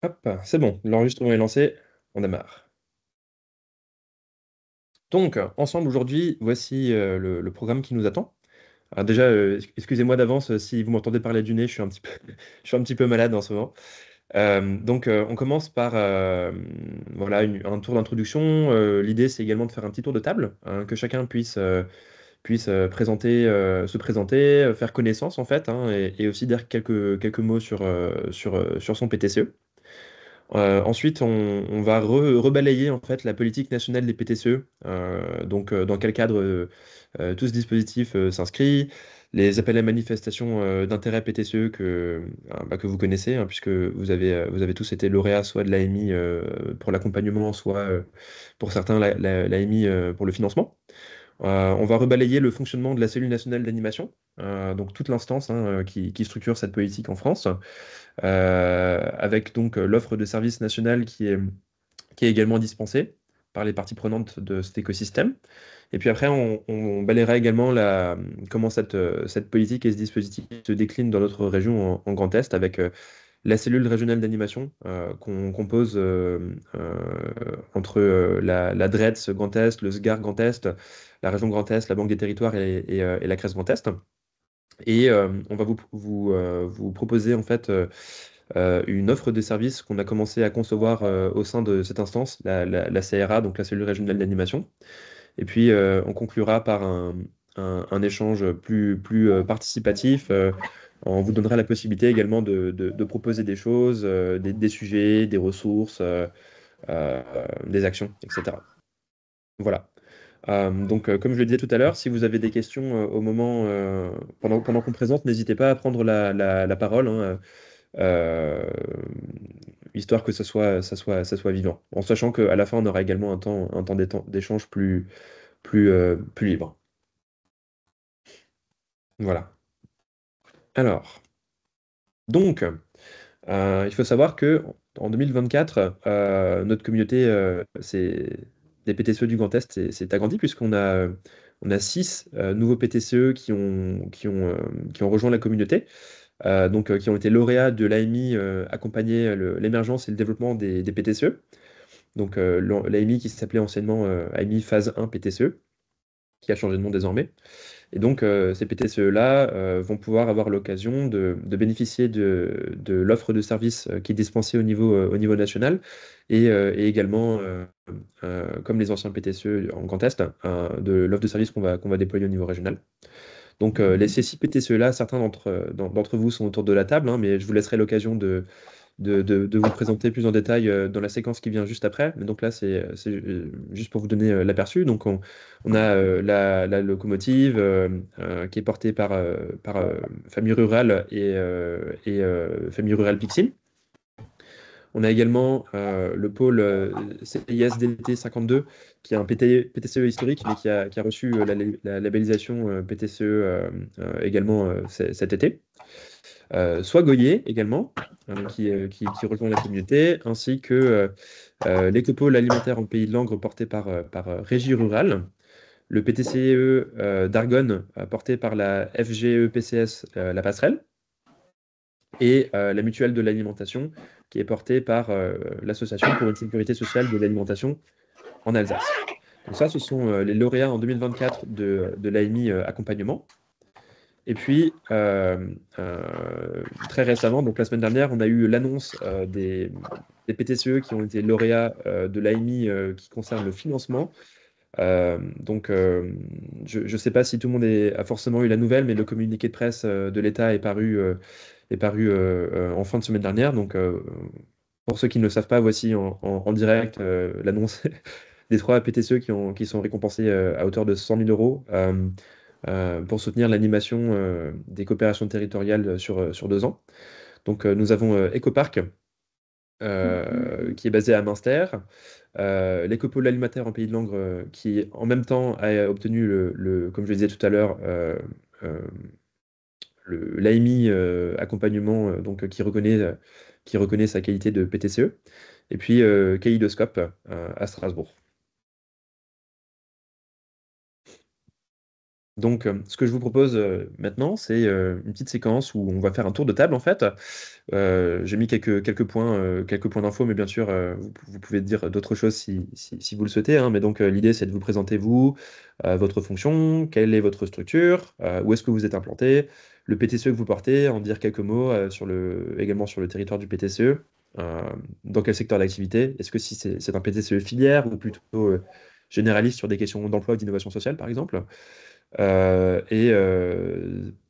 Hop, c'est bon, l'enregistrement est lancé, on démarre. Donc, ensemble aujourd'hui, voici le programme qui nous attend. Alors déjà, excusez-moi d'avance si vous m'entendez parler du nez, je suis un petit peu, je suis un petit peu malade en ce moment. On commence par voilà, un tour d'introduction. L'idée, c'est également de faire un petit tour de table, hein, que chacun puisse se présenter, faire connaissance en fait, hein, et aussi dire quelques mots sur son PTCE. Ensuite, on va rebalayer en fait la politique nationale des PTCE. Dans quel cadre tout ce dispositif s'inscrit, les appels à manifestation d'intérêt PTCE que vous connaissez, hein, puisque vous avez tous été lauréats soit de l'AMI pour l'accompagnement, soit pour certains l'AMI pour le financement. On va rebalayer le fonctionnement de la cellule nationale d'animation, donc toute l'instance, hein, qui structure cette politique en France, avec donc l'offre de services nationale qui est également dispensée par les parties prenantes de cet écosystème. Et puis après, on balayera également comment cette politique et ce dispositif se déclinent dans notre région en Grand Est, avec la cellule régionale d'animation qu'on compose entre la DRETS Grand Est, le SGAR Grand Est, la région Grand Est, la Banque des Territoires et la CRES Grand Est. Et on va vous proposer en fait une offre de service qu'on a commencé à concevoir au sein de cette instance, la CRA, donc la cellule régionale d'animation. Et puis on conclura par un échange plus participatif. On vous donnera la possibilité également de proposer des choses, des sujets, des ressources, euh, des actions, etc. Voilà. Comme je le disais tout à l'heure, si vous avez des questions au moment, pendant qu'on présente, n'hésitez pas à prendre la parole, hein, euh, histoire que ça soit vivant. En sachant qu'à la fin, on aura également un temps d'échange plus libre. Voilà. Alors, donc, il faut savoir que en 2024, notre communauté des PTCE du Grand Est s'est agrandie on a 6 nouveaux PTCE qui ont rejoint la communauté, qui ont été lauréats de l'AMI accompagner l'émergence et le développement des PTCE. L'AMI qui s'appelait anciennement AMI Phase 1 PTCE, qui a changé de nom désormais. Et donc, ces PTCE-là vont pouvoir avoir l'occasion de bénéficier de l'offre de services qui est dispensée au niveau national et également, comme les anciens PTCE en Grand Est, de l'offre de services qu'on va déployer au niveau régional. Donc, ces 6 PTCE-là, certains d'entre vous sont autour de la table, hein, mais je vous laisserai l'occasion de vous présenter plus en détail dans la séquence qui vient juste après. Mais donc là, c'est juste pour vous donner l'aperçu. On a la locomotive qui est portée par Famille Rurale et Famille Rurale Pixine. On a également le pôle CISDT 52, qui est un PTCE historique, mais qui a reçu la labellisation PTCE également cet été. Soit Goyer également, qui rejoint la communauté, ainsi que l'écopôle alimentaire en Pays de Langres porté par Régie Rurale, le PTCE d'Argonne porté par la FGEPCS La Passerelle, et la mutuelle de l'alimentation qui est portée par l'Association pour une sécurité sociale de l'alimentation en Alsace. Donc ça, ce sont les lauréats en 2024 de l'AMI accompagnement. Et puis, très récemment, donc la semaine dernière, on a eu l'annonce des PTCE qui ont été lauréats de l'AMI qui concerne le financement. Je ne sais pas si tout le monde a forcément eu la nouvelle, mais le communiqué de presse de l'État est paru en fin de semaine dernière. Pour ceux qui ne le savent pas, voici en direct l'annonce des 3 PTCE qui sont récompensés à hauteur de 100 000 euros pour soutenir l'animation des coopérations territoriales sur 2 ans. Nous avons Ecopark, qui est basé à Münster, l'Écopole alimentaire en Pays de Langres, qui en même temps a obtenu comme je le disais tout à l'heure, euh, l'AMI accompagnement, qui reconnaît sa qualité de PTCE, et puis Kaléidoscope à Strasbourg. Donc, ce que je vous propose maintenant, c'est une petite séquence où on va faire un tour de table en fait. J'ai mis quelques points d'infos, mais bien sûr, vous pouvez dire d'autres choses si vous le souhaitez, hein. Mais donc, l'idée, c'est de vous présenter vous, votre fonction, quelle est votre structure, où est-ce que vous êtes implanté, le PTCE que vous portez, en dire quelques mots également sur le territoire du PTCE, euh, dans quel secteur d'activité. Est-ce que si c'est un PTCE filière ou plutôt généraliste sur des questions d'emploi ou d'innovation sociale, par exemple.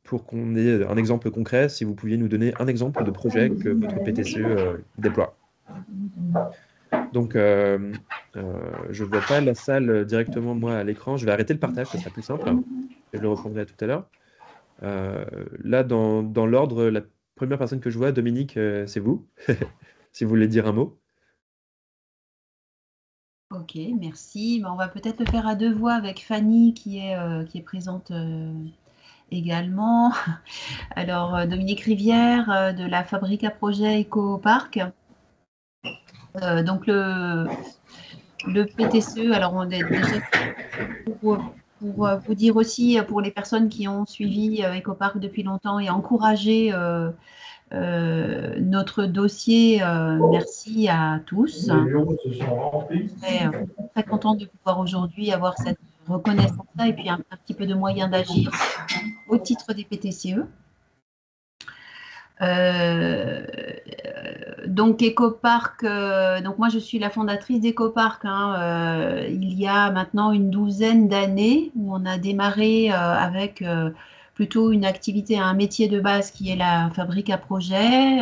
Pour qu'on ait un exemple concret, si vous pouviez nous donner un exemple de projet que votre PTCE déploie. Donc, je ne vois pas la salle directement, moi, à l'écran. Je vais arrêter le partage, ce sera plus simple. Et je le reprendrai tout à l'heure. Là, dans l'ordre, la première personne que je vois, Dominique, c'est vous. Si vous voulez dire un mot. Ok, merci. Ben, on va peut-être le faire à deux voix avec Fanny qui est présente également. Alors, Dominique Rivière de la Fabrique à Projet Éco-Parc. Donc, le PTCE, alors on est déjà pour vous dire aussi, pour les personnes qui ont suivi Éco-Parc depuis longtemps et encouragé notre dossier, merci à tous. Très, très contente de pouvoir aujourd'hui avoir cette reconnaissance-là et puis un petit peu de moyens d'agir au titre des PTCE. Donc Ecopark, donc moi je suis la fondatrice d'Ecopark, hein, il y a maintenant une douzaine d'années où on a démarré avec plutôt une activité, un métier de base qui est la fabrique à projet,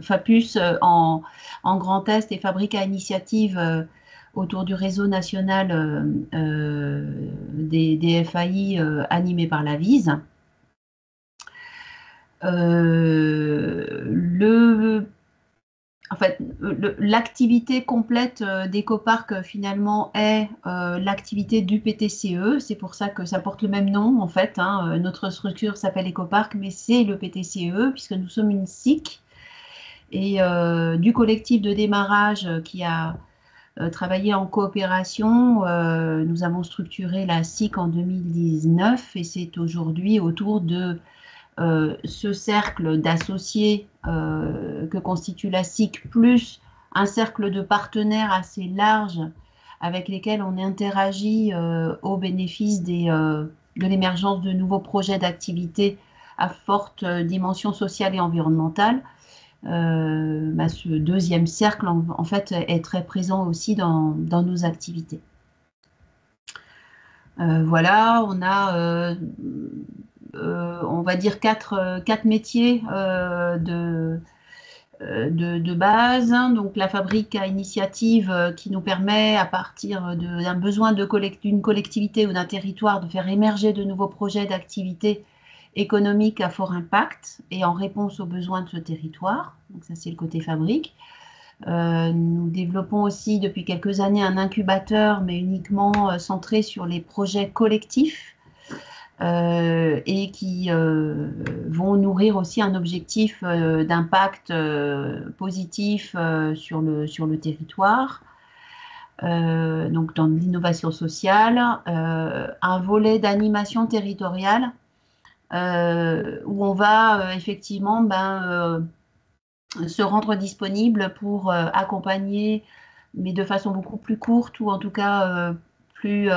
FAPUS en Grand Est et fabrique à initiative autour du réseau national des FAI animé par la VISE. En fait, l'activité complète d'EcoPark finalement est l'activité du PTCE. C'est pour ça que ça porte le même nom en fait, hein. Notre structure s'appelle EcoPark, mais c'est le PTCE puisque nous sommes une SIC. Et du collectif de démarrage qui a travaillé en coopération, nous avons structuré la SIC en 2019 et c'est aujourd'hui autour de ce cercle d'associés que constitue la SIC, plus un cercle de partenaires assez large avec lesquels on interagit au bénéfice de l'émergence de nouveaux projets d'activité à forte dimension sociale et environnementale. Ce deuxième cercle, en fait, est très présent aussi dans nos activités. Voilà, on a on va dire quatre métiers de base. Donc la fabrique à initiative qui nous permet, à partir d'un besoin d'une collectivité ou d'un territoire, de faire émerger de nouveaux projets d'activité économique à fort impact et en réponse aux besoins de ce territoire. Donc ça, c'est le côté fabrique. Nous développons aussi depuis quelques années un incubateur, mais uniquement centré sur les projets collectifs et qui vont nourrir aussi un objectif d'impact positif sur le territoire. Donc dans l'innovation sociale, un volet d'animation territoriale où on va effectivement se rendre disponible pour accompagner, mais de façon beaucoup plus courte ou en tout cas plus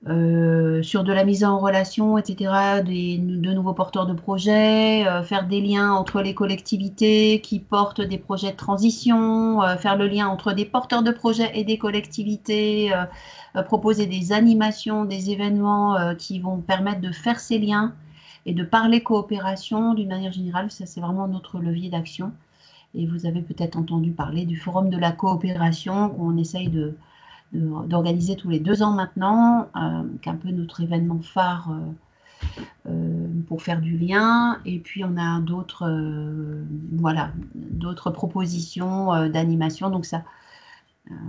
sur de la mise en relation, etc., de nouveaux porteurs de projets, faire des liens entre les collectivités qui portent des projets de transition, faire le lien entre des porteurs de projets et des collectivités, proposer des animations, des événements qui vont permettre de faire ces liens et de parler coopération d'une manière générale. Ça, c'est vraiment notre levier d'action. Et vous avez peut-être entendu parler du Forum de la coopération qu'on essaye d'organiser tous les 2 ans maintenant, qui est un peu notre événement phare pour faire du lien. Et puis on a d'autres propositions d'animation. Donc ça,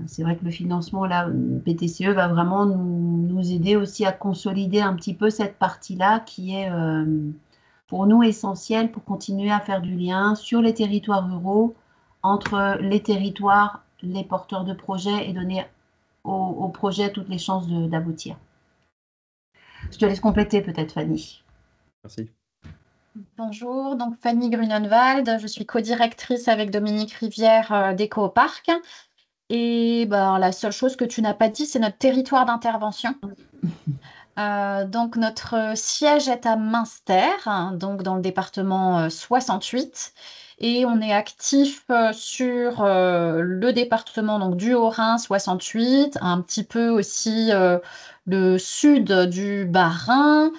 c'est vrai que le financement là, PTCE va vraiment nous aider aussi à consolider un petit peu cette partie-là qui est pour nous essentielle pour continuer à faire du lien sur les territoires ruraux, entre les territoires, les porteurs de projets et donner au projet toutes les chances d'aboutir. Je te laisse compléter peut-être, Fanny. Merci. Bonjour, donc Fanny Grunenwald, je suis co-directrice avec Dominique Rivière d'EcoPark. Et ben, la seule chose que tu n'as pas dit, c'est notre territoire d'intervention. Donc notre siège est à Münster, hein, donc dans le département 68. Et on est actif sur le département donc, du Haut-Rhin 68, un petit peu aussi le sud du Bas-Rhin,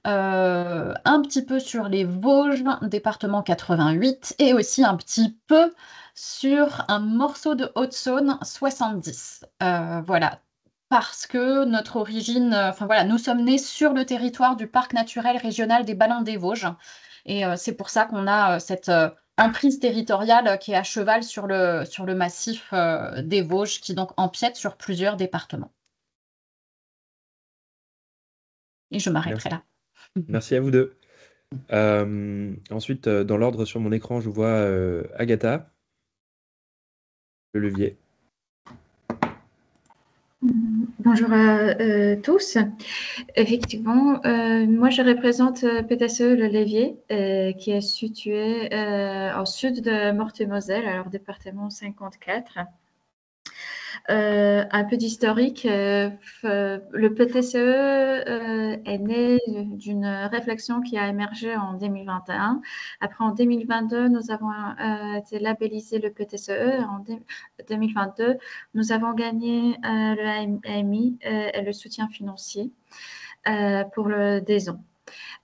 un petit peu sur les Vosges, département 88, et aussi un petit peu sur un morceau de Haute-Saône 70. Voilà, parce que notre origine, enfin voilà, nous sommes nés sur le territoire du parc naturel régional des Ballons des Vosges. Et c'est pour ça qu'on a cette emprise territoriale qui est à cheval sur le massif des Vosges, qui donc empiète sur plusieurs départements. Et je m'arrêterai là. Merci à vous deux. Ensuite, dans l'ordre sur mon écran, je vois Agatha, le levier. Bonjour à tous. Effectivement, moi je représente PTSE Le Levier, qui est situé au sud de Meurthe-et-Moselle, alors département 54. Un peu d'historique, le PTCE est né d'une réflexion qui a émergé en 2021. Après, en 2022, nous avons été labellisés le PTCE. En 2022, nous avons gagné le AMI et le soutien financier pour des ans.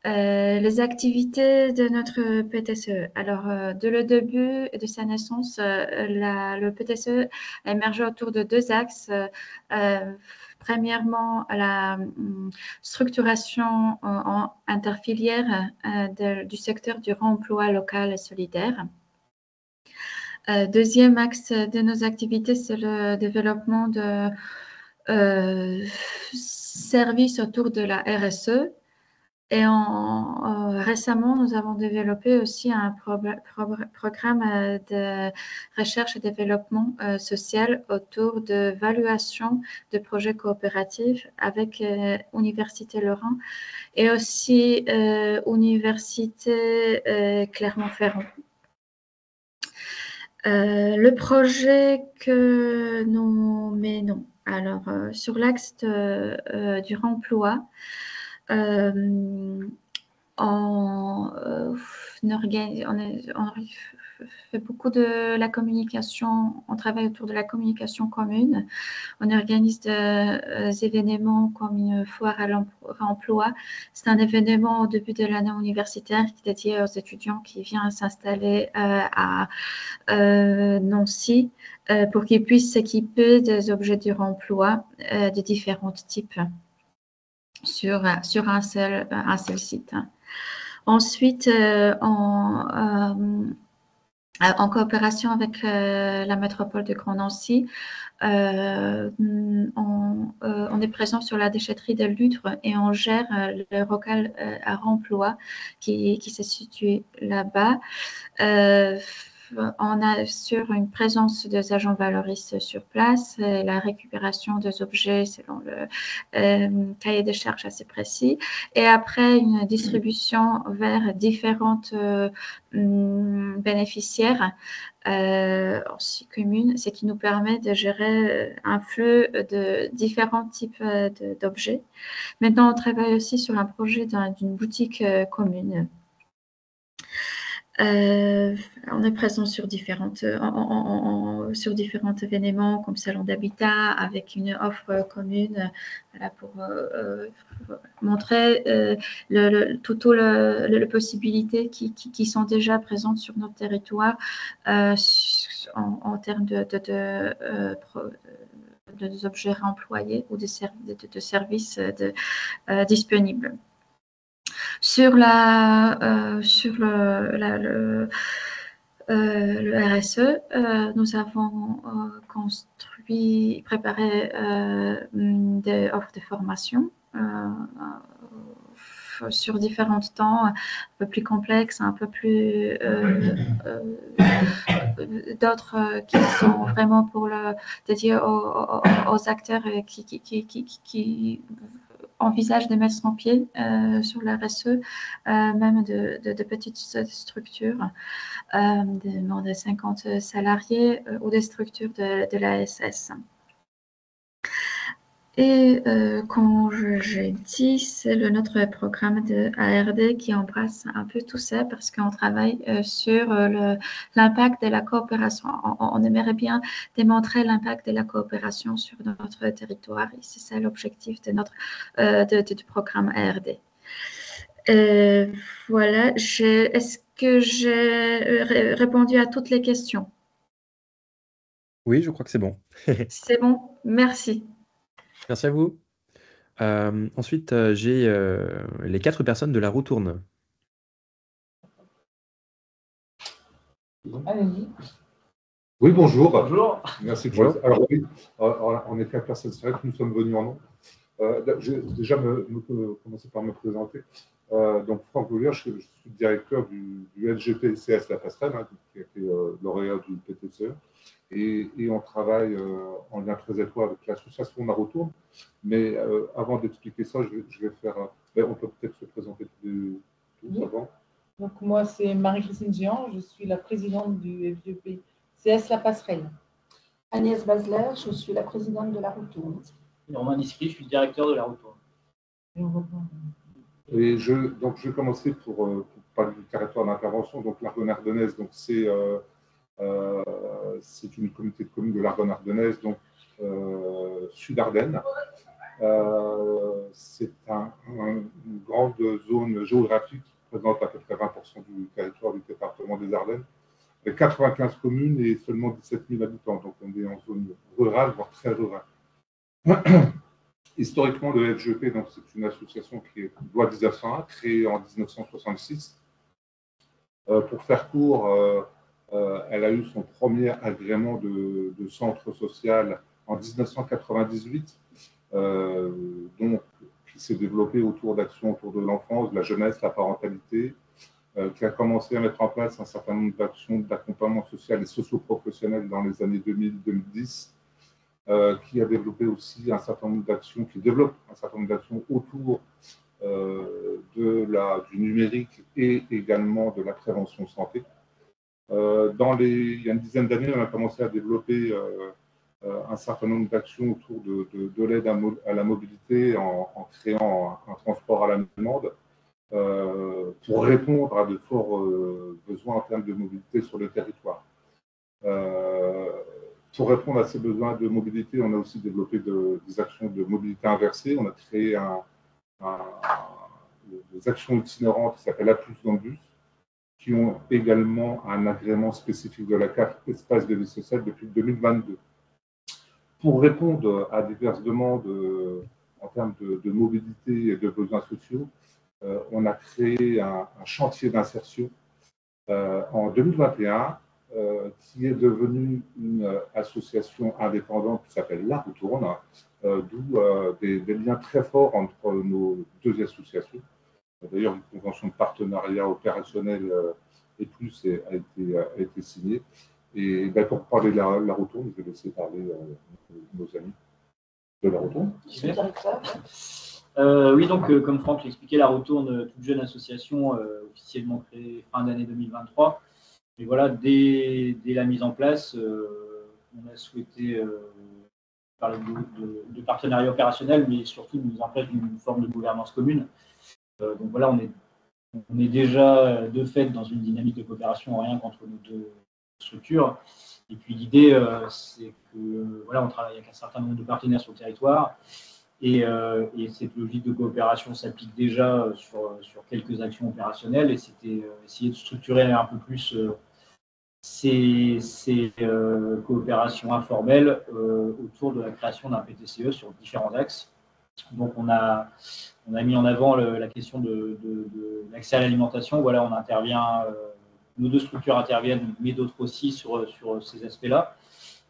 Les activités de notre PTCE. Alors, de le début de sa naissance, le PTCE a émergé autour de deux axes. Premièrement, la structuration interfilière du secteur du réemploi local et solidaire. Deuxième axe de nos activités, c'est le développement de services autour de la RSE. Et récemment, nous avons développé aussi un programme de recherche et développement social autour de l'évaluation de projets coopératifs avec Université Lorrain et aussi Université Clermont-Ferrand. Le projet que nous menons, alors sur l'axe du remploi, on fait beaucoup de la communication, on travaille autour de la communication commune. On organise des événements comme une foire à l'emploi. C'est un événement au début de l'année universitaire qui est dédié aux étudiants qui viennent s'installer à Nancy pour qu'ils puissent s'équiper des objets du remploi de différents types sur un seul site. Ensuite, en coopération avec la métropole de Grand Nancy, on est présent sur la déchetterie de Lutre et on gère le local à remploi qui se situe là-bas. On assure une présence des agents valoristes sur place, la récupération des objets selon le cahier de charges assez précis, et après une distribution vers différentes bénéficiaires aussi communes, ce qui nous permet de gérer un flux de différents types d'objets. Maintenant, on travaille aussi sur un projet d'une boutique commune. On est présent sur différents événements comme salon d'habitat avec une offre commune, voilà, pour montrer toutes les possibilités qui sont déjà présentes sur notre territoire en termes des objets réemployés ou de services disponibles. Sur le RSE, nous avons préparé des offres de formation sur différents temps, un peu plus complexes, un peu plus d'autres qui sont vraiment dédiés aux acteurs qui envisage de mettre son pied sur la RSE, même de petites structures, de moins de 50 salariés ou des structures de l'ASS. Et comme j'ai dit, c'est notre programme de ARD qui embrasse un peu tout ça parce qu'on travaille sur l'impact de la coopération. On aimerait bien démontrer l'impact de la coopération sur notre territoire et c'est ça l'objectif de notre du programme ARD. Voilà, est-ce que j'ai répondu à toutes les questions? Oui, je crois que c'est bon. C'est bon, merci. Merci à vous. Ensuite, j'ai les 4 personnes de la roue tourne. Allez-y. Oui, bonjour. Bonjour. Merci. Bonjour. Alors oui, on est 4 personnes, c'est vrai que nous sommes venus en nombre. Je vais déjà commencer par me présenter. Donc, Franck Loulier, je suis directeur du LGPCS La Passerelle, hein, qui a été lauréat du PTCE. Et on travaille en lien très étroit avec l'association La Roue Tourne. Mais avant d'expliquer ça, je vais faire. On peut peut-être se présenter tous avant. Donc, moi, c'est Marie-Christine Géant, je suis la présidente du FGPCS La Passerelle. Agnès Basler, je suis la présidente de La Roue Tourne. Romain Nisky, je suis directeur de La Roue Tourne. Et je vais commencer pour parler du territoire d'intervention. Donc, l'Argonne ardennaise, donc c'est une communauté de communes de l'Argonne ardennaise, donc Sud-Ardennes. C'est une grande zone géographique qui représente à peu près 20% du territoire du département des Ardennes, avec 95 communes et seulement 17 000 habitants. Donc, on est en zone rurale, voire très rurale. Historiquement, le FGP, c'est une association qui est loi 1901, créée en 1966. Pour faire court, elle a eu son premier agrément de centre social en 1998, qui s'est développé autour d'actions autour de l'enfance, de la jeunesse, la parentalité, qui a commencé à mettre en place un certain nombre d'actions d'accompagnement social et socio-professionnel dans les années 2000-2010, qui a développé aussi un certain nombre d'actions, qui développe un certain nombre d'actions autour du numérique et également de la prévention santé. Il y a une dizaine d'années, on a commencé à développer un certain nombre d'actions autour de l'aide à la mobilité en créant un transport à la demande pour répondre à de forts besoins en termes de mobilité sur le territoire. Pour répondre à ces besoins de mobilité, on a aussi développé des actions de mobilité inversée. On a créé des actions itinérantes qui s'appellent A+ dans le bus, qui ont également un agrément spécifique de la carte espace de vie sociale depuis 2022. Pour répondre à diverses demandes en termes de mobilité et de besoins sociaux, on a créé un chantier d'insertion en 2021 qui est devenue une association indépendante qui s'appelle La Roue Tourne, d'où des liens très forts entre nos deux associations. D'ailleurs, une convention de partenariat opérationnel et plus a été signée. Et pour parler de la Roue Tourne, je vais laisser parler nos amis de La Roue Tourne. Oui, donc comme Franck l'expliquait, La Roue Tourne, toute jeune association officiellement créée fin d'année 2023. Et voilà, dès la mise en place, on a souhaité parler de partenariat opérationnel, mais surtout de mise en place d'une forme de gouvernance commune. Donc voilà, on est déjà de fait dans une dynamique de coopération rien qu'entre nos deux structures. Et puis l'idée, c'est que voilà, on travaille avec un certain nombre de partenaires sur le territoire. Et cette logique de coopération s'applique déjà sur quelques actions opérationnelles. Et c'était essayer de structurer un peu plus ces coopérations informelles autour de la création d'un PTCE sur différents axes. Donc on a mis en avant la question de l'accès à l'alimentation. Voilà, on intervient, nos deux structures interviennent, mais d'autres aussi sur ces aspects-là.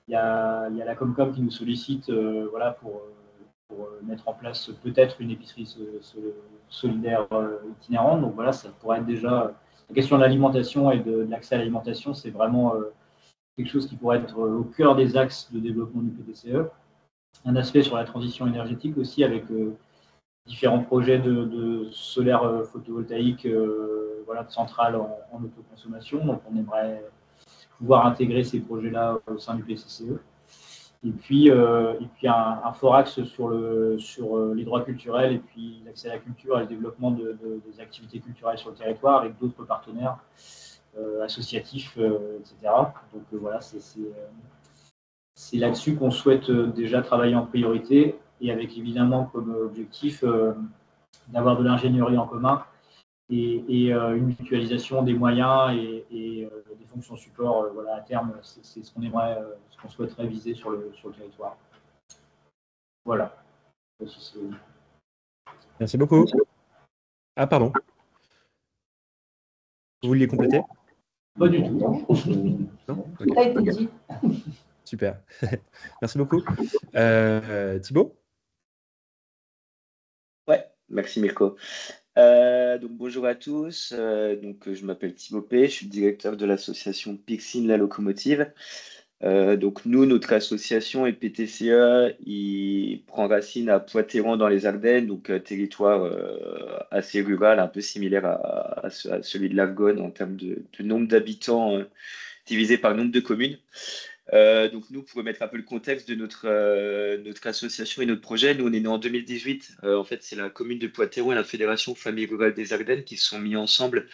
Il y a la Comcom qui nous sollicite voilà, pour mettre en place peut-être une épicerie solidaire itinérante. Donc voilà, ça pourrait être déjà la question de l'alimentation et de l'accès à l'alimentation, c'est vraiment quelque chose qui pourrait être au cœur des axes de développement du PTCE. Un aspect sur la transition énergétique aussi avec différents projets de solaire photovoltaïque, voilà, de centrales en autoconsommation. Donc, on aimerait pouvoir intégrer ces projets-là au sein du PCCE. Et puis un fort axe sur les droits culturels et puis l'accès à la culture et le développement des activités culturelles sur le territoire avec d'autres partenaires associatifs, etc. Donc voilà, c'est là-dessus qu'on souhaite déjà travailler en priorité et avec évidemment comme objectif d'avoir de l'ingénierie en commun et une mutualisation des moyens et des fonctions support. Voilà, à terme, c'est ce qu'on aimerait, ce qu'on souhaiterait viser sur le territoire. Voilà. Merci beaucoup. Ah, pardon. Vous vouliez compléter? Pas du tout. Non? Tout a été dit. Super. Merci beaucoup. Thibaut? Ouais, merci Mirko. Donc bonjour à tous. Je m'appelle Thibaut P. Je suis directeur de l'association Pixine La Locomotive. Donc nous, notre association et PTCE, il prend racine à Poitéran dans les Ardennes, donc territoire assez rural, un peu similaire à celui de l'Argonne en termes de nombre d'habitants divisé par le nombre de communes. Donc nous, pour remettre un peu le contexte de notre association et notre projet, nous on est né en 2018. En fait, c'est la commune de Poitéran et la Fédération Famille Rurale des Ardennes qui se sont mis ensemble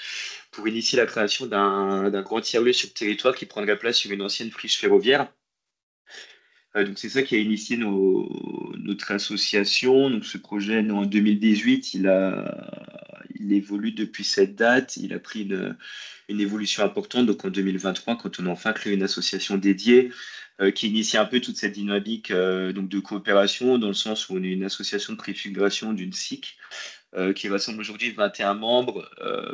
pour initier la création d'un grand tiers-lieu sur le territoire qui prendrait place sur une ancienne friche ferroviaire. Donc c'est ça qui a initié notre association. Donc ce projet, né en 2018, il évolue depuis cette date. Il a pris une évolution importante. Donc en 2023, quand on a enfin créé une association dédiée qui initie un peu toute cette dynamique donc de coopération, dans le sens où on est une association de préfiguration d'une SIC qui rassemble aujourd'hui 21 membres,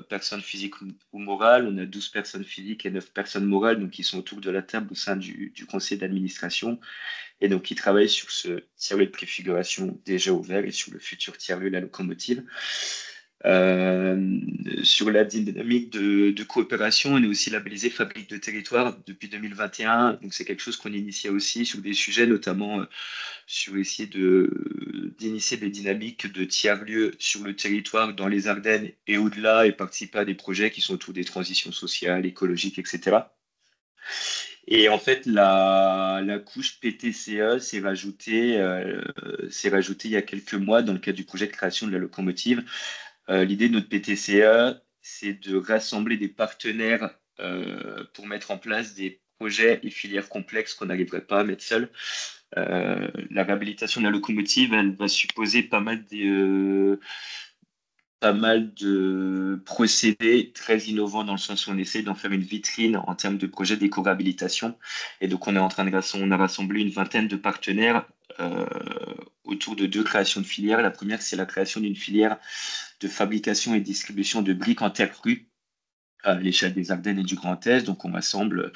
personnes physiques ou morales. On a 12 personnes physiques et 9 personnes morales, donc qui sont autour de la table au sein du conseil d'administration, et donc qui travaillent sur ce tiers-lieu de préfiguration déjà ouvert et sur le futur tiers-lieu, la locomotive. Sur la dynamique de coopération, on est aussi labellisé Fabrique de territoire depuis 2021. Donc c'est quelque chose qu'on initie aussi sur des sujets, notamment sur essayer d'initier des dynamiques de tiers-lieux sur le territoire dans les Ardennes et au-delà, et participer à des projets qui sont autour des transitions sociales, écologiques, etc. Et en fait, la couche PTCE s'est rajoutée il y a quelques mois dans le cadre du projet de création de la locomotive. L'idée de notre PTCE, c'est de rassembler des partenaires pour mettre en place des projets et filières complexes qu'on n'arriverait pas à mettre seul. La réhabilitation de la locomotive, elle va supposer pas mal de procédés très innovants, dans le sens où on essaie d'en faire une vitrine en termes de projets d'éco-réhabilitation. Et donc, on a rassemblé une vingtaine de partenaires autour de 2 créations de filières. La première, c'est la création d'une filière de fabrication et distribution de briques en terre crue à l'échelle des Ardennes et du Grand Est. Donc, on rassemble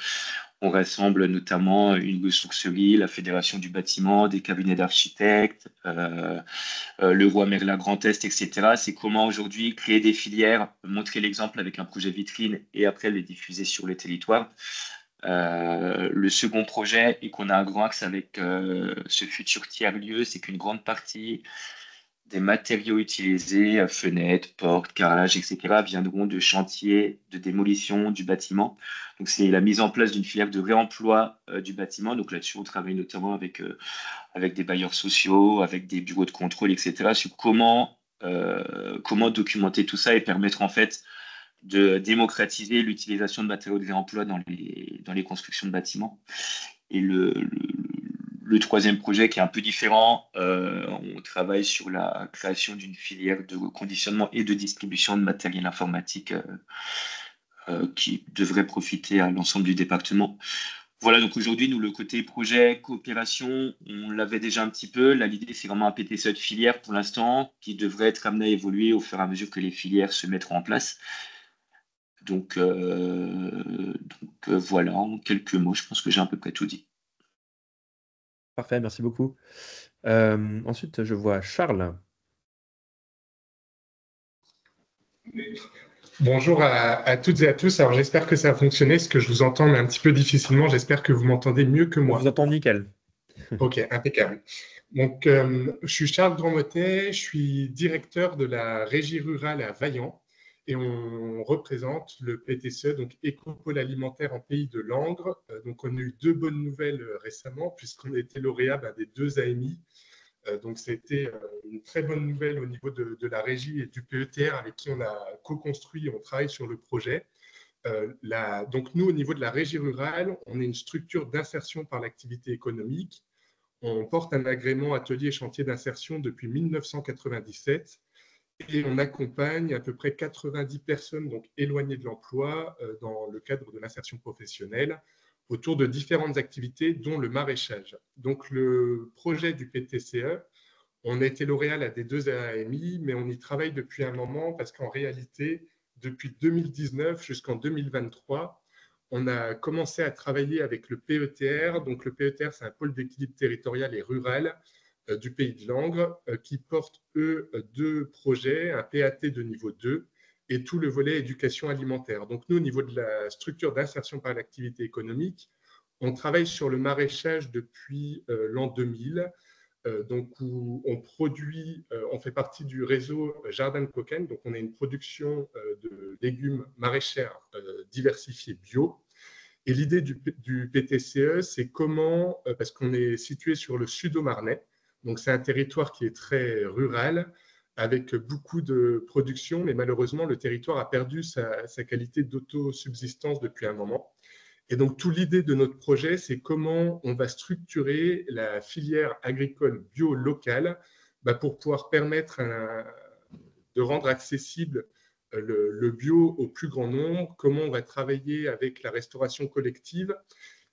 notamment une ressourcerie, la Fédération du bâtiment, des cabinets d'architectes, le Roi Merlin Grand Est, etc. C'est comment aujourd'hui créer des filières, montrer l'exemple avec un projet vitrine et après les diffuser sur le territoire. Le second projet, et qu'on a un grand axe avec ce futur tiers-lieu, c'est qu'une grande partie des matériaux utilisés, fenêtres, portes, carrelages, etc., viendront de chantiers de démolition du bâtiment. Donc, c'est la mise en place d'une filière de réemploi du bâtiment. Donc, là-dessus, on travaille notamment avec des bailleurs sociaux, avec des bureaux de contrôle, etc., sur comment documenter tout ça et permettre, en fait, de démocratiser l'utilisation de matériaux de réemploi dans les constructions de bâtiments. Et le troisième projet, qui est un peu différent, on travaille sur la création d'une filière de reconditionnement et de distribution de matériel informatique qui devrait profiter à l'ensemble du département. Voilà, donc aujourd'hui, nous, le côté projet, coopération, on l'avait déjà un petit peu. Là, l'idée, c'est vraiment un PTCE de filière pour l'instant, qui devrait être amené à évoluer au fur et à mesure que les filières se mettront en place. Donc voilà, en quelques mots, je pense que j'ai à peu près tout dit. Parfait, merci beaucoup. Ensuite, je vois Charles. Bonjour à toutes et à tous. Alors, j'espère que ça a fonctionné, parce que je vous entends, mais un petit peu difficilement. J'espère que vous m'entendez mieux que On moi. vous entend nickel. Ok, impeccable. Donc, je suis Charles Grandmotet, je suis directeur de la régie rurale à Vaillant et on représente le PTCE, donc Écopôle alimentaire en pays de Langres. Donc, on a eu 2 bonnes nouvelles récemment puisqu'on a été lauréat des 2 AMI. Donc, c'était une très bonne nouvelle au niveau de la régie et du PETR avec qui on a co-construit, on travaille sur le projet. Donc, nous, au niveau de la régie rurale, on est une structure d'insertion par l'activité économique. On porte un agrément atelier chantier d'insertion depuis 1997 et on accompagne à peu près 90 personnes donc éloignées de l'emploi dans le cadre de l'insertion professionnelle autour de différentes activités, dont le maraîchage. Donc, le projet du PTCE, on a été lauréat à des 2 AMI, mais on y travaille depuis un moment parce qu'en réalité, depuis 2019 jusqu'en 2023, on a commencé à travailler avec le PETR. Donc, le PETR, c'est un pôle d'équilibre territorial et rural du pays de Langres qui porte, eux, 2 projets, un PAT de niveau 2 et tout le volet éducation alimentaire. Donc, nous, au niveau de la structure d'insertion par l'activité économique, on travaille sur le maraîchage depuis l'an 2000. Donc, où on produit, on fait partie du réseau Jardin de Cocagne. Donc, on a une production de légumes maraîchers diversifiés bio. Et l'idée du PTCE, c'est comment, parce qu'on est situé sur le sud-Marnais, donc c'est un territoire qui est très rural, avec beaucoup de production, mais malheureusement, le territoire a perdu sa qualité d'autosubsistance depuis un moment. Et donc, toute l'idée de notre projet, c'est comment on va structurer la filière agricole bio locale pour pouvoir permettre de rendre accessible le bio au plus grand nombre, comment on va travailler avec la restauration collective.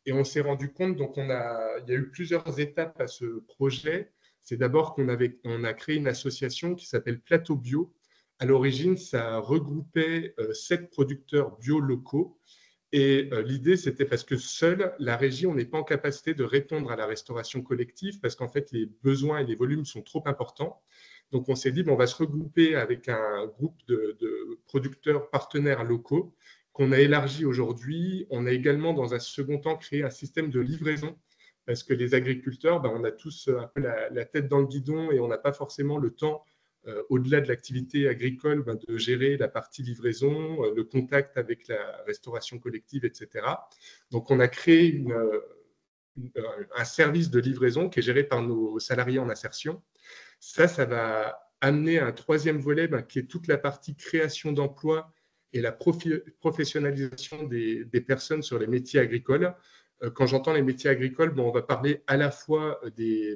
Et on s'est rendu compte, donc il y a eu plusieurs étapes à ce projet. C'est d'abord qu'on a créé une association qui s'appelle Plateau Bio. À l'origine, ça regroupait 7 producteurs bio locaux. Et l'idée, c'était parce que seule la régie, on n'est pas en capacité de répondre à la restauration collective parce qu'en fait, les besoins et les volumes sont trop importants. Donc, on s'est dit, on va se regrouper avec un groupe de producteurs partenaires locaux qu'on a élargi aujourd'hui. On a également, dans un second temps, créé un système de livraison parce que les agriculteurs, on a tous un peu la tête dans le guidon et on n'a pas forcément le temps au-delà de l'activité agricole, de gérer la partie livraison, le contact avec la restauration collective, etc. Donc, on a créé un service de livraison qui est géré par nos salariés en insertion. Ça va amener un 3e volet qui est toute la partie création d'emplois et la professionnalisation des personnes sur les métiers agricoles. Quand j'entends les métiers agricoles, on va parler à la fois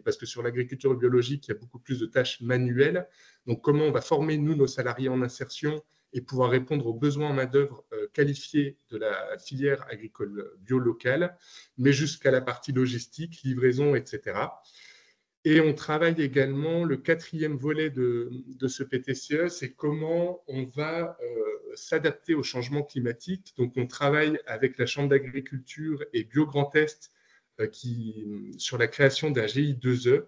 parce que sur l'agriculture biologique, il y a beaucoup plus de tâches manuelles. Donc, comment on va former, nous, nos salariés en insertion et pouvoir répondre aux besoins en main-d'œuvre qualifiés de la filière agricole bio locale, mais jusqu'à la partie logistique, livraison, etc. Et on travaille également, le 4e volet de ce PTCE, c'est comment on va s'adapter au changement climatique. Donc, on travaille avec la Chambre d'agriculture et Bio Grand Est sur la création d'un GI2E,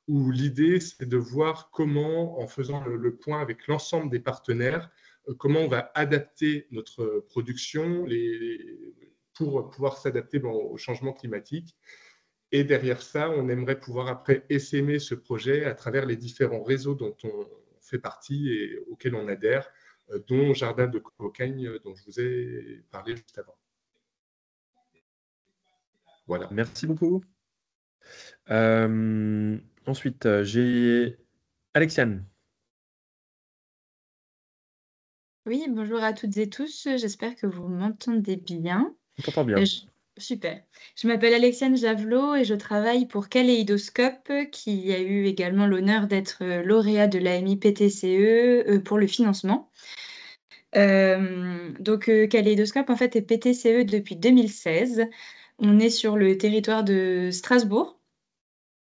où l'idée, c'est de voir comment, en faisant le point avec l'ensemble des partenaires, comment on va adapter notre production pour pouvoir s'adapter au changement climatique. Et derrière ça, on aimerait pouvoir après essaimer ce projet à travers les différents réseaux dont on fait partie et auxquels on adhère, dont Jardin de Cocagne, dont je vous ai parlé juste avant. Voilà. Merci beaucoup. Ensuite, j'ai Alexiane. Oui, bonjour à toutes et tous. J'espère que vous m'entendez bien. On t'entend bien. Super. Je m'appelle Alexiane Javelot et je travaille pour Kaléidoscope, qui a eu également l'honneur d'être lauréat de l'AMI PTCE pour le financement. Donc, Kaléidoscope, en fait, est PTCE depuis 2016. On est sur le territoire de Strasbourg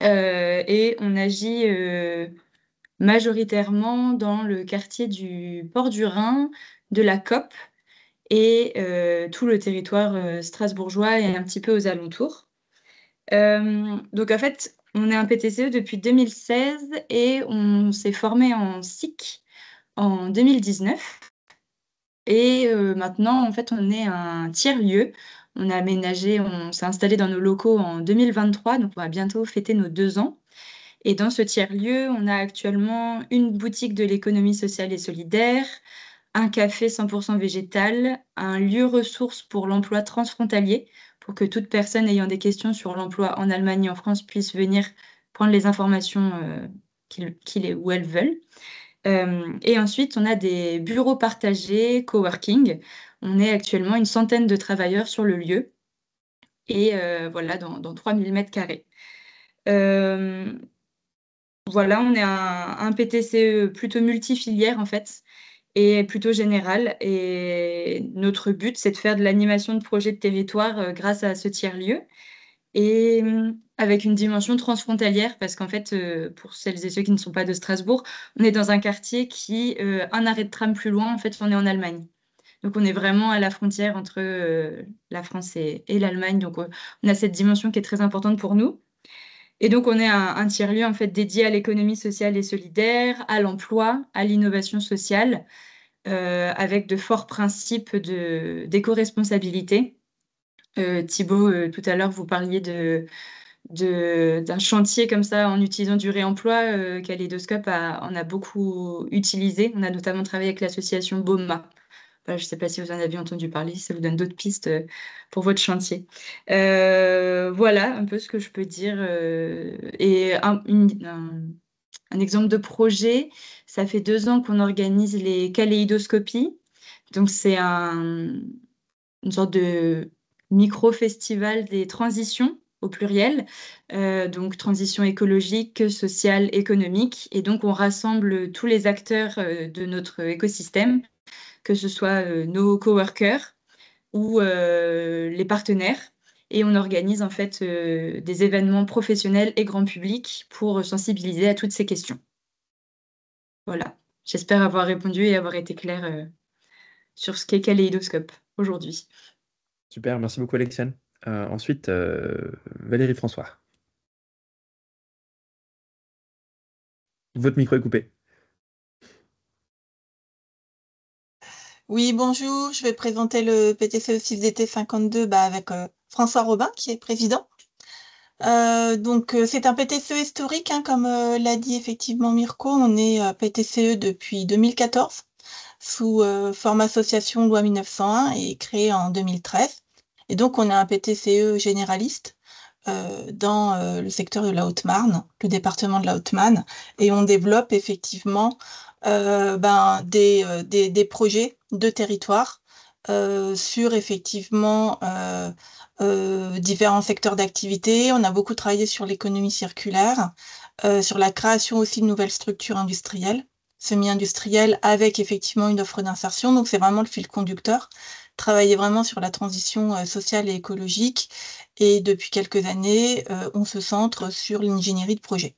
et on agit majoritairement dans le quartier du Port du Rhin, de la COP et tout le territoire strasbourgeois et un petit peu aux alentours. Donc, en fait, on est un PTCE depuis 2016 et on s'est formé en SIC en 2019. Et maintenant, en fait, on est un tiers-lieu. On a aménagé, on s'est installé dans nos locaux en 2023, donc on va bientôt fêter nos 2 ans. Et dans ce tiers-lieu, on a actuellement une boutique de l'économie sociale et solidaire, un café 100% végétal, un lieu ressource pour l'emploi transfrontalier, pour que toute personne ayant des questions sur l'emploi en Allemagne et en France puisse venir prendre les informations où elles veulent. Et ensuite, on a des bureaux partagés, coworking. On est actuellement une centaine de travailleurs sur le lieu, et voilà, dans 3000 mètres carrés. Voilà, on est un PTCE plutôt multifilière en fait, et plutôt général. Et notre but, c'est de faire de l'animation de projets de territoire grâce à ce tiers-lieu, et avec une dimension transfrontalière, parce qu'en fait, pour celles et ceux qui ne sont pas de Strasbourg, on est dans un quartier qui, un arrêt de tram plus loin, en fait, on est en Allemagne. Donc on est vraiment à la frontière entre la France et l'Allemagne. Donc on a cette dimension qui est très importante pour nous. Et donc, on est un tiers-lieu en fait dédié à l'économie sociale et solidaire, à l'emploi, à l'innovation sociale, avec de forts principes d'éco-responsabilité. Thibaut, tout à l'heure, vous parliez d'un chantier comme ça en utilisant du réemploi. Kaléidoscope en a beaucoup utilisé. On a notamment travaillé avec l'association BOMA. Je ne sais pas si vous en avez entendu parler, si ça vous donne d'autres pistes pour votre chantier. Voilà un peu ce que je peux dire. Et un exemple de projet, ça fait 2 ans qu'on organise les kaléidoscopies. Donc, c'est une sorte de micro-festival des transitions au pluriel, donc transition écologique, sociale, économique. Et donc, on rassemble tous les acteurs de notre écosystème, que ce soit nos coworkers ou les partenaires. Et on organise en fait des événements professionnels et grand public pour sensibiliser à toutes ces questions. Voilà. J'espère avoir répondu et avoir été claire sur ce qu'est Kaléidoscope aujourd'hui. Super, merci beaucoup Alexiane. Ensuite, Valérie François. Votre micro est coupé. Oui, bonjour, je vais présenter le PTCE 6DT 52 avec François Robin, qui est président. Donc, c'est un PTCE historique, hein, comme l'a dit effectivement Mirko. On est PTCE depuis 2014, sous forme association loi 1901 et créé en 2013. Et donc, on est un PTCE généraliste dans le secteur de la Haute-Marne, le département de la Haute-Marne, et on développe effectivement des projets de territoire sur effectivement différents secteurs d'activité. On a beaucoup travaillé sur l'économie circulaire, sur la création aussi de nouvelles structures industrielles, semi-industrielles, avec effectivement une offre d'insertion. Donc c'est vraiment le fil conducteur. Travailler vraiment sur la transition sociale et écologique. Et depuis quelques années, on se centre sur l'ingénierie de projet.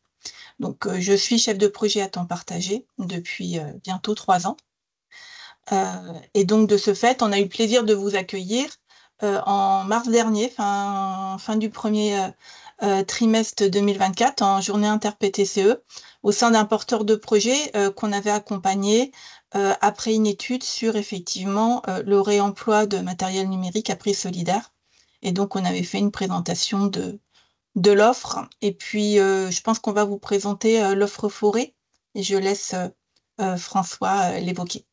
Donc, je suis chef de projet à temps partagé depuis bientôt 3 ans. Et donc, de ce fait, on a eu le plaisir de vous accueillir en mars dernier, fin du premier trimestre 2024, en journée inter-PTCE, au sein d'un porteur de projet qu'on avait accompagné après une étude sur effectivement le réemploi de matériel numérique à prix solidaire. Et donc, on avait fait une présentation de l'offre. Et puis, je pense qu'on va vous présenter l'offre forêt. Et je laisse François l'évoquer.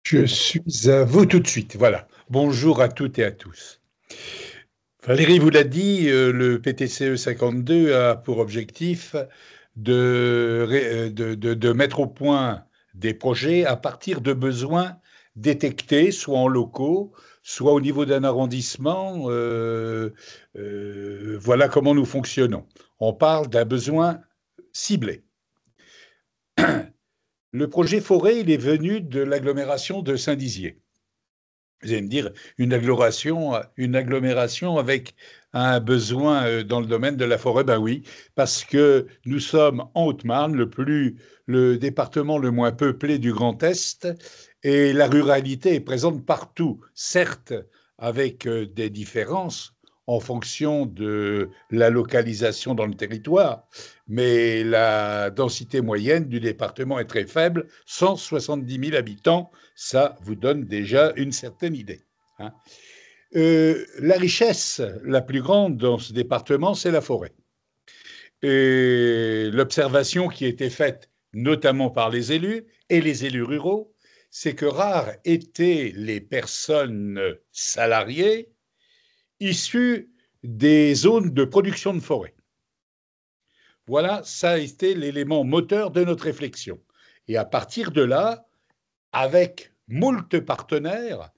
Je suis à vous tout de suite. Voilà. Bonjour à toutes et à tous. Valérie vous l'a dit, le PTCE 52 a pour objectif de mettre au point des projets à partir de besoins détectés, soit en locaux, soit au niveau d'un arrondissement. Voilà comment nous fonctionnons. On parle d'un besoin ciblé. Le projet forêt, il est venu de l'agglomération de Saint-Dizier. Vous allez me dire, une agglomération avec un besoin dans le domaine de la forêt. Ben oui, parce que nous sommes en Haute-Marne, le département le moins peuplé du Grand Est, et la ruralité est présente partout, certes avec des différences en fonction de la localisation dans le territoire, mais la densité moyenne du département est très faible, 170 000 habitants, ça vous donne déjà une certaine idée. Hein. La richesse la plus grande dans ce département, c'est la forêt. Et l'observation qui a été faite notamment par les élus et les élus ruraux, c'est que rares étaient les personnes salariées issues des zones de production de forêt. Voilà, ça a été l'élément moteur de notre réflexion. Et à partir de là, avec moult partenaires,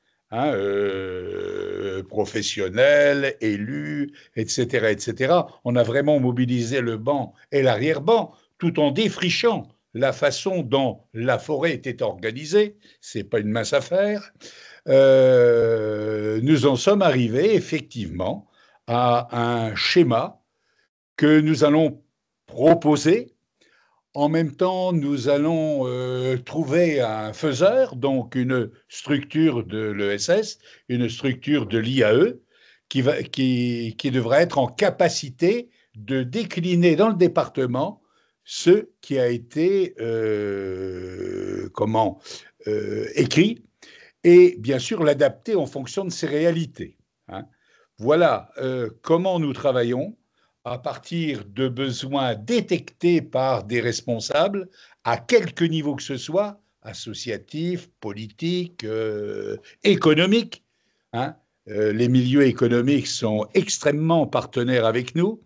professionnels, élus, etc., on a vraiment mobilisé le banc et l'arrière-banc, tout en défrichant la façon dont la forêt était organisée. C'est pas une mince affaire. Nous en sommes arrivés effectivement à un schéma que nous allons proposer. En même temps, nous allons trouver un faiseur, donc une structure de l'ESS, une structure de l'IAE, qui devra être en capacité de décliner dans le département ce qui a été écrit et bien sûr l'adapter en fonction de ses réalités. Hein. Voilà comment nous travaillons à partir de besoins détectés par des responsables à quelque niveau que ce soit, associatif, politique, économique. Hein. Les milieux économiques sont extrêmement partenaires avec nous,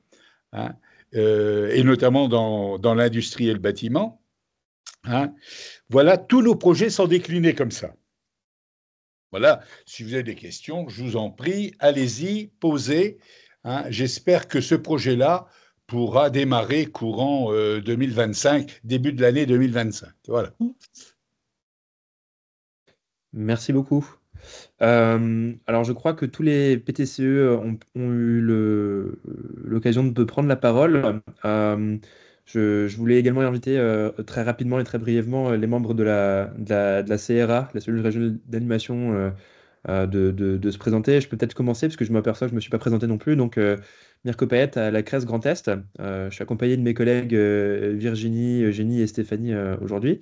hein, et notamment dans l'industrie et le bâtiment. Hein. Voilà, tous nos projets sont déclinés comme ça. Voilà, si vous avez des questions, je vous en prie, allez-y, posez. Hein. J'espère que ce projet-là pourra démarrer courant 2025, début de l'année 2025. Voilà. Merci beaucoup. Alors, je crois que tous les PTCE ont eu l'occasion de prendre la parole. Je voulais également inviter très rapidement et très brièvement les membres de la CRA, la cellule régionale d'animation, de se présenter. Je peux peut-être commencer parce que je m'aperçois que je ne me suis pas présenté non plus. Donc, Mirko Payet à la CRES Grand Est. Je suis accompagné de mes collègues Virginie, Eugénie et Stéphanie aujourd'hui.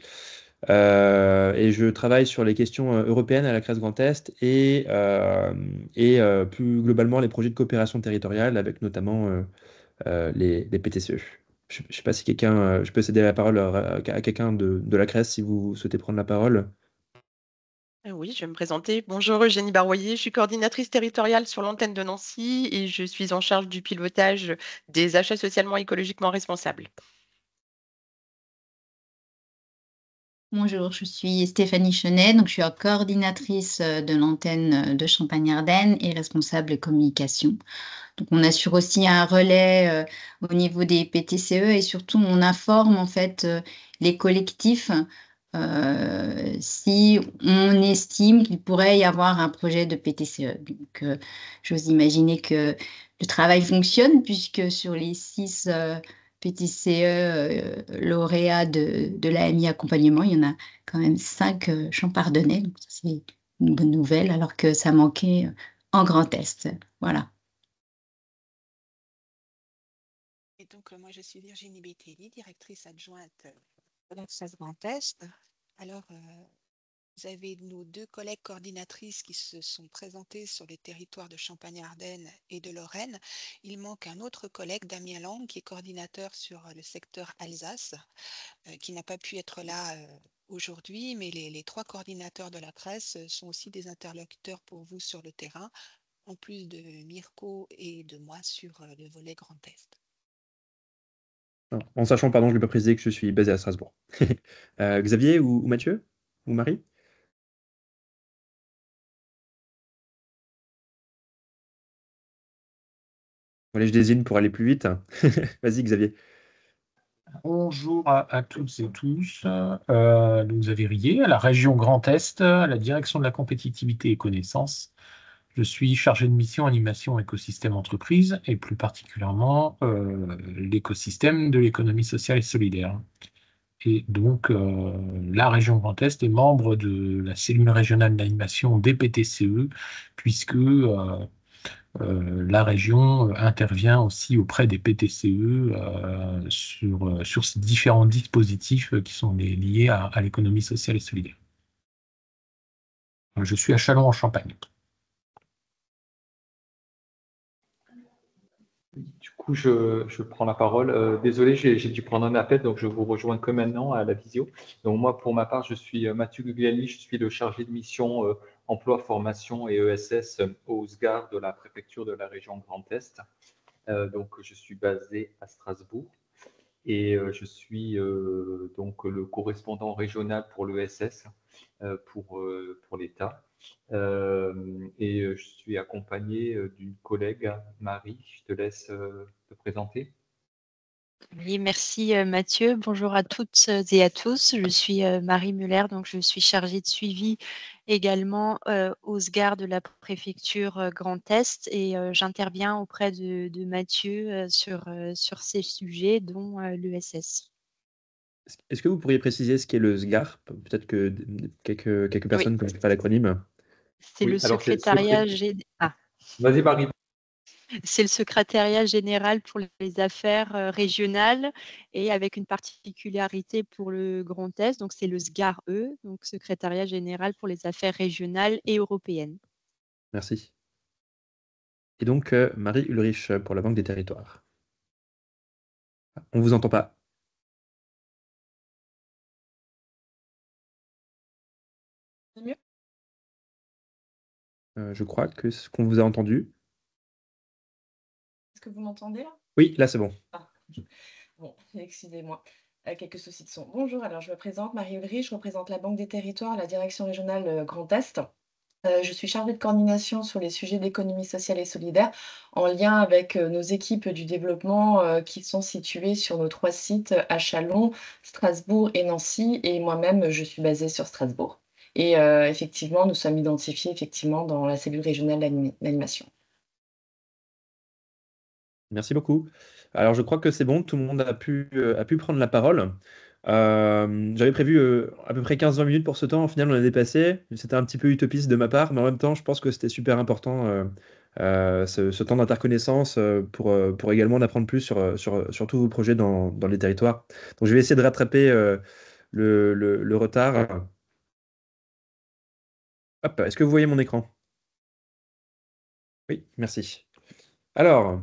Et je travaille sur les questions européennes à la CRES Grand Est et plus globalement les projets de coopération territoriale avec notamment les PTCE. Je ne sais pas si je peux céder la parole à quelqu'un de la CRES si vous souhaitez prendre la parole. Oui, je vais me présenter. Bonjour, Eugénie Baroyer, je suis coordinatrice territoriale sur l'antenne de Nancy et je suis en charge du pilotage des achats socialement et écologiquement responsables. Bonjour, je suis Stéphanie Chenet, donc je suis coordinatrice de l'antenne de Champagne-Ardenne et responsable communication. Donc on assure aussi un relais au niveau des PTCE et surtout on informe en fait les collectifs si on estime qu'il pourrait y avoir un projet de PTCE. Donc j'ose imaginer que le travail fonctionne puisque sur les 6 PTCE lauréats de l'AMI accompagnement, il y en a quand même 5 champardonnais, donc c'est une bonne nouvelle alors que ça manquait en Grand Est. Voilà. Et donc moi je suis Virginie Bettelli, directrice adjointe de la CRES Grand Est. Alors vous avez nos 2 collègues coordinatrices qui se sont présentées sur les territoires de Champagne-Ardenne et de Lorraine. Il manque un autre collègue, Damien Lang, qui est coordinateur sur le secteur Alsace, qui n'a pas pu être là aujourd'hui, mais les 3 coordinateurs de la CRES sont aussi des interlocuteurs pour vous sur le terrain, en plus de Mirko et de moi sur le volet Grand Est. En sachant, pardon, je ne l'ai pas précisé que je suis basé à Strasbourg. Xavier ou Mathieu ou Marie? Allez, je désigne pour aller plus vite. Vas-y, Xavier. Bonjour à toutes et tous. Donc Xavier Rillet, à la région Grand Est, à la direction de la compétitivité et connaissances. Je suis chargé de mission animation écosystème entreprise et plus particulièrement l'écosystème de l'économie sociale et solidaire. Et donc la région Grand Est est membre de la cellule régionale d'animation des PTCE puisque la région intervient aussi auprès des PTCE sur ces différents dispositifs qui sont liés à l'économie sociale et solidaire. Je suis à Châlons-en-Champagne. Du coup, je prends la parole. Désolé, j'ai dû prendre un appel, donc je vous rejoins que maintenant à la visio. Donc moi, pour ma part, je suis Mathieu Guglielmi, je suis le chargé de mission emploi, formation et ESS au SGAR de la préfecture de la région Grand Est. Donc je suis basé à Strasbourg et je suis donc le correspondant régional pour l'ESS pour l'État. Et je suis accompagné d'une collègue, Marie. Je te laisse te présenter. Oui, merci Mathieu. Bonjour à toutes et à tous. Je suis Marie Muller, donc je suis chargée de suivi également au SGAR de la préfecture Grand Est et j'interviens auprès de Mathieu sur ces sujets, dont l'ESS. Est-ce que vous pourriez préciser ce qu'est le SGAR? Peut-être que quelques Oui, personnes ne connaissent pas l'acronyme. c'est le Oui, alors secrétariat Vas-y, Marie. C'est le secrétariat général pour les affaires régionales et avec une particularité pour le Grand Est, donc c'est le SGAR-E, donc secrétariat général pour les affaires régionales et européennes. Merci. Et donc, Marie Ulrich pour la Banque des Territoires. On ne vous entend pas. C'est mieux? Je crois qu'on vous a entendu. Est-ce que vous m'entendez là? Oui, là c'est bon. Ah, bon, excusez-moi, quelques soucis de son. Bonjour, alors je me présente, Marie Ulrich, je représente la Banque des Territoires à la direction régionale Grand Est. Je suis chargée de coordination sur les sujets d'économie sociale et solidaire en lien avec nos équipes du développement qui sont situées sur nos 3 sites à Châlons, Strasbourg et Nancy. Et moi-même, je suis basée sur Strasbourg. Et effectivement, nous sommes identifiés effectivement dans la cellule régionale d'animation. Merci beaucoup. Alors, je crois que c'est bon, tout le monde a pu prendre la parole. J'avais prévu à peu près 15-20 minutes pour ce temps. Au final, on a dépassé. C'était un petit peu utopiste de ma part, mais en même temps, je pense que c'était super important ce temps d'interconnaissance pour également en apprendre plus sur tous vos projets dans les territoires. Donc, je vais essayer de rattraper le retard. Hop, est-ce que vous voyez mon écran? Oui, merci. Alors,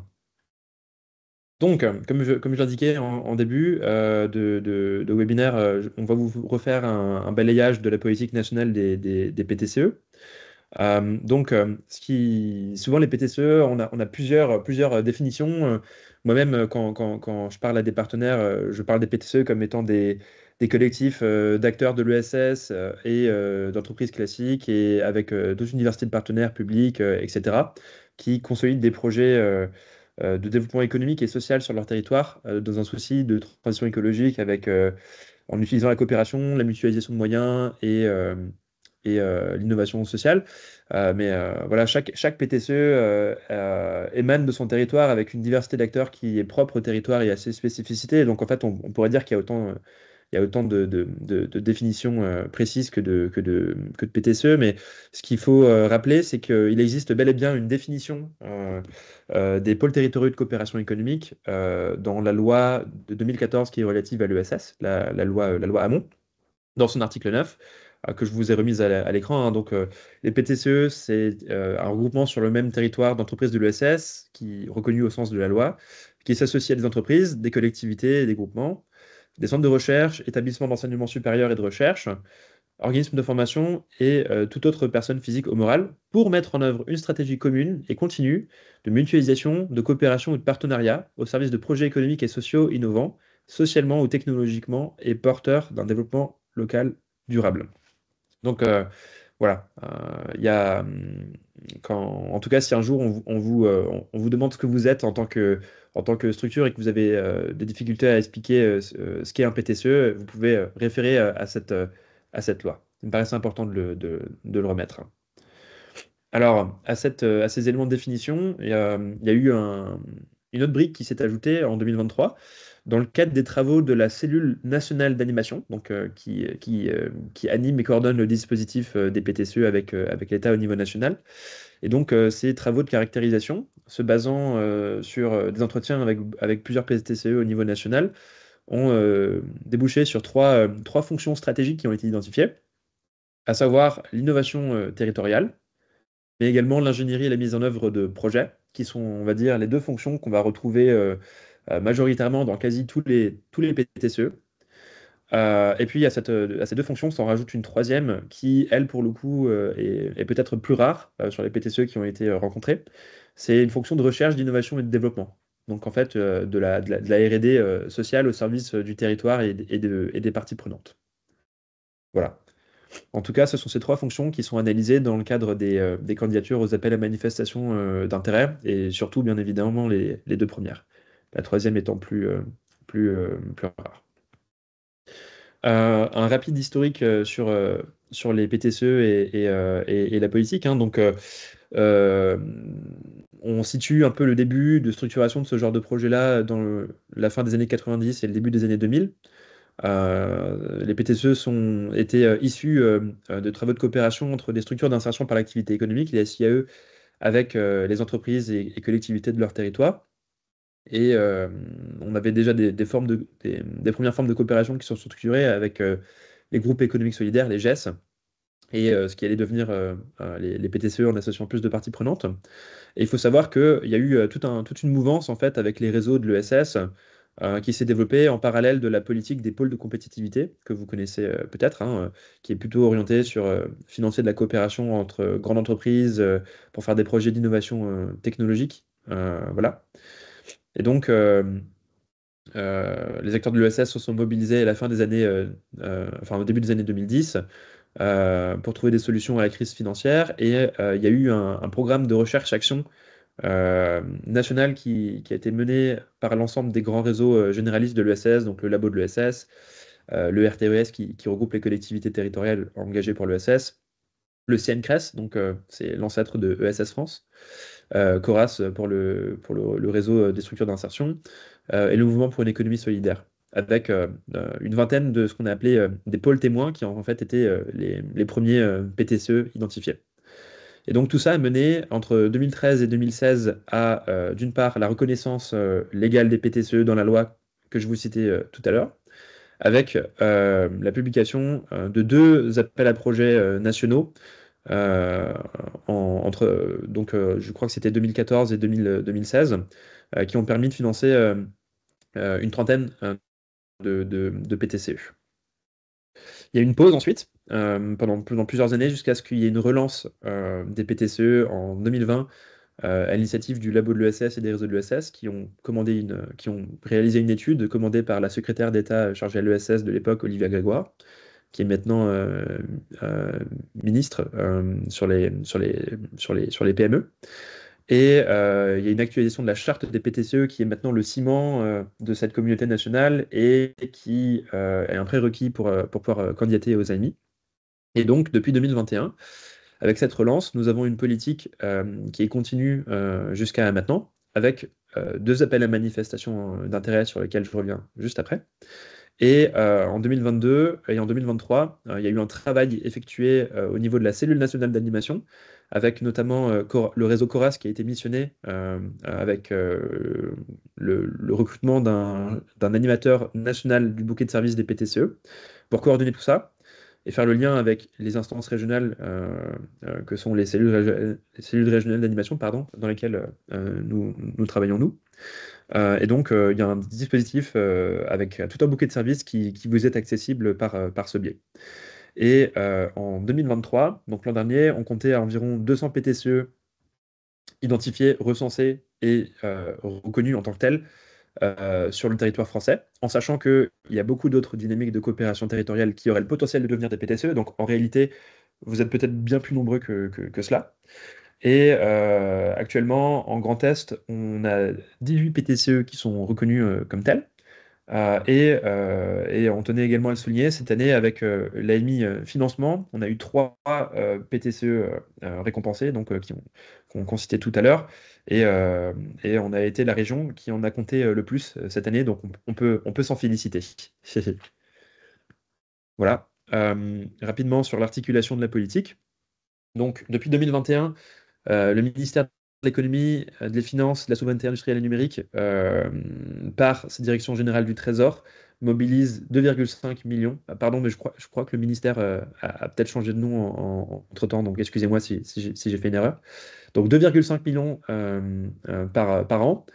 donc, comme je l'indiquais en début de webinaire, on va vous refaire un balayage de la politique nationale des PTCE. Souvent les PTCE, on a plusieurs définitions. Moi-même, quand je parle à des partenaires, je parle des PTCE comme étant des collectifs d'acteurs de l'ESS et d'entreprises classiques et avec d'autres universités de partenaires publics, etc., qui consolident des projets de développement économique et social sur leur territoire dans un souci de transition écologique en utilisant la coopération, la mutualisation de moyens et l'innovation sociale. Voilà, chaque PTCE émane de son territoire avec une diversité d'acteurs qui est propre au territoire et à ses spécificités. Donc en fait, on pourrait dire qu'il y a autant de définitions précises que de PTCE, mais ce qu'il faut rappeler, c'est qu'il existe bel et bien une définition des pôles territoriaux de coopération économique dans la loi de 2014 qui est relative à l'ESS, la loi Hamon, dans son article 9, que je vous ai remise à l'écran. Hein. Donc, les PTCE, c'est un regroupement sur le même territoire d'entreprises de l'ESS, qui reconnu au sens de la loi, qui s'associe à des entreprises, des collectivités et des groupements, des centres de recherche, établissements d'enseignement supérieur et de recherche, organismes de formation et toute autre personne physique ou morale pour mettre en œuvre une stratégie commune et continue de mutualisation, de coopération ou de partenariat au service de projets économiques et sociaux innovants, socialement ou technologiquement et porteurs d'un développement local durable. Donc voilà, en tout cas, si un jour on vous demande ce que vous êtes en tant que structure et que vous avez des difficultés à expliquer ce qu'est un PTCE, vous pouvez référer à cette loi. Il me paraissait important de le remettre. Alors, à ces éléments de définition, il y a eu une autre brique qui s'est ajoutée en 2023 dans le cadre des travaux de la cellule nationale d'animation, donc qui anime et coordonne le dispositif des PTCE avec l'État au niveau national. Et donc, ces travaux de caractérisation, se basant sur des entretiens avec plusieurs PTCE au niveau national, ont débouché sur trois fonctions stratégiques qui ont été identifiées, à savoir l'innovation territoriale, mais également l'ingénierie et la mise en œuvre de projets, qui sont, on va dire, les deux fonctions qu'on va retrouver majoritairement dans quasi tous les PTCE. Et puis, à ces deux fonctions s'en rajoute une troisième qui, elle, pour le coup, est peut-être plus rare sur les PTCE qui ont été rencontrés. C'est une fonction de recherche, d'innovation et de développement. Donc, en fait, de la R&D sociale au service du territoire et des parties prenantes. Voilà. En tout cas, ce sont ces trois fonctions qui sont analysées dans le cadre des candidatures aux appels à manifestation d'intérêt, et surtout, bien évidemment, les deux premières. La troisième étant plus rare. Un rapide historique sur les PTCE et la politique, hein. Donc, on situe un peu le début de structuration de ce genre de projet-là dans la fin des années 90 et le début des années 2000. Les PTCE étaient issus de travaux de coopération entre des structures d'insertion par l'activité économique, les SIAE, avec les entreprises et collectivités de leur territoire. Et on avait déjà des premières formes de coopération qui sont structurées avec les groupes économiques solidaires, les GES, et ce qui allait devenir les PTCE en associant plus de parties prenantes. Et il faut savoir qu'il y a eu toute une mouvance en fait avec les réseaux de l'ESS qui s'est développée en parallèle de la politique des pôles de compétitivité, que vous connaissez peut-être, hein, qui est plutôt orientée sur financer de la coopération entre grandes entreprises pour faire des projets d'innovation technologique. Voilà. Et donc, les acteurs de l'ESS se sont mobilisés à la fin des années, au début des années 2010 pour trouver des solutions à la crise financière. Et il y a eu un programme de recherche-action national qui a été mené par l'ensemble des grands réseaux généralistes de l'ESS, donc le labo de l'ESS, le RTES qui regroupe les collectivités territoriales engagées pour l'ESS, le CNCRES, donc c'est l'ancêtre de ESS France, CORAS pour le réseau des structures d'insertion, et le mouvement pour une économie solidaire, avec une vingtaine de ce qu'on a appelé des pôles témoins, qui ont en fait été les premiers PTCE identifiés. Et donc tout ça a mené entre 2013 et 2016 à, d'une part, la reconnaissance légale des PTCE dans la loi que je vous citais tout à l'heure, avec la publication de 2 appels à projets nationaux, je crois que c'était 2014 et 2016, qui ont permis de financer une trentaine de PTCE. Il y a eu une pause ensuite, pendant plusieurs années, jusqu'à ce qu'il y ait une relance des PTCE en 2020, à l'initiative du labo de l'ESS et des réseaux de l'ESS, qui ont réalisé une étude commandée par la secrétaire d'État chargée à l'ESS de l'époque, Olivia Grégoire, qui est maintenant ministre sur les PME. Et il y a une actualisation de la charte des PTCE qui est maintenant le ciment de cette communauté nationale et qui est un prérequis pour pouvoir candidater aux AMI. Et donc, depuis 2021, avec cette relance, nous avons une politique qui est continue jusqu'à maintenant, avec 2 appels à manifestation d'intérêt sur lesquels je reviens juste après. Et en 2022 et en 2023, il y a eu un travail effectué au niveau de la cellule nationale d'animation, avec notamment le réseau CORAS qui a été missionné avec le recrutement d'un animateur national du bouquet de services des PTCE pour coordonner tout ça et faire le lien avec les instances régionales que sont les cellules régionales d'animation, dans lesquelles nous travaillons nous. Et donc, il y a un dispositif avec tout un bouquet de services qui vous est accessible par ce biais. Et en 2023, donc l'an dernier, on comptait environ 200 PTCE identifiés, recensés et reconnus en tant que tels sur le territoire français, en sachant qu'il y a beaucoup d'autres dynamiques de coopération territoriale qui auraient le potentiel de devenir des PTCE. Donc, en réalité, vous êtes peut-être bien plus nombreux que cela. Et actuellement, en Grand Est, on a 18 PTCE qui sont reconnus comme tels. Et on tenait également à le souligner, cette année, avec l'AMI Financement, on a eu 3 PTCE récompensés, donc qui ont qu'on citait tout à l'heure. Et on a été la région qui en a compté le plus cette année, donc on peut s'en féliciter. Voilà. Rapidement sur l'articulation de la politique. Donc, depuis 2021, le ministère de l'économie, des finances, de la souveraineté industrielle et numérique, par sa direction générale du Trésor, mobilise 2,5 millions. Ah, pardon, mais je crois que le ministère a peut-être changé de nom entre-temps, donc excusez-moi si j'ai fait une erreur. Donc 2,5 millions par an,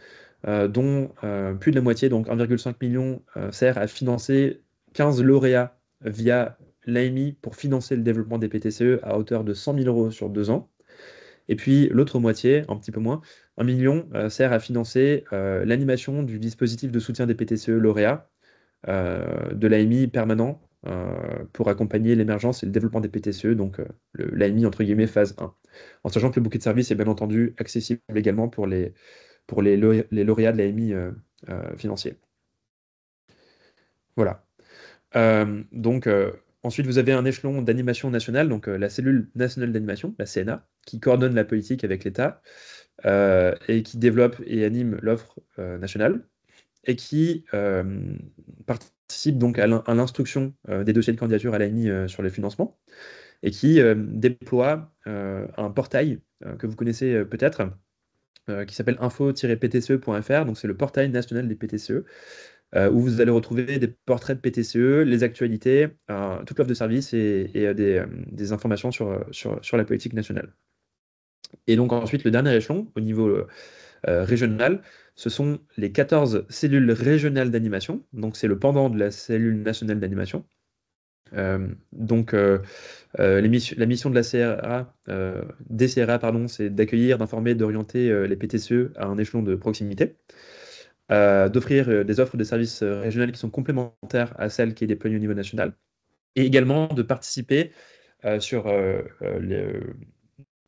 dont plus de la moitié, donc 1,5 million, sert à financer 15 lauréats via l'AMI pour financer le développement des PTCE à hauteur de 100 000 euros sur 2 ans. Et puis l'autre moitié, un petit peu moins, 1 million, sert à financer l'animation du dispositif de soutien des PTCE lauréats de l'AMI permanent pour accompagner l'émergence et le développement des PTCE, donc l'AMI entre guillemets phase 1. En sachant que le bouquet de services est bien entendu accessible également pour les lauréats de l'AMI financier. Voilà. Donc, ensuite, vous avez un échelon d'animation nationale, donc la cellule nationale d'animation, la CNA, qui coordonne la politique avec l'État et qui développe et anime l'offre nationale et qui participe donc à l'instruction des dossiers de candidature à l'AMI sur le financement et qui déploie un portail que vous connaissez peut-être qui s'appelle info-ptce.fr, donc c'est le portail national des PTCE. Où vous allez retrouver des portraits de PTCE, les actualités, toute l'offre de services et des informations sur la politique nationale. Et donc ensuite, le dernier échelon, au niveau régional, ce sont les 14 cellules régionales d'animation. Donc c'est le pendant de la cellule nationale d'animation. Donc la mission de la CRA, des CRA, c'est d'accueillir, d'informer, d'orienter les PTCE à un échelon de proximité. D'offrir des offres de services régionales qui sont complémentaires à celles qui est déployées au niveau national, et également de participer sur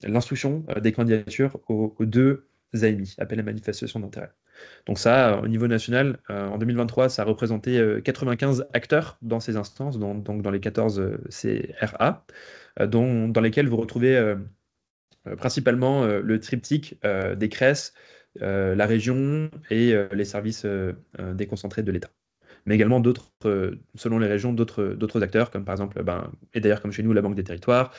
l'instruction des candidatures aux 2 AMI, appel à manifestation d'intérêt. Donc ça, au niveau national, en 2023, ça a représenté 95 acteurs dans ces instances, donc dans les 14 CRA, dans lesquels vous retrouvez principalement le triptyque des CRES, la région et les services déconcentrés de l'État. Mais également d'autres, selon les régions, d'autres acteurs, comme par exemple, et d'ailleurs comme chez nous, la Banque des Territoires,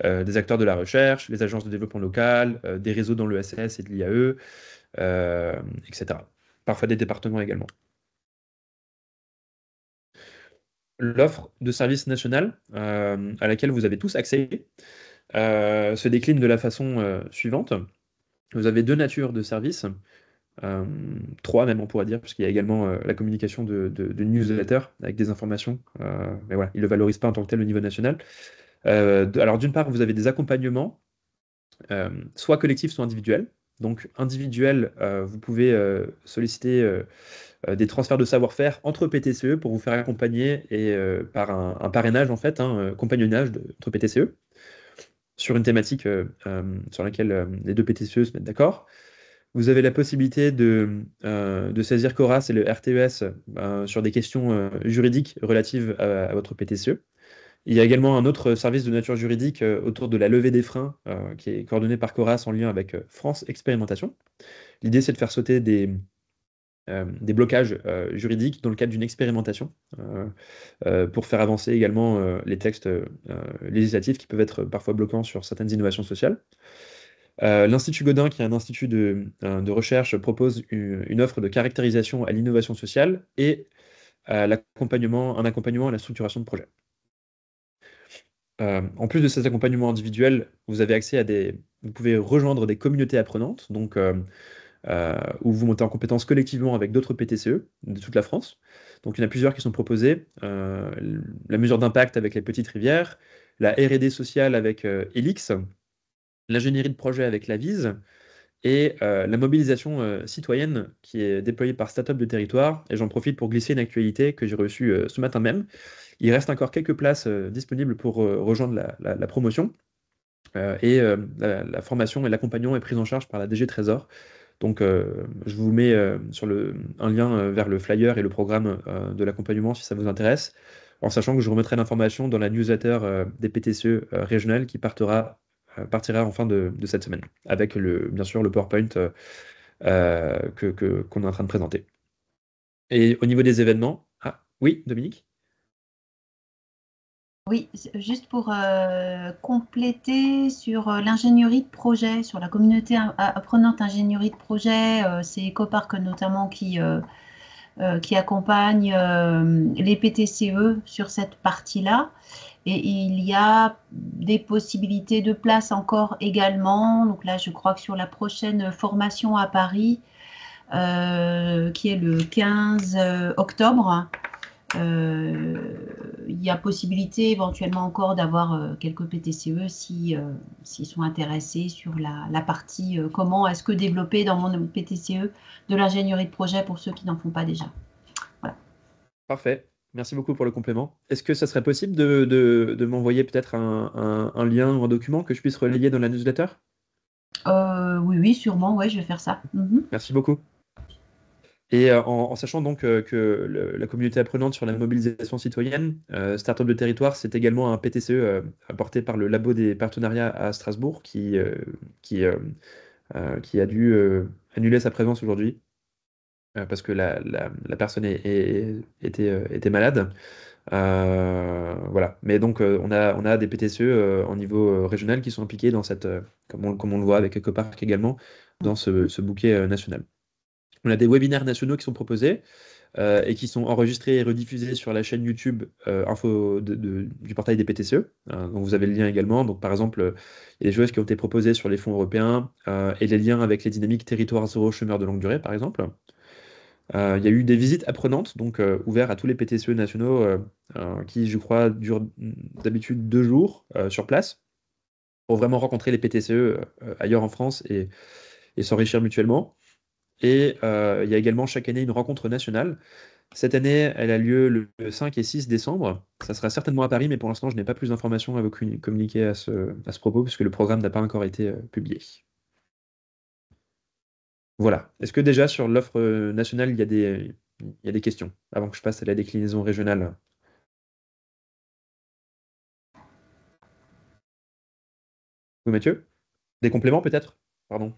des acteurs de la recherche, les agences de développement local, des réseaux dans l'ESS et de l'IAE, etc. Parfois des départements également. L'offre de service national à laquelle vous avez tous accès se décline de la façon suivante. Vous avez 2 natures de services, 3 même on pourrait dire, puisqu'il y a également la communication de newsletters avec des informations, mais voilà, ils ne le valorisent pas en tant que tel au niveau national. Alors d'une part, vous avez des accompagnements, soit collectifs, soit individuels. Donc individuel, vous pouvez solliciter des transferts de savoir-faire entre PTCE pour vous faire accompagner et par un parrainage en fait, compagnonnage entre PTCE sur une thématique sur laquelle les 2 PTCE se mettent d'accord. Vous avez la possibilité de saisir CORAS et le RTES sur des questions juridiques relatives à votre PTCE. Il y a également un autre service de nature juridique autour de la levée des freins qui est coordonné par CORAS en lien avec France Expérimentation. L'idée, c'est de faire sauter des blocages juridiques dans le cadre d'une expérimentation pour faire avancer également les textes législatifs qui peuvent être parfois bloquants sur certaines innovations sociales. L'Institut Godin, qui est un institut de recherche, propose une offre de caractérisation à l'innovation sociale et un accompagnement à la structuration de projets. En plus de ces accompagnements individuels, vous avez accès vous pouvez rejoindre des communautés apprenantes, donc où vous montez en compétences collectivement avec d'autres PTCE de toute la France. Donc il y en a plusieurs qui sont proposés. La mesure d'impact avec les petites rivières, la R&D sociale avec Elix, l'ingénierie de projet avec la VISE et la mobilisation citoyenne qui est déployée par Startup de Territoire. Et j'en profite pour glisser une actualité que j'ai reçue ce matin même. Il reste encore quelques places disponibles pour rejoindre la promotion. Et la formation et l'accompagnement est prise en charge par la DG Trésor. Donc je vous mets un lien vers le flyer et le programme de l'accompagnement si ça vous intéresse, en sachant que je remettrai l'information dans la newsletter des PTCE régionales qui partira partira en fin de cette semaine, avec bien sûr le PowerPoint qu'on est en train de présenter. Et au niveau des événements, oui, Dominique? Oui, juste pour compléter sur l'ingénierie de projet, sur la communauté apprenante ingénierie de projet, c'est EcoPark notamment qui accompagne les PTCE sur cette partie-là. Et il y a des possibilités de place encore également. Donc là, je crois que sur la prochaine formation à Paris, qui est le 15 octobre, il y a possibilité éventuellement encore d'avoir quelques PTCE s'ils sont intéressés sur la partie comment est-ce que développer dans mon PTCE de l'ingénierie de projet pour ceux qui n'en font pas déjà. Voilà. Parfait. Merci beaucoup pour le complément. Est-ce que ça serait possible de m'envoyer peut-être un lien ou un document que je puisse relayer dans la newsletter? Oui, sûrement, ouais, je vais faire ça. Merci beaucoup. Et en sachant donc que la communauté apprenante sur la mobilisation citoyenne, Startup de territoire, c'est également un PTCE apporté par le Labo des partenariats à Strasbourg qui a dû annuler sa présence aujourd'hui parce que la personne était malade. Voilà. Mais donc, on a des PTCE en niveau régional qui sont impliqués dans cette, comme on le voit avec EcoPark également, dans ce bouquet national. On a des webinaires nationaux qui sont proposés et qui sont enregistrés et rediffusés sur la chaîne YouTube info du portail des PTCE. Donc vous avez le lien également. Donc par exemple, il y a des choses qui ont été proposées sur les fonds européens et les liens avec les dynamiques territoires zéro chômeur de longue durée, par exemple. Il y a eu des visites apprenantes, donc ouvertes à tous les PTCE nationaux qui, je crois, durent d'habitude 2 jours sur place pour vraiment rencontrer les PTCE ailleurs en France et s'enrichir mutuellement. Et il y a également chaque année une rencontre nationale. Cette année, elle a lieu le 5 et 6 décembre. Ça sera certainement à Paris, mais pour l'instant, je n'ai pas plus d'informations à vous communiquer à ce propos, puisque le programme n'a pas encore été publié. Voilà. Est-ce que déjà sur l'offre nationale, il y a des questions, avant que je passe à la déclinaison régionale? Oui, Mathieu? Des compléments peut-être? Pardon.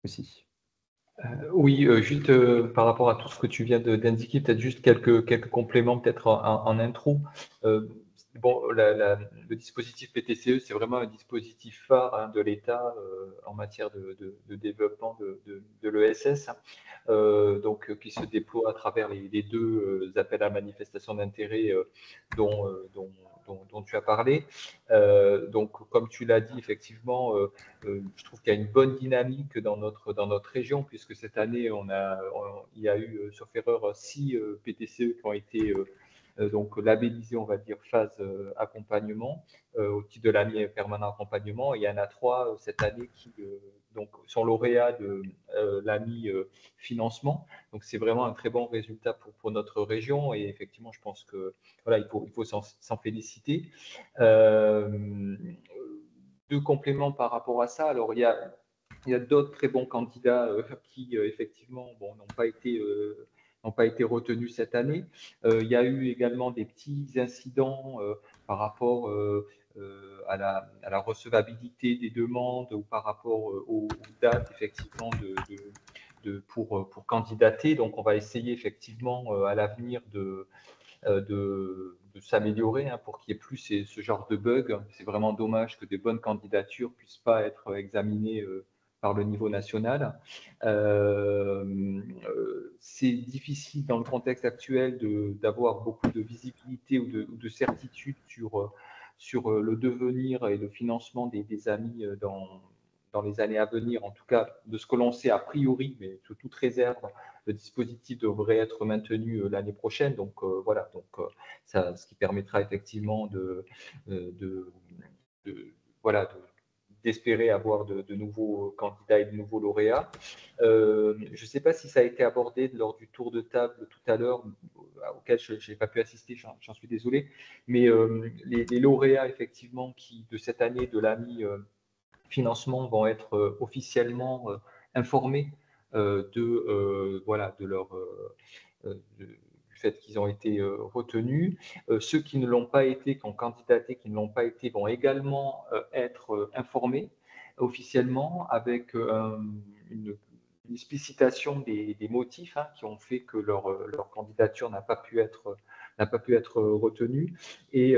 Aussi. Oui, juste par rapport à tout ce que tu viens d'indiquer, peut-être juste quelques compléments peut-être en intro. Bon, le dispositif PTCE, c'est vraiment un dispositif phare de l'État en matière de développement de l'ESS, donc qui se déploie à travers les deux appels à manifestation d'intérêt dont tu as parlé. Donc, comme tu l'as dit, effectivement, je trouve qu'il y a une bonne dynamique dans notre région, puisque cette année, il y a eu, sauf erreur, 6 PTCE qui ont été donc labellisés, on va dire, phase accompagnement, au titre de l'année permanent accompagnement. Et il y en a 3 cette année qui donc, sont lauréats de l'AMI financement. Donc, c'est vraiment un très bon résultat pour notre région. Et effectivement, je pense que voilà, il faut s'en féliciter. Deux compléments par rapport à ça. Alors, il y a d'autres très bons candidats qui, effectivement, n'ont pas été retenus cette année. Il y a eu également des petits incidents par rapport à la recevabilité des demandes ou par rapport aux dates, effectivement, pour candidater. Donc, on va essayer, effectivement, à l'avenir de s'améliorer pour qu'il n'y ait plus ce genre de bug. C'est vraiment dommage que des bonnes candidatures ne puissent pas être examinées par le niveau national. C'est difficile dans le contexte actuel d'avoir beaucoup de visibilité ou de certitude sur le devenir et le financement des amis dans les années à venir, en tout cas de ce que l'on sait a priori, mais sous toute réserve, le dispositif devrait être maintenu l'année prochaine. Donc voilà, ce qui permettra effectivement d'espérer avoir de nouveaux candidats et de nouveaux lauréats. Je ne sais pas si ça a été abordé lors du tour de table tout à l'heure, auquel je n'ai pas pu assister, j'en suis désolé, mais les lauréats effectivement de cette année de l'AMI financement vont être officiellement informés de leur du fait qu'ils ont été retenus. Ceux qui ne l'ont pas été, qui ont candidaté, qui ne l'ont pas été, vont également être informés officiellement avec une explicitation des motifs qui ont fait que leur candidature n'a pas pu être retenue. Et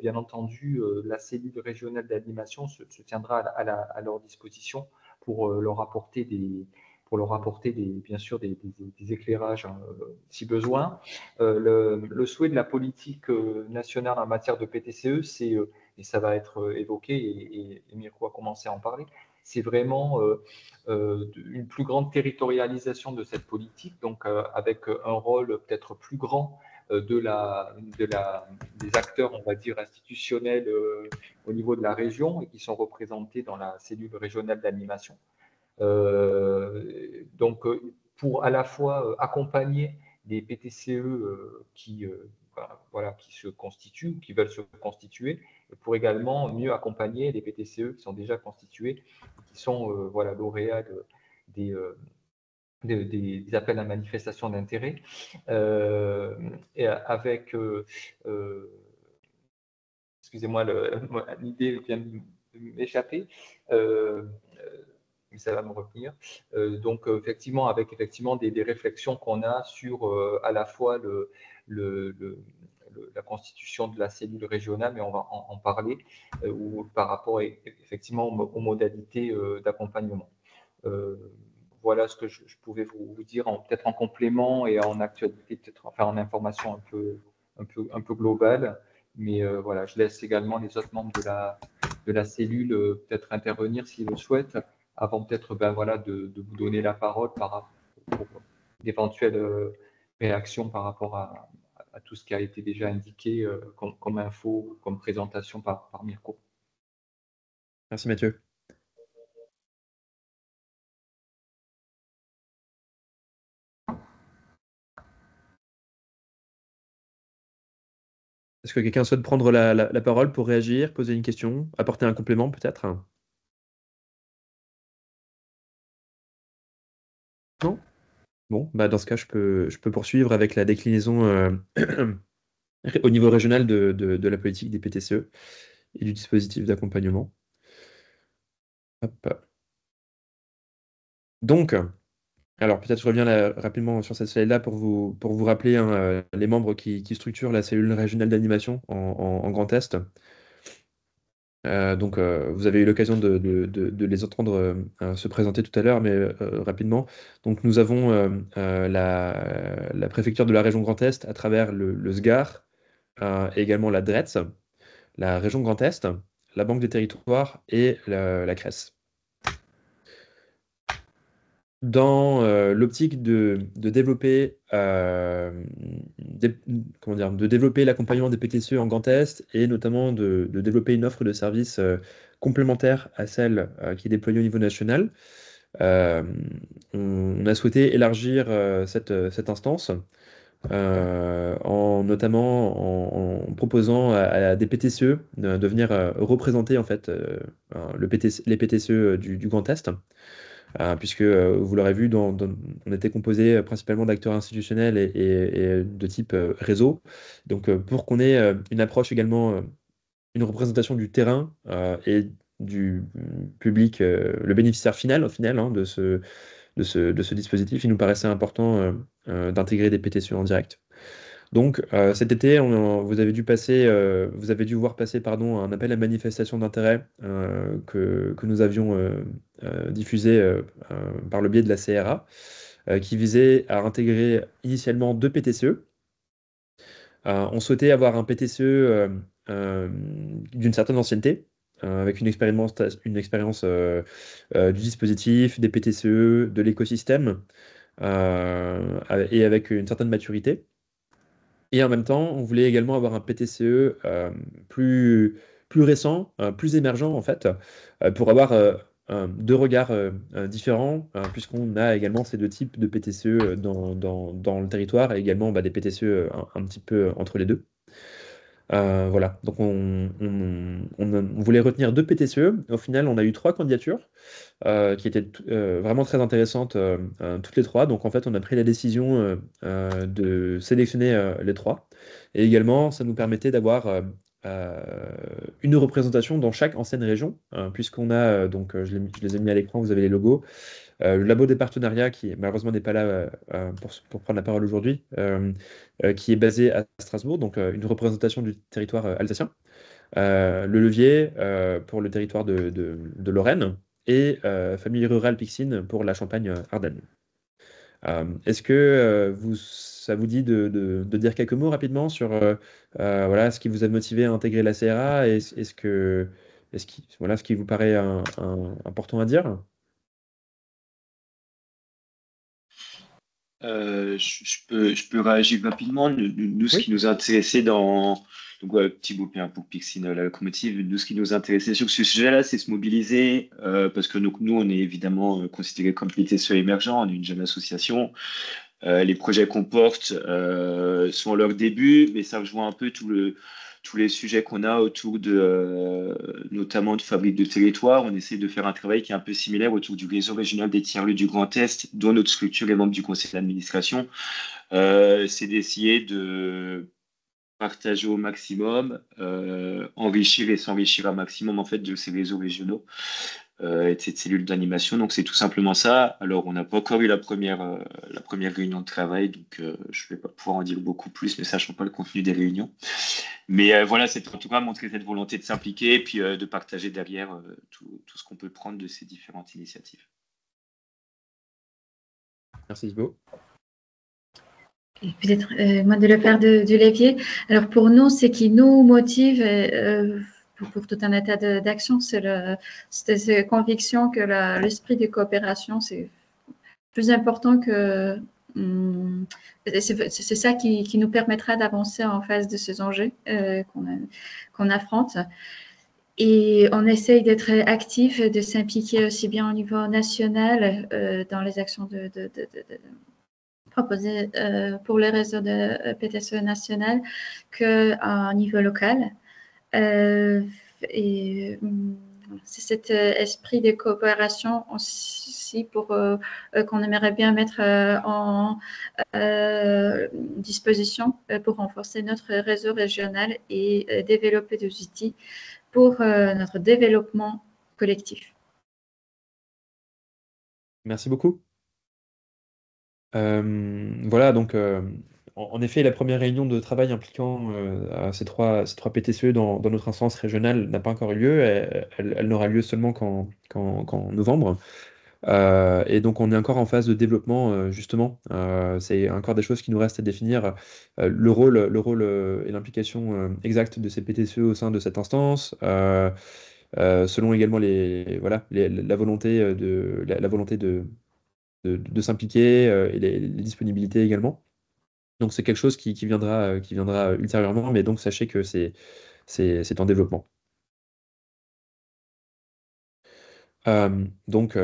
bien entendu, la cellule régionale d'animation se tiendra à leur disposition pour leur apporter bien sûr des éclairages si besoin. Le souhait de la politique nationale en matière de PTCE, c'est, et ça va être évoqué, et Mirko a commencé à en parler, c'est vraiment une plus grande territorialisation de cette politique, donc avec un rôle peut-être plus grand des acteurs, on va dire, institutionnels au niveau de la région et qui sont représentés dans la cellule régionale d'animation. Donc, pour à la fois accompagner des PTCE qui se constituent, qui veulent se constituer, et pour également mieux accompagner les PTCE qui sont déjà constitués, qui sont lauréats des appels à manifestation d'intérêt, et avec, excusez-moi, l'idée vient de m'échapper, mais ça va me revenir. Donc, effectivement, avec des réflexions qu'on a sur à la fois la constitution de la cellule régionale, mais on va en parler, ou par rapport effectivement aux modalités d'accompagnement. Voilà ce que je pouvais vous dire, peut-être en complément et en actualité, peut-être en information un peu globale. Mais voilà, je laisse également les autres membres de la cellule peut-être intervenir s'ils le souhaitent, avant peut-être de vous donner la parole pour d'éventuelles réactions par rapport à tout ce qui a été déjà indiqué comme info, comme présentation par Mirko. Merci Mathieu. Est-ce que quelqu'un souhaite prendre la parole pour réagir, poser une question, apporter un complément peut-être? Non? Bon, dans ce cas, je peux poursuivre avec la déclinaison au niveau régional de la politique des PTCE et du dispositif d'accompagnement. Donc, alors peut-être je reviens rapidement sur cette slide-là pour vous rappeler les membres qui structurent la cellule régionale d'animation en Grand Est. Donc, vous avez eu l'occasion de les entendre se présenter tout à l'heure, mais rapidement. Donc, nous avons la préfecture de la région Grand Est à travers le SGAR, et également la DRETS, la région Grand Est, la Banque des Territoires et la CRES. Dans l'optique de développer l'accompagnement des PTCE en Grand Est et notamment de développer une offre de services complémentaire à celle qui est déployée au niveau national, on a souhaité élargir cette instance notamment en proposant à des PTCE de venir représenter en fait les PTCE du Grand Est. Puisque vous l'aurez vu, on était composé principalement d'acteurs institutionnels et de type réseau. Donc pour qu'on ait une approche également, une représentation du terrain et du public, le bénéficiaire final au final de ce dispositif, il nous paraissait important d'intégrer des PTCE en direct. Donc cet été, vous avez dû voir passer un appel à manifestation d'intérêt que nous avions diffusé par le biais de la CRA, qui visait à intégrer initialement 2 PTCE. On souhaitait avoir un PTCE d'une certaine ancienneté, avec une expérience du dispositif, des PTCE, de l'écosystème, et avec une certaine maturité. Et en même temps, on voulait également avoir un PTCE plus récent, plus émergent en fait, pour avoir 2 regards différents, puisqu'on a également ces 2 types de PTCE dans le territoire et également des PTCE un petit peu entre les deux. Voilà, donc on voulait retenir 2 PTCE. Au final, on a eu 3 candidatures qui étaient vraiment très intéressantes, toutes les 3. Donc en fait, on a pris la décision de sélectionner les 3. Et également, ça nous permettait d'avoir une représentation dans chaque ancienne région, puisqu'on a, donc je les ai mis à l'écran, vous avez les logos. Le labo des partenariats, qui malheureusement n'est pas là pour prendre la parole aujourd'hui, qui est basé à Strasbourg, donc une représentation du territoire alsacien. Le levier pour le territoire de Lorraine et Famille Rurale Pixine pour la Champagne-Ardenne. Est-ce que ça vous dit de dire quelques mots rapidement sur voilà, ce qui vous a motivé à intégrer la CRA et voilà, ce qui vous paraît important à dire? Je peux réagir rapidement. Nous, ce qui nous a intéressé donc, ouais, Thibaut Pien pour Pixine, la locomotive, nous, ce qui nous a intéressé sur ce sujet-là, c'est se mobiliser, parce que nous, on est évidemment considérés comme PTCE émergent, on est une jeune association. Les projets qu'on porte sont à leur début, mais ça rejoint un peu tous les sujets qu'on a autour notamment de fabrique de territoire. On essaie de faire un travail qui est un peu similaire autour du réseau régional des tiers-lieux du Grand Est, dont notre structure est membre du conseil d'administration. C'est d'essayer de partager au maximum, enrichir et s'enrichir un maximum en fait de ces réseaux régionaux et de cette cellule d'animation. Donc c'est tout simplement ça. Alors on n'a pas encore eu la première réunion de travail, donc je ne vais pas pouvoir en dire beaucoup plus, ne sachant pas le contenu des réunions. Mais voilà, c'est en tout cas montrer cette volonté de s'impliquer et puis de partager derrière tout ce qu'on peut prendre de ces différentes initiatives. Merci Thibaut. Et peut-être moi de le faire du levier. Alors pour nous, ce qui nous motive pour tout un état d'action, c'est cette conviction que l'esprit de coopération, c'est plus important que... c'est ça qui nous permettra d'avancer en face de ces enjeux qu'on affronte. Et on essaye d'être actif, de s'impliquer aussi bien au niveau national dans les actions proposées pour les réseaux de PTCE national qu'au niveau local. Et c'est cet esprit de coopération aussi qu'on aimerait bien mettre en disposition pour renforcer notre réseau régional et développer des outils pour notre développement collectif. Merci beaucoup. Voilà, donc en effet, la première réunion de travail impliquant ces trois PTCE dans notre instance régionale n'a pas encore eu lieu. Elle n'aura lieu seulement qu'en novembre. Et donc, on est encore en phase de développement, justement. C'est encore des choses qui nous restent à définir. Le rôle et l'implication exacte de ces PTCE au sein de cette instance, selon également la volonté de s'impliquer et les disponibilités également. Donc c'est quelque chose qui viendra ultérieurement, mais donc sachez que c'est en développement. Donc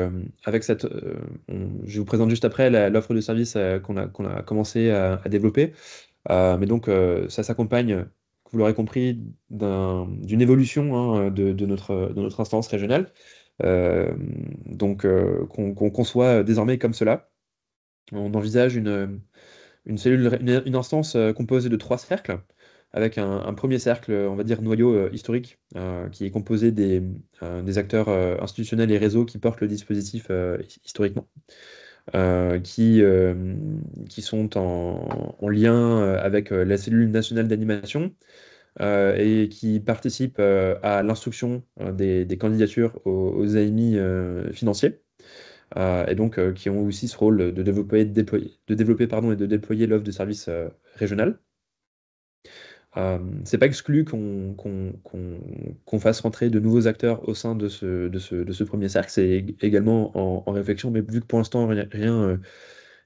avec je vous présente juste après l'offre de service qu'on a commencé à développer. Mais donc ça s'accompagne, vous l'aurez compris, d'une évolution de notre instance régionale. Donc qu'on conçoit désormais comme cela. On envisage une instance composée de 3 cercles, avec un premier cercle, on va dire noyau historique, qui est composé des acteurs institutionnels et réseaux qui portent le dispositif historiquement, qui sont en lien avec la cellule nationale d'animation et qui participent à l'instruction des candidatures aux AMI financiers. Et donc qui ont aussi ce rôle de développer et de déployer l'offre de service régionale. C'est pas exclu qu'on fasse rentrer de nouveaux acteurs au sein de ce premier cercle. C'est également en réflexion, mais vu que pour l'instant rien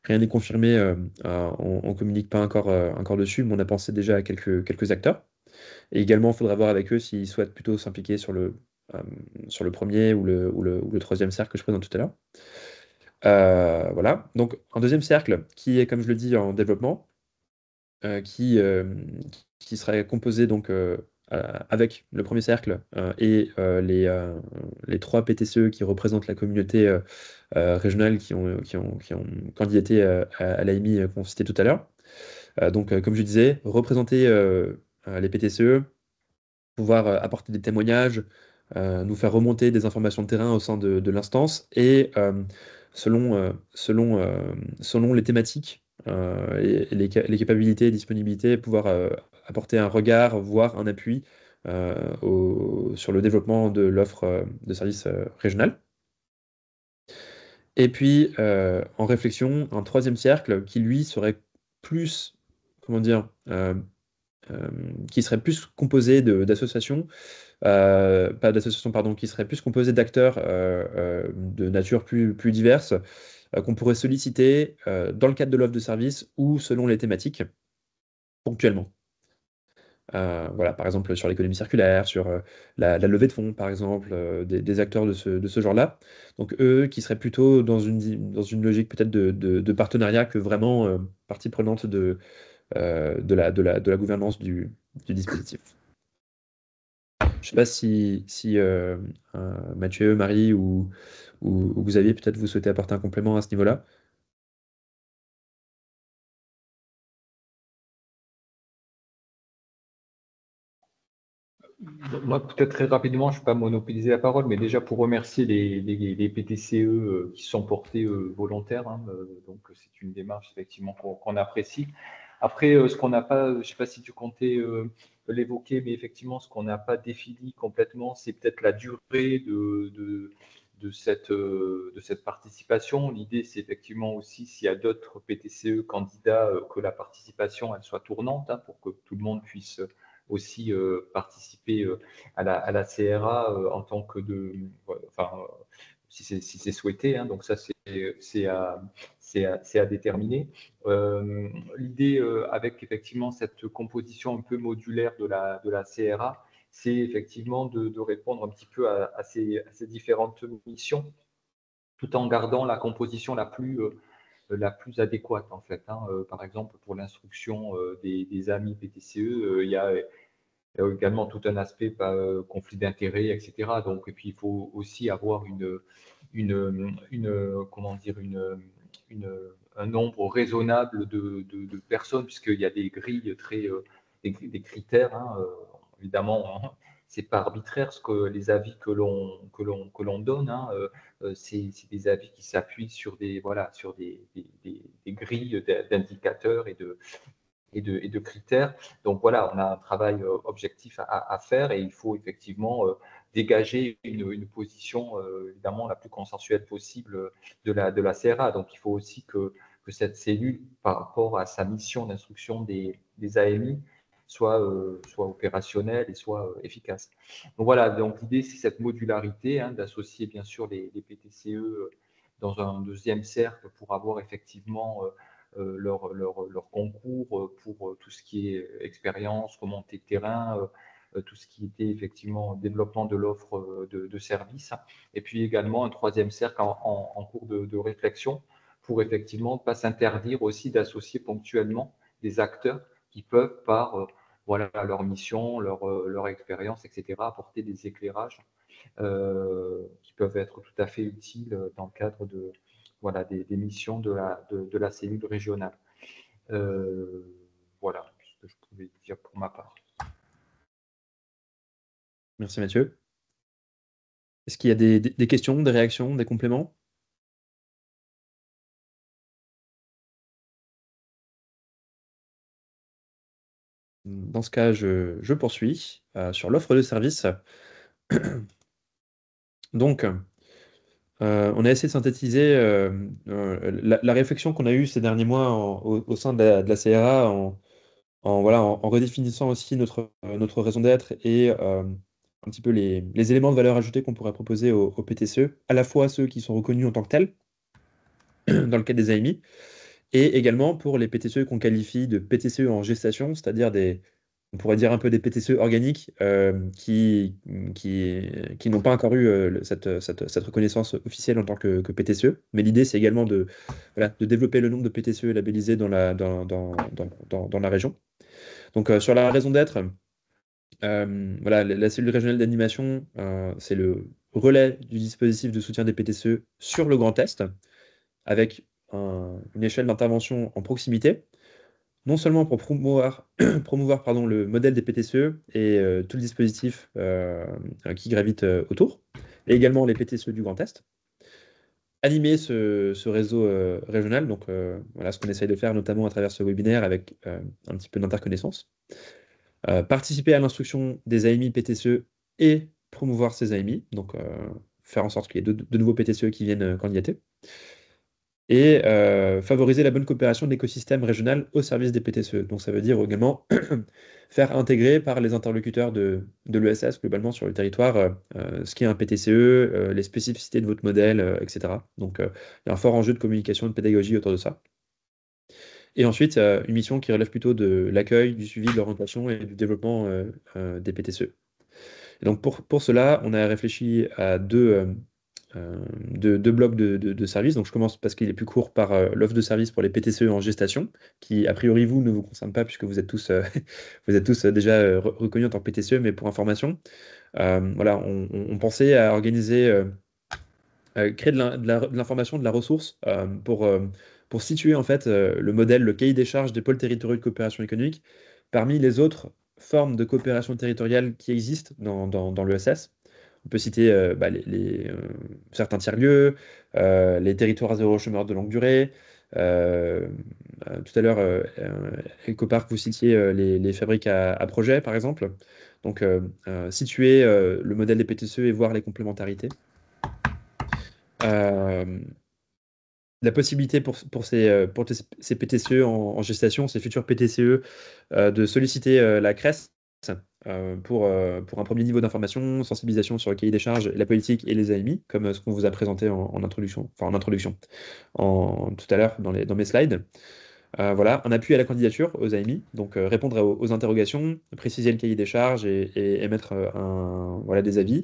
n'est confirmé, on communique pas encore dessus, mais on a pensé déjà à quelques acteurs. Et également, il faudra voir avec eux s'ils souhaitent plutôt s'impliquer sur le premier ou le troisième cercle que je présente tout à l'heure. Voilà, donc un deuxième cercle qui est, comme je le dis, en développement, qui serait composé donc avec le premier cercle et les 3 PTCE qui représentent la communauté régionale qui ont candidaté à l'AMI qu'on citait tout à l'heure. Donc, comme je disais, représenter les PTCE, pouvoir apporter des témoignages, nous faire remonter des informations de terrain au sein de l'instance et selon les thématiques et les capacités et disponibilités, pouvoir apporter un regard, voire un appui sur le développement de l'offre de services régionale. Et puis, en réflexion, un 3e cercle qui, lui, serait plus, comment dire, qui serait plus composé d'associations, pas d'associations, pardon, qui serait plus composé d'acteurs de nature plus diverses, qu'on pourrait solliciter dans le cadre de l'offre de service ou selon les thématiques, ponctuellement. Voilà, par exemple sur l'économie circulaire, sur la levée de fonds, par exemple, des acteurs de ce genre-là. Donc eux qui seraient plutôt dans une logique peut-être de partenariat que vraiment partie prenante de la gouvernance du dispositif. Je ne sais pas si Mathieu, Marie ou Xavier, peut-être vous souhaitez apporter un complément à ce niveau-là. Moi, peut-être très rapidement, je ne vais pas monopoliser la parole, mais déjà pour remercier les PTCE qui sont portés volontaires. Hein, donc, c'est une démarche effectivement qu'on apprécie. Après, ce qu'on n'a pas, je ne sais pas si tu comptais l'évoquer, mais effectivement, ce qu'on n'a pas défini complètement, c'est peut-être la durée de cette participation. L'idée, c'est effectivement aussi, s'il y a d'autres PTCE candidats, que la participation elle soit tournante, hein, pour que tout le monde puisse aussi participer à la CRA en tant que si c'est souhaité. Hein, donc ça, c'est à déterminer. L'idée avec effectivement cette composition un peu modulaire de la CRA, c'est effectivement de répondre un petit peu à ces différentes missions, tout en gardant la composition la plus adéquate en fait. Hein. Par exemple, pour l'instruction des amis PTCE, il y a également tout un aspect conflit d'intérêts, etc. Donc, et puis il faut aussi avoir un nombre raisonnable de personnes, puisqu'il y a des grilles des critères. Hein, évidemment, hein, c'est pas arbitraire les avis que l'on donne. Hein, c'est des avis qui s'appuient sur des grilles d'indicateurs et de critères. Donc voilà, on a un travail objectif à faire et il faut effectivement dégager une position évidemment la plus consensuelle possible de la CRA. Donc il faut aussi que cette cellule, par rapport à sa mission d'instruction des AMI, soit opérationnelle et soit efficace. Donc voilà, donc l'idée c'est cette modularité, hein, d'associer bien sûr les PTCE dans un 2e cercle pour avoir effectivement leur concours pour tout ce qui est expérience, remontée de terrain, tout ce qui était effectivement développement de l'offre de services. Et puis également un 3e cercle en cours de réflexion pour effectivement ne pas s'interdire aussi d'associer ponctuellement des acteurs qui peuvent, par leur mission, leur expérience, etc., apporter des éclairages qui peuvent être tout à fait utiles dans le cadre des missions de la cellule régionale. Voilà ce que je pouvais dire pour ma part. Merci Mathieu. Est-ce qu'il y a des questions, des réactions, des compléments? Dans ce cas, je poursuis sur l'offre de service. Donc, on a essayé de synthétiser la réflexion qu'on a eue ces derniers mois au sein de la CRA en redéfinissant aussi notre raison d'être et un petit peu les éléments de valeur ajoutée qu'on pourrait proposer aux PTCE, à la fois ceux qui sont reconnus en tant que tels, dans le cadre des AMI, et également pour les PTCE qu'on qualifie de PTCE en gestation, c'est-à-dire des pourrait dire un peu des PTCE organiques qui n'ont pas encore eu cette reconnaissance officielle en tant que PTCE. Mais l'idée, c'est également de développer le nombre de PTCE labellisés dans la région. Donc, sur la raison d'être, la cellule régionale d'animation, c'est le relais du dispositif de soutien des PTCE sur le Grand Est, avec une échelle d'intervention en proximité, non seulement pour promouvoir le modèle des PTCE et tout le dispositif qui gravite autour, et également les PTCE du Grand Est. Animer ce réseau régional, donc voilà ce qu'on essaye de faire notamment à travers ce webinaire avec un petit peu d'interconnaissance. Participer à l'instruction des AMI PTCE et promouvoir ces AMI, donc faire en sorte qu'il y ait de nouveaux PTCE qui viennent candidater. Et favoriser la bonne coopération de l'écosystème régional au service des PTCE. Donc ça veut dire également faire intégrer par les interlocuteurs de l'ESS globalement sur le territoire ce qu'est un PTCE, les spécificités de votre modèle, etc. Donc il y a un fort enjeu de communication et de pédagogie autour de ça. Et ensuite, une mission qui relève plutôt de l'accueil, du suivi, de l'orientation et du développement des PTCE. Et donc pour cela, on a réfléchi à deux blocs de services. Donc je commence parce qu'il est plus court par l'offre de services pour les PTCE en gestation, qui a priori vous ne vous concerne pas puisque vous êtes tous, déjà reconnus en tant que PTCE, mais pour information, voilà, on pensait à organiser, créer de l'information, de la ressource pour situer en fait le modèle, le cahier des charges des pôles territoriaux de coopération économique parmi les autres formes de coopération territoriale qui existent dans l'ESS. On peut citer certains tiers-lieux, les territoires à zéro chômeur de longue durée. Tout à l'heure, Ecopark, vous citiez les fabriques à projet, par exemple. Donc, situer le modèle des PTCE et voir les complémentarités. La possibilité pour ces PTCE en gestation, ces futurs PTCE, de solliciter la CRES pour un premier niveau d'information, sensibilisation sur le cahier des charges, la politique et les AMI, comme ce qu'on vous a présenté en introduction, tout à l'heure dans mes slides. Voilà, un appui à la candidature aux AMI, donc répondre aux interrogations, préciser le cahier des charges et émettre des avis.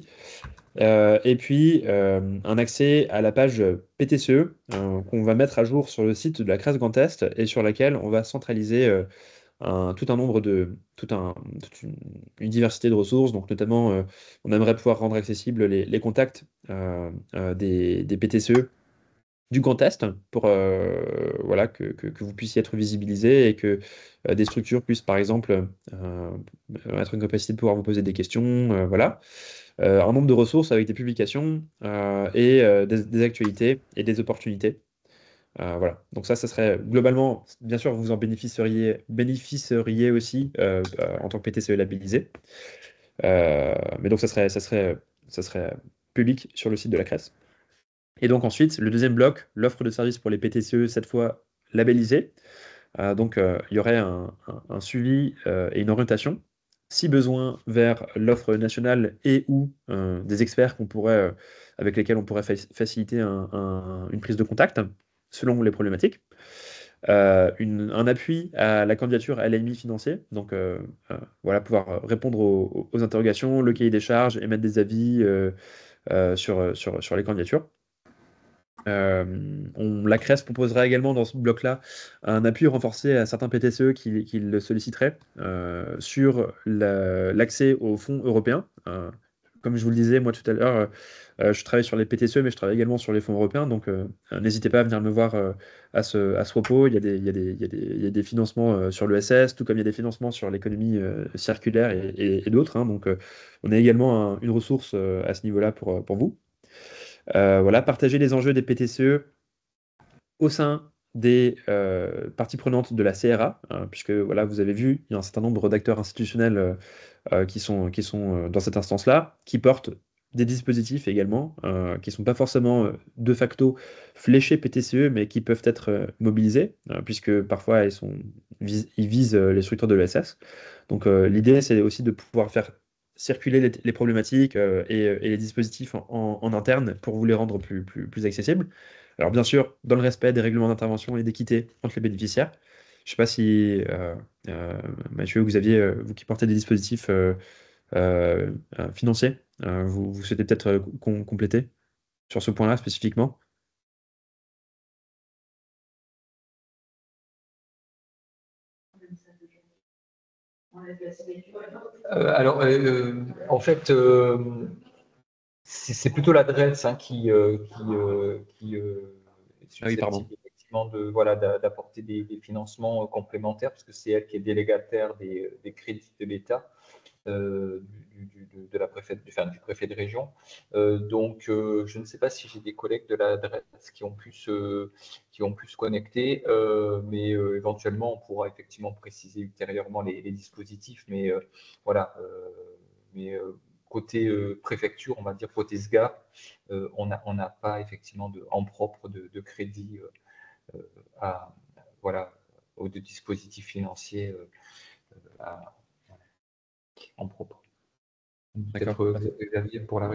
Et puis un accès à la page PTCE qu'on va mettre à jour sur le site de la CRES Grand Est et sur laquelle on va centraliser toute une diversité de ressources. Donc notamment, on aimerait pouvoir rendre accessibles les contacts des PTCE du Grand Est pour que vous puissiez être visibilisés et que des structures puissent par exemple être en capacité de pouvoir vous poser des questions. Voilà. Un nombre de ressources avec des publications et des actualités et des opportunités. Voilà. Donc ça serait globalement, bien sûr, vous en bénéficieriez aussi en tant que PTCE labellisé. Mais donc ça serait public sur le site de la CRES. Et donc ensuite, le deuxième bloc, l'offre de services pour les PTCE, cette fois labellisés. Donc il y aurait un suivi et une orientation, si besoin, vers l'offre nationale et ou des experts avec lesquels on pourrait faciliter une prise de contact selon les problématiques. Un appui à la candidature à l'AMI financier, donc voilà, pouvoir répondre aux interrogations, le cahier des charges, émettre des avis sur les candidatures. La CRES proposera également dans ce bloc-là un appui renforcé à certains PTCE qui le solliciteraient sur l'accès aux fonds européens. Comme je vous le disais, moi tout à l'heure, je travaille sur les PTCE, mais je travaille également sur les fonds européens. Donc n'hésitez pas à venir me voir à ce propos. Il y a des financements sur l'ESS, tout comme il y a des financements sur l'économie circulaire et d'autres. Hein. Donc on a également une ressource à ce niveau-là pour vous. Voilà, partager les enjeux des PTCE au sein des parties prenantes de la CRA, puisque voilà, vous avez vu, il y a un certain nombre d'acteurs institutionnels qui sont dans cette instance-là, qui portent des dispositifs également, qui ne sont pas forcément de facto fléchés PTCE, mais qui peuvent être mobilisés, puisque parfois ils visent les structures de l'ESS. Donc l'idée, c'est aussi de pouvoir faire circuler les problématiques et les dispositifs en interne pour vous les rendre plus accessibles. Alors bien sûr, dans le respect des règlements d'intervention et d'équité entre les bénéficiaires, Je ne sais pas si, Mathieu ou Xavier, vous qui portez des dispositifs financiers, vous souhaitez peut-être compléter sur ce point-là spécifiquement? En fait, c'est plutôt l'adresse qui est Ah oui, pardon. susceptible effectivement d'apporter des financements complémentaires, parce que c'est elle qui est délégataire des crédits de l'État, du préfet de région. Donc, je ne sais pas si j'ai des collègues de l'adresse qui ont pu se connecter, mais éventuellement, on pourra effectivement préciser ultérieurement les dispositifs. Mais voilà. Côté préfecture, on va dire côté SGA, on n'a pas effectivement en propre de crédit ou de dispositifs financiers en propre. Peut-être Xavier pour la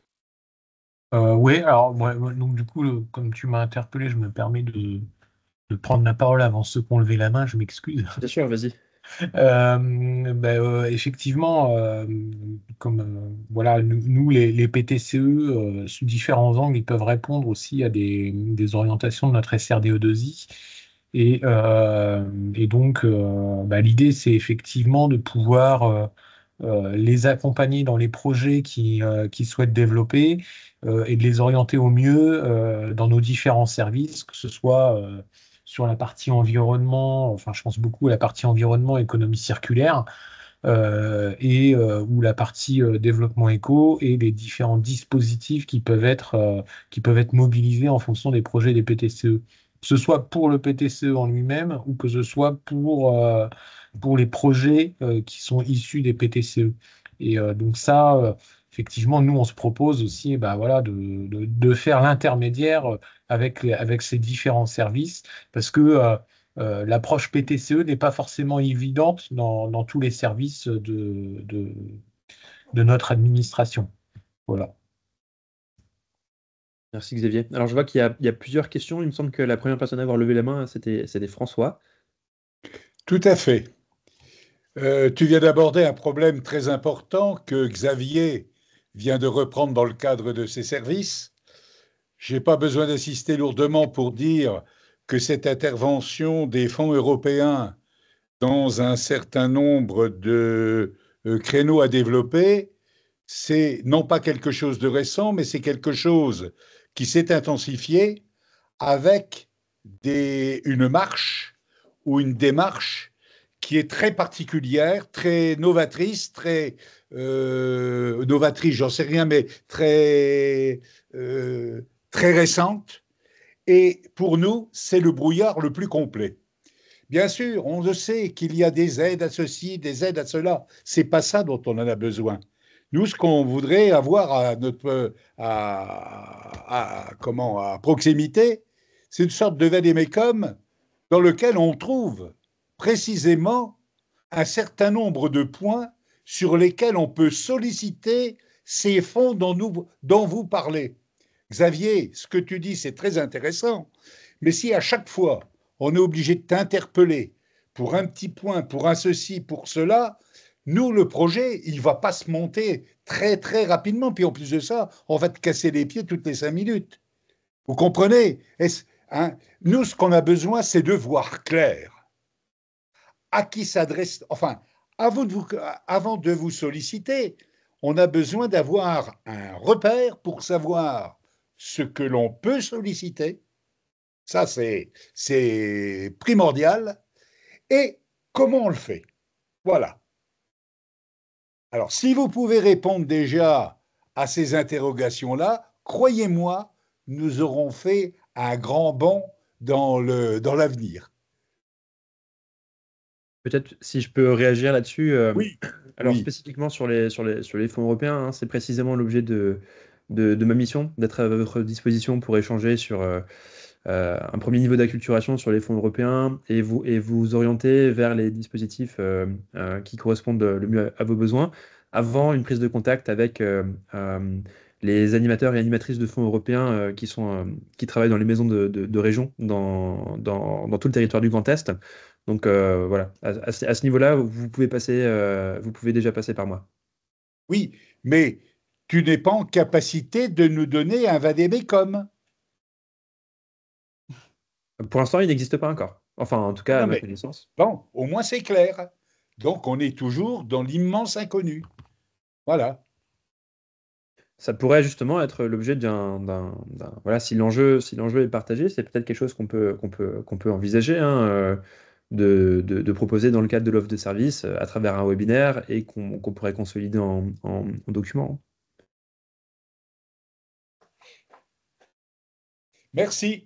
Oui, alors donc du coup, comme tu m'as interpellé, je me permets de prendre la parole avant ceux qui ont levé la main, je m'excuse. Bien sûr, vas-y. Effectivement, comme voilà, nous les PTCE, sous différents angles, ils peuvent répondre aussi à des orientations de notre SRDE2I. Et donc, l'idée, c'est effectivement de pouvoir les accompagner dans les projets qu'ils souhaitent développer et de les orienter au mieux dans nos différents services, que ce soit sur la partie environnement, enfin je pense beaucoup à la partie environnement, économie circulaire, ou la partie développement éco et les différents dispositifs qui peuvent être mobilisés en fonction des projets des PTCE. Que ce soit pour le PTCE en lui-même ou que ce soit pour les projets qui sont issus des PTCE. Et donc ça, effectivement, nous, on se propose aussi de faire l'intermédiaire avec ces différents services parce que l'approche PTCE n'est pas forcément évidente dans tous les services de notre administration. Voilà. Merci Xavier. Alors je vois qu'il y a plusieurs questions. Il me semble que la première personne à avoir levé la main, c'était François. Tout à fait. Tu viens d'aborder un problème très important que Xavier vient de reprendre dans le cadre de ses services. Je n'ai pas besoin d'insister lourdement pour dire que cette intervention des fonds européens dans un certain nombre de créneaux à développer, c'est non pas quelque chose de récent, mais c'est quelque chose qui s'est intensifié avec une marche ou une démarche qui est très particulière, très novatrice, novatrice, j'en sais rien, mais très récente. Et pour nous, c'est le brouillard le plus complet. Bien sûr, on le sait qu'il y a des aides à ceci, des aides à cela. C'est pas ça dont on en a besoin. Nous, ce qu'on voudrait avoir à proximité, c'est une sorte de vade-mecum dans lequel on trouve précisément un certain nombre de points sur lesquels on peut solliciter ces fonds dont vous parlez. Xavier, ce que tu dis, c'est très intéressant, mais si à chaque fois, on est obligé de t'interpeller pour un petit point, pour un ceci, pour cela, nous, le projet, il ne va pas se monter très, très rapidement. Puis en plus de ça, on va te casser les pieds toutes les 5 minutes. Vous comprenez? Nous, ce qu'on a besoin, c'est de voir clair. À qui s'adresse... Enfin, avant de vous solliciter, on a besoin d'avoir un repère pour savoir ce que l'on peut solliciter. Ça, c'est primordial. Et comment on le fait? Voilà. Alors, si vous pouvez répondre déjà à ces interrogations-là, croyez-moi, nous aurons fait un grand bond dans l'avenir. Peut-être si je peux réagir là-dessus. Oui. Alors Oui. spécifiquement sur les fonds européens, hein, c'est précisément l'objet de ma mission, d'être à votre disposition pour échanger sur un premier niveau d'acculturation sur les fonds européens et vous orienter vers les dispositifs qui correspondent le mieux à vos besoins avant une prise de contact avec les animateurs et animatrices de fonds européens qui travaillent dans les maisons de région dans tout le territoire du Grand Est. Donc voilà, à ce niveau-là, vous pouvez déjà passer par moi. Oui, mais tu n'es pas en capacité de nous donner un vadémécum. Pour l'instant, il n'existe pas encore. Enfin, en tout Ah cas, à non, ma mais connaissance. bon, au moins c'est clair. Donc on est toujours dans l'immense inconnu. Voilà. Ça pourrait justement être l'objet voilà, si l'enjeu est partagé, c'est peut-être quelque chose qu'on peut envisager, hein, de proposer dans le cadre de l'offre de service à travers un webinaire et qu'on pourrait consolider en document. Merci.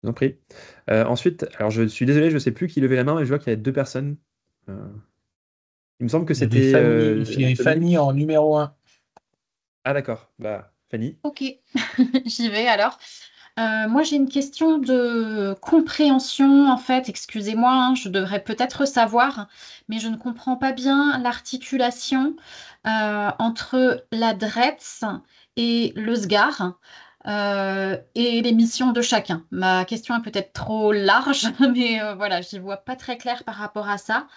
Je vous en prie. Ensuite, alors je suis désolé, je ne sais plus qui levait la main, mais je vois qu'il y a 2 personnes. Il me semble que Il y avait c'était Fanny Dominique. en numéro 1. Ah d'accord, bah, Fanny. Ok, j'y vais alors. Moi, j'ai une question de compréhension, en fait. Excusez-moi, hein, je devrais peut-être savoir, mais je ne comprends pas bien l'articulation entre la DRETS et le SGAR et les missions de chacun. Ma question est peut-être trop large, mais voilà, je n'y vois pas très clair par rapport à ça.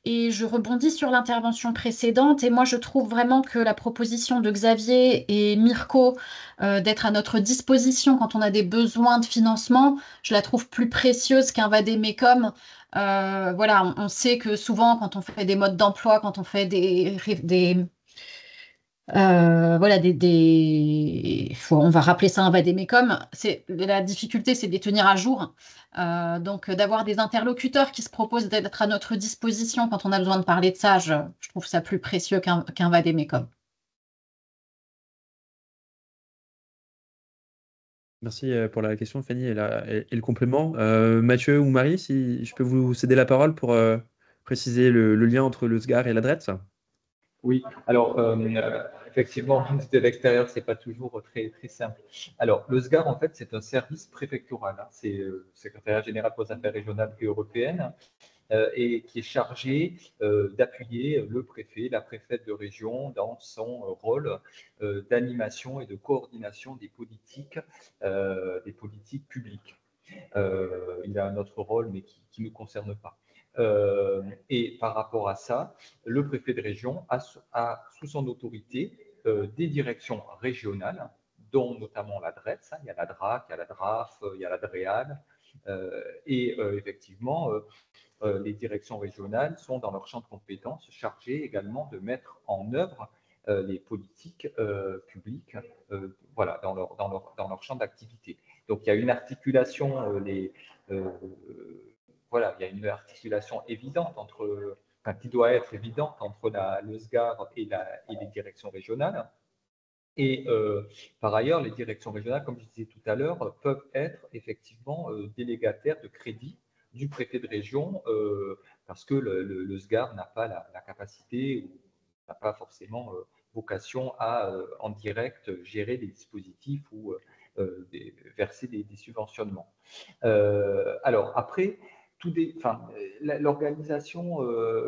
Et je rebondis sur l'intervention précédente. Et moi, je trouve vraiment que la proposition de Xavier et Mirko d'être à notre disposition quand on a des besoins de financement, je la trouve plus précieuse qu'un vadémécum. Voilà, on sait que souvent, quand on fait des modes d'emploi, quand on fait on va rappeler ça un vadémécum. La difficulté, c'est de les tenir à jour. Donc, d'avoir des interlocuteurs qui se proposent d'être à notre disposition quand on a besoin de parler de ça, je trouve ça plus précieux qu'un vadémécum. Merci pour la question, Fanny, et le complément. Mathieu ou Marie, si je peux vous céder la parole pour préciser le lien entre le SGAR et la DRETS. Oui, alors effectivement, de l'extérieur, c'est pas toujours très, très simple. Alors, le SGAR, en fait, c'est un service préfectoral. Hein. C'est le secrétariat général pour les affaires régionales et européennes et qui est chargé d'appuyer le préfet, la préfète de région dans son rôle d'animation et de coordination des politiques publiques. Il a un autre rôle, mais qui ne nous concerne pas. Et par rapport à ça, le préfet de région a sous son autorité des directions régionales, dont notamment la DRETS, hein, il y a la DRAC, il y a la DRAF, il y a la DREAL, et effectivement, les directions régionales sont dans leur champ de compétences chargées également de mettre en œuvre les politiques publiques voilà, dans leur champ d'activité. Donc il y a une articulation, voilà, il y a une articulation évidente qui doit être évidente entre le SGAR et les directions régionales. Et par ailleurs, les directions régionales, comme je disais tout à l'heure, peuvent être effectivement délégataires de crédit du préfet de région parce que le SGAR n'a pas la capacité ou n'a pas forcément vocation à en direct gérer des dispositifs ou verser des subventionnements. Alors après, l'organisation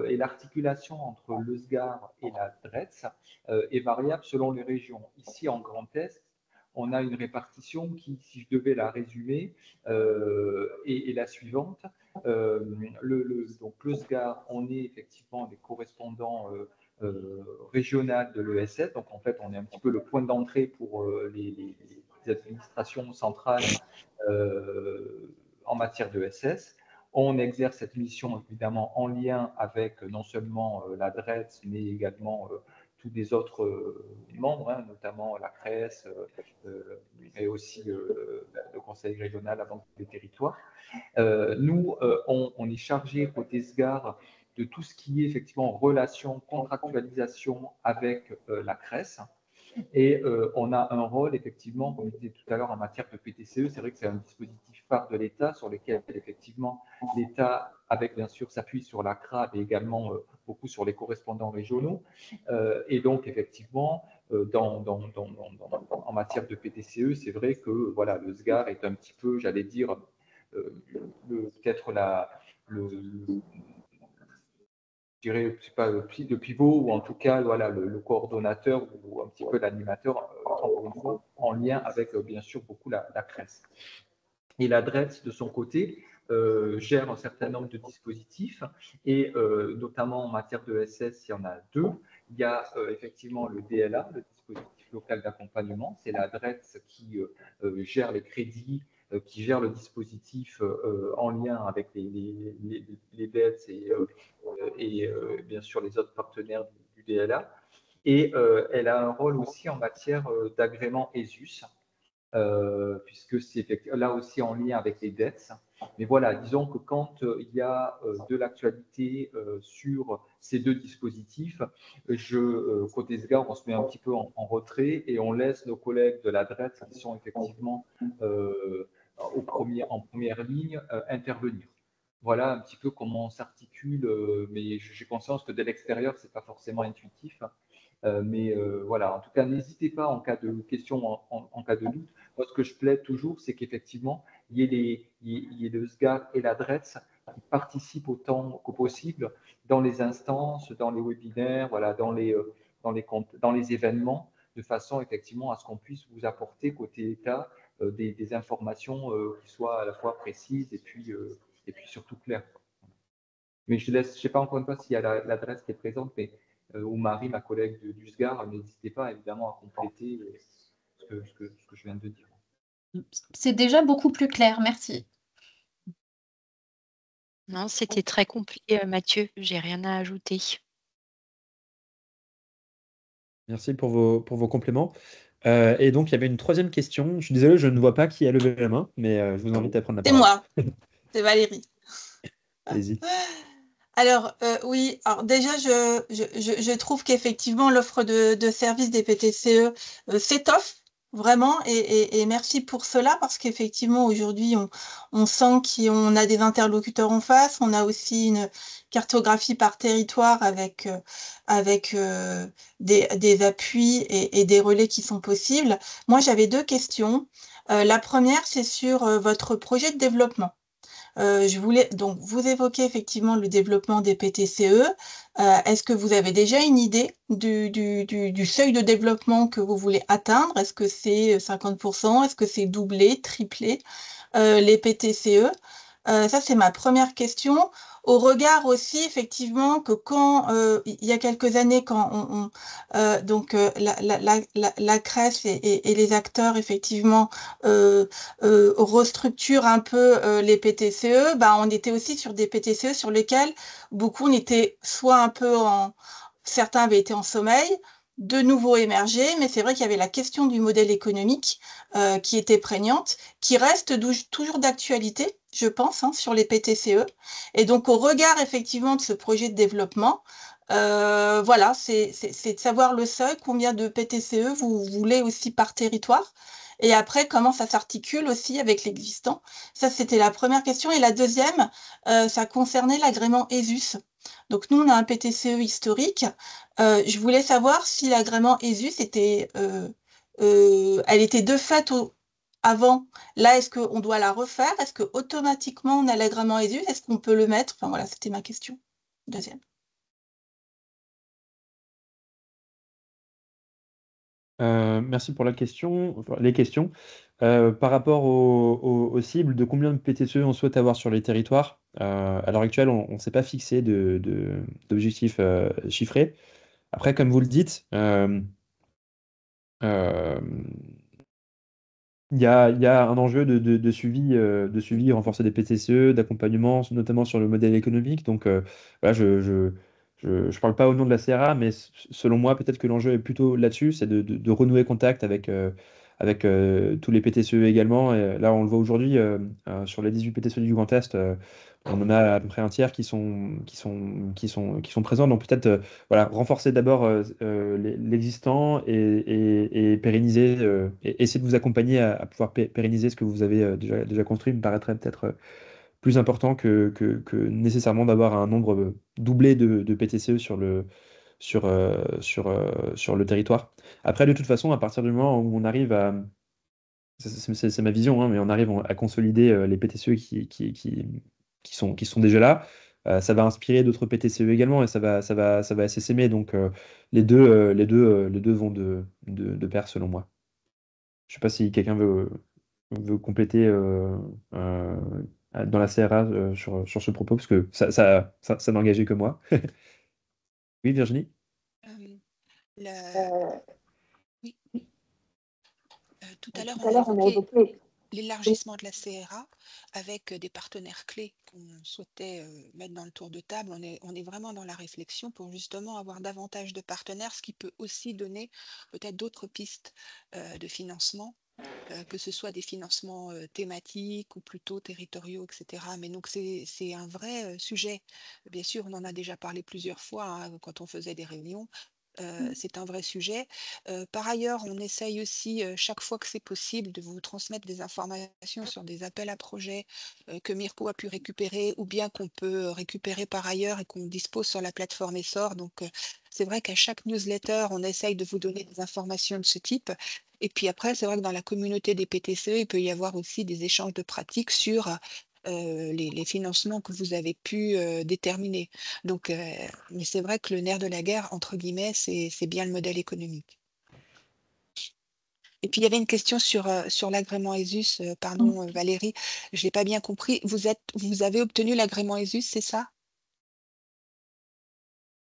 et l'articulation entre le SGAR et la DRETS est variable selon les régions. Ici, en Grand Est, on a une répartition qui, si je devais la résumer, est la suivante. Donc, le SGAR, on est effectivement des correspondants régionaux de l'ESS. Donc, en fait, on est un petit peu le point d'entrée pour les administrations centrales en matière de SS. On exerce cette mission évidemment en lien avec non seulement la DRETS, mais également tous les autres membres, hein, notamment la CRES et aussi le Conseil régional à Banque des territoires. Nous, on est chargé côté SGAR de tout ce qui est effectivement relation, contractualisation avec la CRES. Et on a un rôle, effectivement, comme je disais tout à l'heure, en matière de PTCE. C'est vrai que c'est un dispositif phare de l'État sur lequel, effectivement, l'État, avec bien sûr, s'appuie sur la CRA, mais également beaucoup sur les correspondants régionaux. Et donc, effectivement, en matière de PTCE, c'est vrai que voilà, le SGAR est un petit peu, j'allais dire, peut-être je dirais, c'est pas le pivot, ou en tout cas, voilà, le coordonnateur ou un petit peu l'animateur, encore une fois, en lien avec, bien sûr, beaucoup la CRES. Et la DRETS, de son côté, gère un certain nombre de dispositifs et notamment en matière de SS, il y en a deux. Il y a effectivement le DLA, le dispositif local d'accompagnement, c'est la DRETS qui gère les crédits, qui gère le dispositif en lien avec les DETS et bien sûr les autres partenaires du DLA. Et elle a un rôle aussi en matière d'agrément ESUS, puisque c'est là aussi en lien avec les dettes. Mais voilà, disons que quand il y a de l'actualité sur ces deux dispositifs, côté SGAR, on se met un petit peu en retrait et on laisse nos collègues de la DRET qui sont effectivement en première ligne intervenir. Voilà un petit peu comment on s'articule, mais j'ai conscience que de l'extérieur, ce n'est pas forcément intuitif. Mais voilà, en tout cas, n'hésitez pas en cas de question, en cas de doute. Moi, ce que je plaide toujours, c'est qu'effectivement, il y ait le SGAR et la DRETS qui participent autant que possible dans les instances, dans les webinaires, voilà, dans les événements, de façon effectivement à ce qu'on puisse vous apporter côté État des informations qui soient à la fois précises et puis surtout claires. Mais je ne sais pas encore une fois s'il y a l'adresse qui est présente, mais ou Marie, ma collègue du SGAR, n'hésitez pas évidemment à compléter ce que je viens de dire. C'est déjà beaucoup plus clair, merci. Non, c'était très complet, Mathieu. J'ai rien à ajouter. Merci pour vos compléments. Et donc, il y avait une troisième question. Je suis désolé, je ne vois pas qui a levé la main, mais je vous invite à prendre la C'est parole. moi, c'est Valérie. Allez-y. Alors, oui, alors déjà, je trouve qu'effectivement, l'offre de services des PTCE s'étoffe vraiment, et merci pour cela, parce qu'effectivement, aujourd'hui, on sent qu'on a des interlocuteurs en face, on a aussi une cartographie par territoire avec des appuis et des relais qui sont possibles. Moi, j'avais deux questions. La première, c'est sur votre projet de développement. Je voulais donc vous évoquer effectivement le développement des PTCE. Est-ce que vous avez déjà une idée du seuil de développement que vous voulez atteindre? Est-ce que c'est 50%? Est-ce que c'est doublé, triplé les PTCE? Ça, c'est ma première question. Au regard aussi, effectivement, que quand, il y a quelques années, quand la CRES et les acteurs, effectivement, restructurent un peu les PTCE, bah, on était aussi sur des PTCE sur lesquels beaucoup on était soit un peu certains avaient été en sommeil, de nouveau émergé, mais c'est vrai qu'il y avait la question du modèle économique qui était prégnante, qui reste toujours d'actualité, je pense, hein, sur les PTCE. Et donc, au regard effectivement de ce projet de développement, voilà, c'est de savoir le seuil, combien de PTCE vous voulez aussi par territoire. Et après, comment ça s'articule aussi avec l'existant. Ça, c'était la première question. Et la deuxième, ça concernait l'agrément ESUS. Donc, nous, on a un PTCE historique. Je voulais savoir si l'agrément ESUS était, elle était de fait avant. Là, est-ce qu'on doit la refaire? Est-ce que automatiquement on a l'agrément ESUS? Est-ce qu'on peut le mettre? Enfin, voilà, c'était ma question. Deuxième. Merci pour les questions. Par rapport aux cibles, de combien de PTCE on souhaite avoir sur les territoires, à l'heure actuelle, on ne s'est pas fixé d'objectifs chiffrés. Après, comme vous le dites, il y a un enjeu de suivi renforcé des PTCE, d'accompagnement, notamment sur le modèle économique. Donc, voilà, je parle pas au nom de la CRA, mais selon moi, peut-être que l'enjeu est plutôt là-dessus, c'est de renouer contact avec tous les PTCE également. Et là, on le voit aujourd'hui, sur les 18 PTCE du Grand Est, on en a à peu près un tiers qui sont présents. Donc peut-être voilà, renforcer d'abord l'existant et pérenniser, et essayer de vous accompagner à pouvoir pérenniser ce que vous avez déjà construit, me paraîtrait peut-être plus important que nécessairement d'avoir un nombre doublé de PTCE sur le territoire. Après, de toute façon, à partir du moment où on arrive à... C'est ma vision, hein, mais on arrive à consolider les PTCE qui sont déjà là. Ça va inspirer d'autres PTCE également et ça va s'essaimer. Donc les deux vont de pair selon moi. Je ne sais pas si quelqu'un veut compléter dans la CRA sur ce propos, parce que ça n'engageait que moi. Oui, Virginie? Oui, tout à l'heure, on a évoqué l'élargissement de la CRA avec des partenaires clés qu'on souhaitait mettre dans le tour de table. On est vraiment dans la réflexion pour justement avoir davantage de partenaires, ce qui peut aussi donner peut-être d'autres pistes de financement, que ce soit des financements thématiques ou plutôt territoriaux, etc. Mais donc c'est un vrai sujet. Bien sûr, on en a déjà parlé plusieurs fois hein, quand on faisait des réunions. C'est un vrai sujet. Par ailleurs, on essaye aussi, chaque fois que c'est possible, de vous transmettre des informations sur des appels à projets que Mirko a pu récupérer ou bien qu'on peut récupérer par ailleurs et qu'on dispose sur la plateforme Essor. Donc, c'est vrai qu'à chaque newsletter, on essaye de vous donner des informations de ce type. Et puis après, c'est vrai que dans la communauté des PTCE, il peut y avoir aussi des échanges de pratiques sur les financements que vous avez pu déterminer. Donc, mais c'est vrai que le nerf de la guerre, entre guillemets, c'est bien le modèle économique. Et puis, il y avait une question sur l'agrément ESUS. Pardon, Valérie, je n'ai pas bien compris. Vous avez obtenu l'agrément ESUS, c'est ça?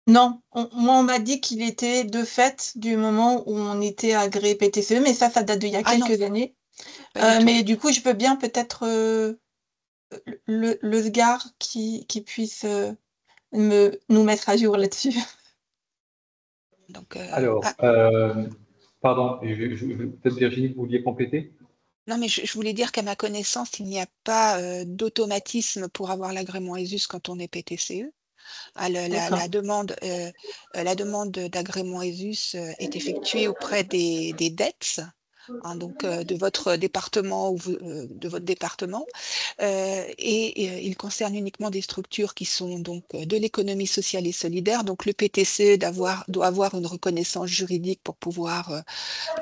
Non, moi, on m'a dit qu'il était de fait du moment où on était agréé PTCE, mais ça date d'il y a quelques années. Mais du coup, je veux bien peut-être le SGAR qui puisse nous mettre à jour là-dessus. Donc, Alors, pardon, peut-être Virginie, vous vouliez compléter? Non, mais je voulais dire qu'à ma connaissance, il n'y a pas d'automatisme pour avoir l'agrément ESUS quand on est PTCE. La demande d'agrément ESUS est effectuée auprès des DETS, hein, donc de votre département de votre département, et il concerne uniquement des structures qui sont donc de l'économie sociale et solidaire. Donc le PTCE doit avoir une reconnaissance juridique pour pouvoir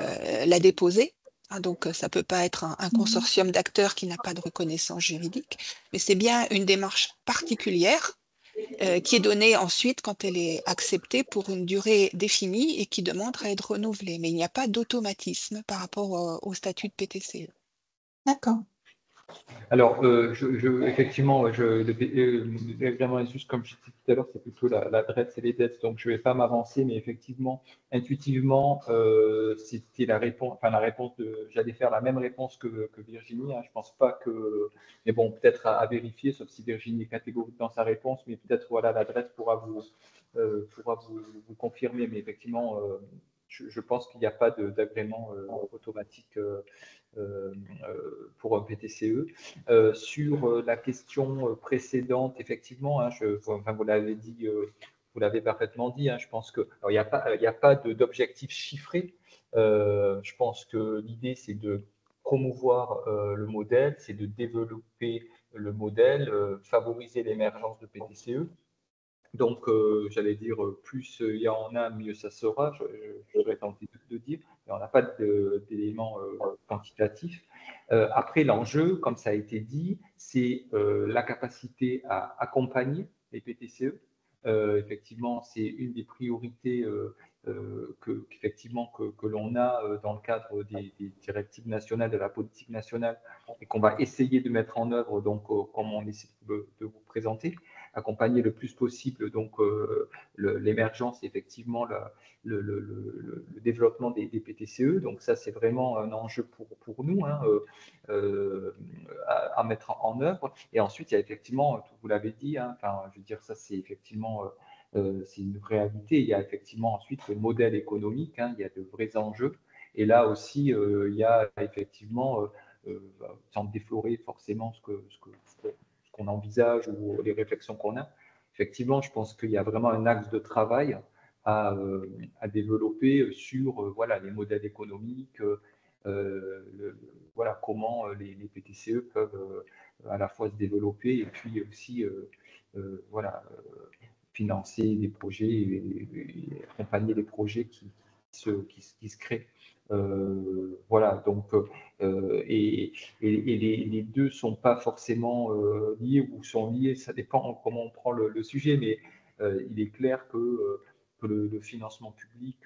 la déposer. Hein, donc, ça ne peut pas être un consortium d'acteurs qui n'a pas de reconnaissance juridique, mais c'est bien une démarche particulière qui est donnée ensuite quand elle est acceptée pour une durée définie et qui demande à être renouvelée. Mais il n'y a pas d'automatisme par rapport au statut de PTCE. D'accord. Alors, effectivement, l'agrément ESUS, comme je disais tout à l'heure, c'est plutôt la DRETS et les DETS, donc je ne vais pas m'avancer, mais effectivement, intuitivement, c'était la réponse, j'allais faire la même réponse que Virginie, hein, je ne pense pas que, mais bon, peut-être à vérifier, sauf si Virginie est catégorique dans sa réponse, mais peut-être, voilà, la DRETS pourra vous confirmer, mais effectivement, je pense qu'il n'y a pas d'agrément automatique pour un PTCE. Sur la question précédente, effectivement, hein, vous l'avez dit, vous l'avez parfaitement dit, hein, je pense qu'il n'y a pas d'objectif chiffré. Je pense que l'idée, c'est de promouvoir le modèle, c'est de développer le modèle, favoriser l'émergence de PTCE. Donc, j'allais dire, plus il y en a, mieux ça sera, j'aurais tenté de dire, mais on n'a pas d'éléments quantitatifs. Après, l'enjeu, comme ça a été dit, c'est la capacité à accompagner les PTCE. Effectivement, c'est une des priorités que l'on a dans le cadre des directives nationales, de la politique nationale, et qu'on va essayer de mettre en œuvre, donc, comme on essaie de vous présenter, accompagner le plus possible donc l'émergence, effectivement, le développement des PTCE. Donc ça, c'est vraiment un enjeu pour nous hein, à mettre en œuvre. Et ensuite, il y a effectivement, vous l'avez dit, hein, je veux dire, ça c'est effectivement c'est une réalité. Il y a effectivement ensuite le modèle économique, hein, il y a de vrais enjeux. Et là aussi, il y a effectivement, sans déflorer forcément ce qu'on envisage ou les réflexions qu'on a, effectivement, je pense qu'il y a vraiment un axe de travail à développer sur voilà, les modèles économiques, voilà, comment les PTCE peuvent à la fois se développer et puis aussi voilà, financer des projets et accompagner les projets qui se créent. Voilà, donc, et les deux ne sont pas forcément liés ou sont liés, ça dépend comment on prend le sujet, mais il est clair que le financement public,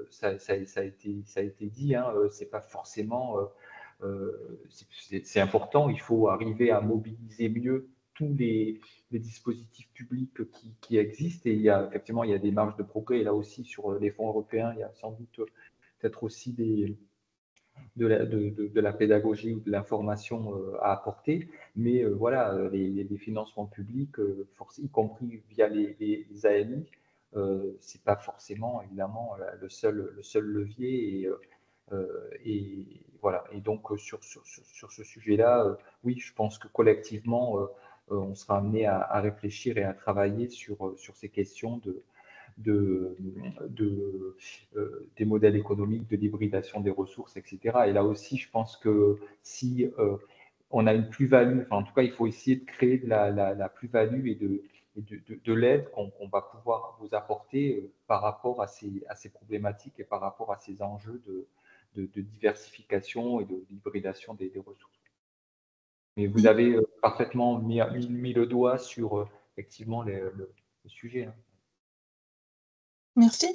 ça a été dit, hein, c'est pas forcément c'est important. Il faut arriver à mobiliser mieux tous les dispositifs publics qui existent. Et effectivement, il y a des marges de progrès. Et là aussi, sur les fonds européens, il y a sans doute peut-être aussi de la pédagogie ou de l'information à apporter. Mais voilà, les financements publics, y compris via les AMI, c'est pas forcément évidemment le seul levier. Et voilà. Et donc sur ce sujet-là, oui, je pense que collectivement, on sera amené à réfléchir et à travailler sur ces questions des modèles économiques, de l'hybridation des ressources, etc. Et là aussi, je pense que si on a une plus-value, enfin en tout cas, il faut essayer de créer de la plus-value et de l'aide qu'on va pouvoir vous apporter par rapport à ces problématiques et par rapport à ces enjeux de diversification et de l'hybridation des ressources. Mais vous avez parfaitement mis le doigt sur effectivement le sujet. Merci.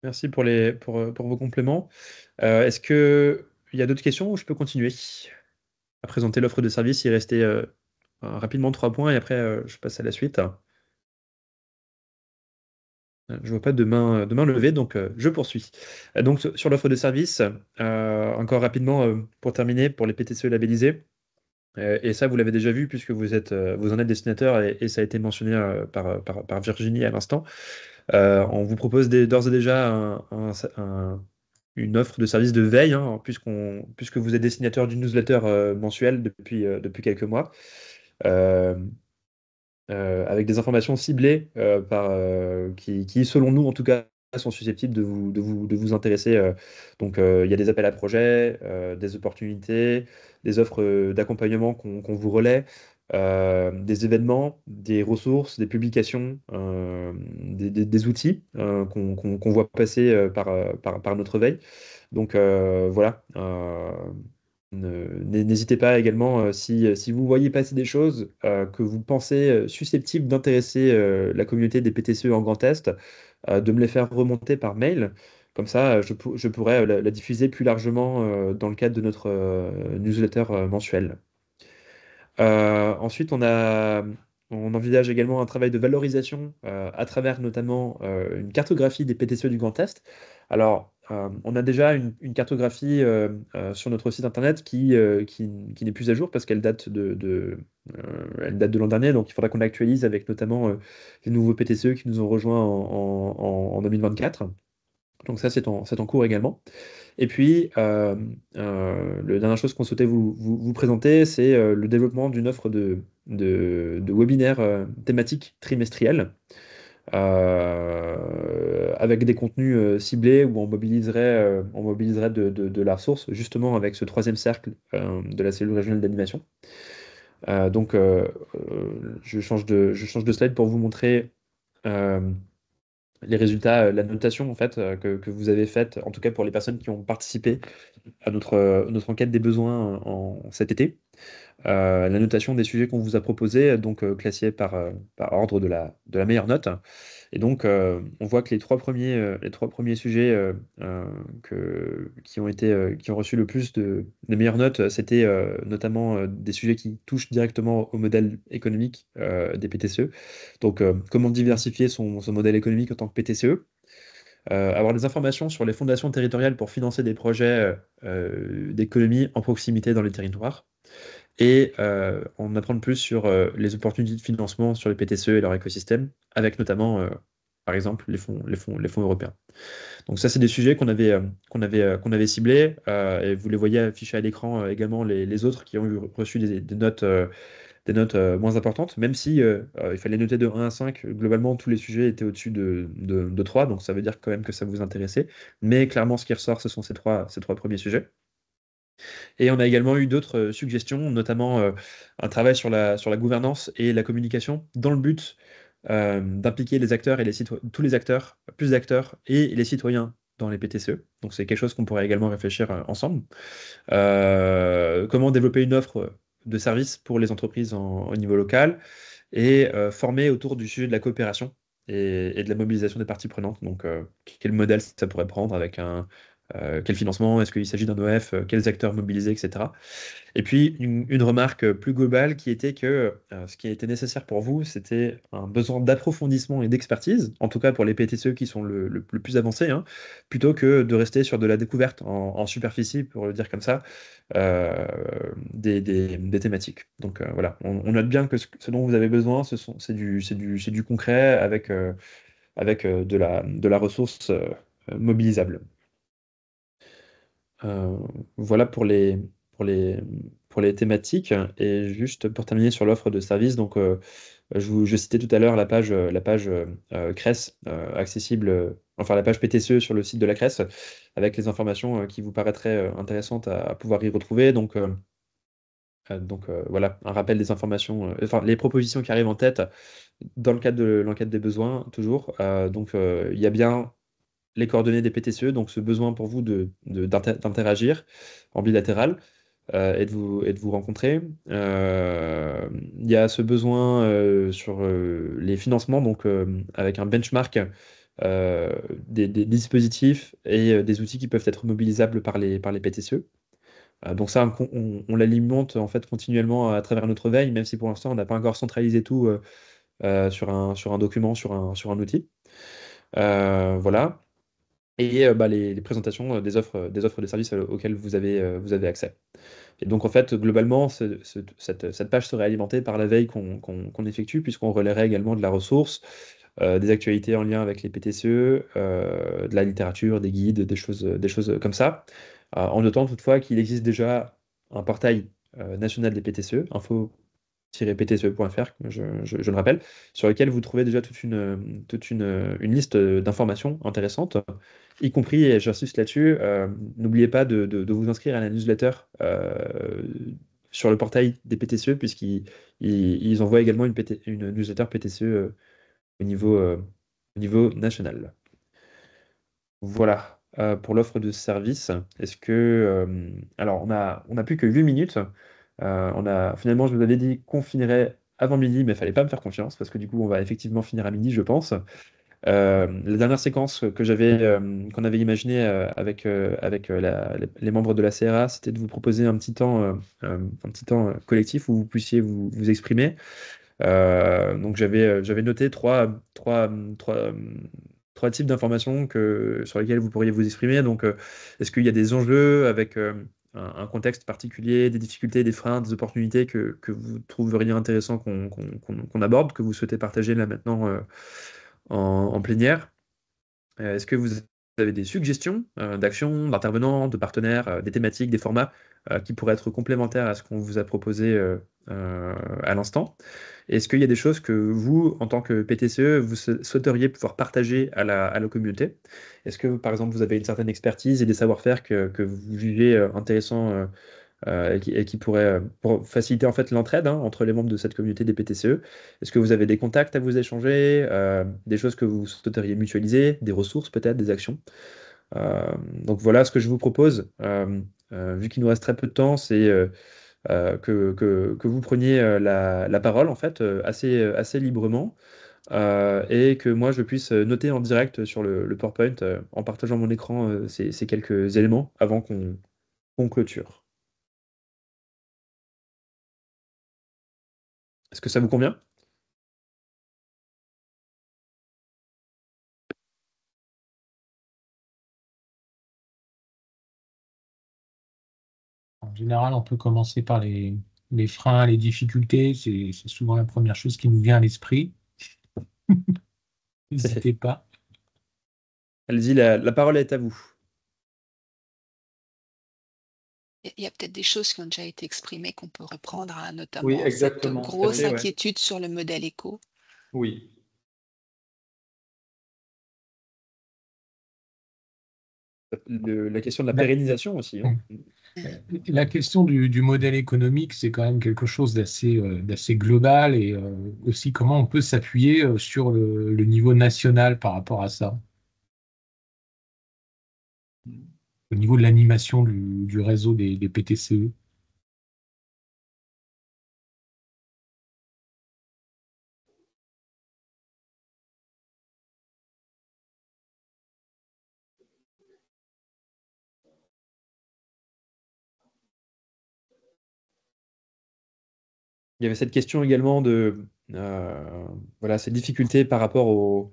Merci pour vos compléments. Est-ce qu'il y a d'autres questions ou je peux continuer à présenter l'offre de service? Il restait rapidement 3 points et après je passe à la suite. Je ne vois pas de main levée, donc je poursuis. Donc sur l'offre de service, encore rapidement pour terminer, pour les PTCE labellisés, et ça vous l'avez déjà vu puisque vous en êtes destinateur et ça a été mentionné par Virginie à l'instant. On vous propose d'ores et déjà une offre de service de veille, hein, puisque vous êtes destinateur d'une newsletter mensuelle depuis quelques mois. Avec des informations ciblées qui, selon nous en tout cas, sont susceptibles de vous intéresser. Donc, il y a des appels à projets, des opportunités, des offres d'accompagnement qu'on vous relaie, des événements, des ressources, des publications, des outils qu'on voit passer par notre veille. Donc, voilà. N'hésitez pas également, si vous voyez passer des choses que vous pensez susceptibles d'intéresser la communauté des PTCE en Grand Est, de me les faire remonter par mail. Comme ça, je pourrais la diffuser plus largement dans le cadre de notre newsletter mensuel. Ensuite, on envisage également un travail de valorisation à travers notamment une cartographie des PTCE du Grand Est. Alors, on a déjà une cartographie sur notre site internet qui n'est plus à jour parce qu'elle date elle date de l'an dernier, donc il faudra qu'on l'actualise avec notamment les nouveaux PTCE qui nous ont rejoints en 2024. Donc ça, c'est en cours également. Et puis, la dernière chose qu'on souhaitait vous présenter, c'est le développement d'une offre de webinaires thématiques trimestriels avec des contenus ciblés où on mobiliserait de la ressource, justement avec ce 3e cercle de la cellule régionale d'animation. Donc, je change de slide pour vous montrer les résultats, la notation en fait que vous avez faite, en tout cas pour les personnes qui ont participé à notre enquête des besoins cet été. La notation des sujets qu'on vous a proposés, donc classés par ordre de la meilleure note. Et donc, on voit que les trois premiers sujets qui ont reçu le plus de meilleures notes, c'était notamment des sujets qui touchent directement au modèle économique des PTCE. Donc, comment diversifier son modèle économique en tant que PTCE, avoir des informations sur les fondations territoriales pour financer des projets d'économie en proximité dans les territoires, et en apprendre plus sur les opportunités de financement sur les PTCE et leur écosystème, avec notamment, par exemple, les fonds européens. Donc ça, c'est des sujets qu'on avait ciblés, et vous les voyez affichés à l'écran également les autres qui ont reçu des notes moins importantes, même si il fallait noter de 1 à 5. Globalement, tous les sujets étaient au-dessus de 3, donc ça veut dire quand même que ça vous intéressait. Mais clairement, ce qui ressort, ce sont ces trois premiers sujets. Et on a également eu d'autres suggestions, notamment un travail sur la gouvernance et la communication, dans le but d'impliquer les acteurs et tous les acteurs, plus d'acteurs et les citoyens dans les PTCE. Donc c'est quelque chose qu'on pourrait également réfléchir ensemble. Comment développer une offre de services pour les entreprises au niveau local et former autour du sujet de la coopération et de la mobilisation des parties prenantes. Donc quel modèle ça pourrait prendre avec quel financement, est-ce qu'il s'agit d'un OF, quels acteurs mobilisés, etc. Et puis, une remarque plus globale qui était que ce qui était nécessaire pour vous, c'était un besoin d'approfondissement et d'expertise, en tout cas pour les PTCE qui sont le plus avancés, hein, plutôt que de rester sur de la découverte en superficie, pour le dire comme ça, euh, des thématiques. Donc voilà, on note bien que ce dont vous avez besoin, c'est du concret avec de la ressource mobilisable. Euh, voilà pour les, pour les thématiques. Et juste pour terminer sur l'offre de service, donc je citais tout à l'heure la page CRES accessible, enfin la page PTCE sur le site de la CRES, avec les informations qui vous paraîtraient intéressantes à pouvoir y retrouver. Donc voilà, un rappel des informations, enfin les propositions qui arrivent en tête dans le cadre de l'enquête des besoins, toujours. Il y a bien les coordonnées des PTCE, donc ce besoin pour vous d'interagir en bilatéral et de vous rencontrer. Il y a ce besoin sur les financements, donc avec un benchmark des dispositifs et des outils qui peuvent être mobilisables par les PTCE. Donc ça, on l'alimente en fait continuellement à travers notre veille, même si pour l'instant on n'a pas encore centralisé tout sur un document, sur un outil. Voilà. Et les présentations des offres de services auxquelles vous avez accès. Et donc, en fait, globalement, cette page serait alimentée par la veille qu'on effectue, puisqu'on relaierait également de la ressource, des actualités en lien avec les PTCE, de la littérature, des guides, des choses comme ça. En notant toutefois qu'il existe déjà un portail national des PTCE, info-ptce.fr, je le rappelle, sur lequel vous trouvez déjà toute une liste d'informations intéressantes, y compris, et j'insiste là-dessus, n'oubliez pas de vous inscrire à la newsletter sur le portail des PTCE, puisqu'ils envoient également une newsletter PTCE au au niveau national. Voilà, pour l'offre de service. Est-ce que, alors, on a plus que 8 minutes. Finalement, je vous avais dit qu'on finirait avant midi, mais il fallait pas me faire confiance, parce que du coup, on va effectivement finir à midi, je pense. La dernière séquence qu'on avait imaginée avec les membres de la CRA, c'était de vous proposer un petit temps collectif où vous puissiez vous exprimer. Donc j'avais noté trois types d'informations sur lesquelles vous pourriez vous exprimer. Donc est-ce qu'il y a des enjeux avec un contexte particulier, des difficultés, des freins, des opportunités que vous trouveriez intéressant qu'on aborde, que vous souhaitez partager là maintenant en plénière? Est-ce que vous avez des suggestions d'actions, d'intervenants, de partenaires, des thématiques, des formats qui pourraient être complémentaires à ce qu'on vous a proposé à l'instant? Est-ce qu'il y a des choses que vous, en tant que PTCE, vous souhaiteriez pouvoir partager à la communauté? Est-ce que, par exemple, vous avez une certaine expertise et des savoir-faire que vous jugez intéressants et qui pourraient pour faciliter en fait l'entraide hein, entre les membres de cette communauté des PTCE? Est-ce que vous avez des contacts à vous échanger, des choses que vous souhaiteriez mutualiser, des ressources peut-être, des actions? Donc voilà ce que je vous propose. Vu qu'il nous reste très peu de temps, c'est que vous preniez la parole en fait assez librement et que moi je puisse noter en direct sur le PowerPoint en partageant mon écran ces quelques éléments avant qu'on clôture. Est-ce que ça vous convient? En général, on peut commencer par les freins, les difficultés. C'est souvent la première chose qui nous vient à l'esprit. N'hésitez pas. Allez-y, la parole est à vous. Il y a peut-être des choses qui ont déjà été exprimées qu'on peut reprendre, hein, Oui, notamment cette exactement. Tout à grosse fait, ouais. inquiétude sur le modèle éco. Oui. La question de la pérennisation aussi. Hein. La question du modèle économique, c'est quand même quelque chose d'assez global et aussi comment on peut s'appuyer sur le niveau national par rapport à ça. Au niveau de l'animation du réseau des PTCE. il y avait cette question également de voilà, ces difficultés par rapport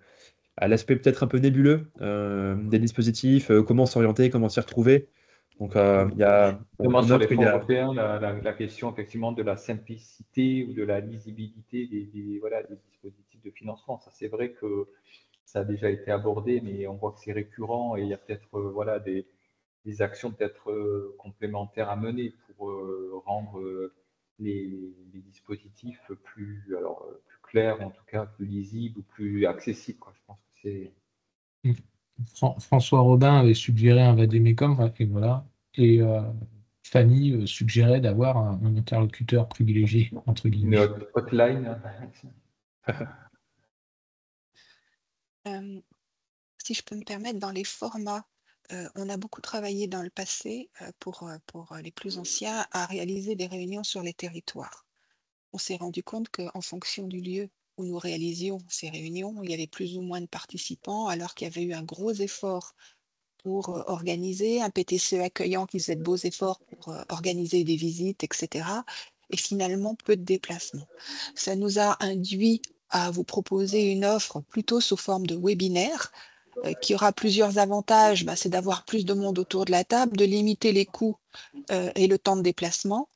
à l'aspect peut-être un peu nébuleux des dispositifs, comment s'orienter, comment s'y retrouver. Donc, il y a, Notamment on sur note les qu'il fonds y a. européens, la question effectivement de la simplicité ou de la lisibilité voilà, des dispositifs de financement. Ça, c'est vrai que ça a déjà été abordé, mais on voit que c'est récurrent et il y a peut-être voilà, des actions peut-être complémentaires à mener pour rendre les dispositifs plus, plus clairs, en tout cas plus lisibles ou plus accessibles, quoi. Je pense que c'est... François Robin avait suggéré un vade-mecum, et voilà. Et Fanny suggérait d'avoir un interlocuteur privilégié, entre Une guillemets. hotline. Si je peux me permettre, dans les formats, on a beaucoup travaillé dans le passé pour les plus anciens à réaliser des réunions sur les territoires. On s'est rendu compte qu'en fonction du lieu où nous réalisions ces réunions, il y avait plus ou moins de participants, alors qu'il y avait eu un gros effort pour organiser, un PTCE accueillant qui faisait de beaux efforts pour organiser des visites, etc. Et finalement, peu de déplacements. Ça nous a induit à vous proposer une offre plutôt sous forme de webinaire qui aura plusieurs avantages. C'est d'avoir plus de monde autour de la table, de limiter les coûts et le temps de déplacement.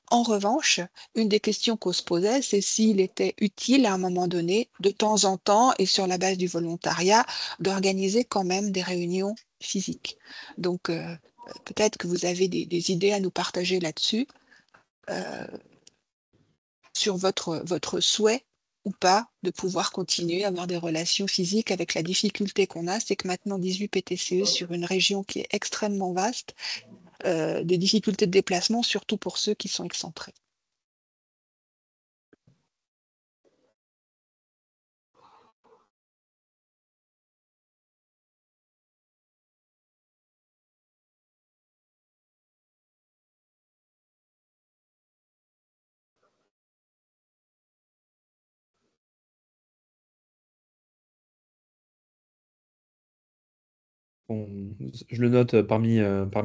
En revanche, une des questions qu'on se posait, c'est s'il était utile à un moment donné, de temps en temps et sur la base du volontariat, d'organiser quand même des réunions physiques. Donc, peut-être que vous avez des idées à nous partager là-dessus, sur votre souhait ou pas de pouvoir continuer à avoir des relations physiques avec la difficulté qu'on a, c'est que maintenant 18 PTCE sur une région qui est extrêmement vaste, des difficultés de déplacement, surtout pour ceux qui sont excentrés. Je le note parmi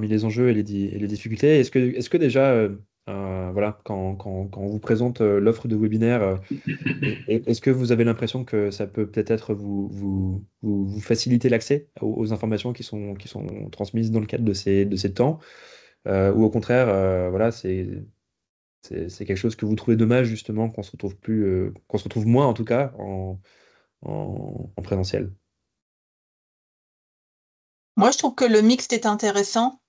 les enjeux et les difficultés. Est-ce que déjà, voilà, quand on vous présente l'offre de webinaire, est-ce que vous avez l'impression que ça peut peut-être vous faciliter l'accès aux informations qui sont transmises dans le cadre de ces temps, ou au contraire, voilà, c'est quelque chose que vous trouvez dommage justement qu'on se retrouve plus, qu'on se retrouve moins en tout cas en présentiel? Moi, je trouve que le mixte est intéressant.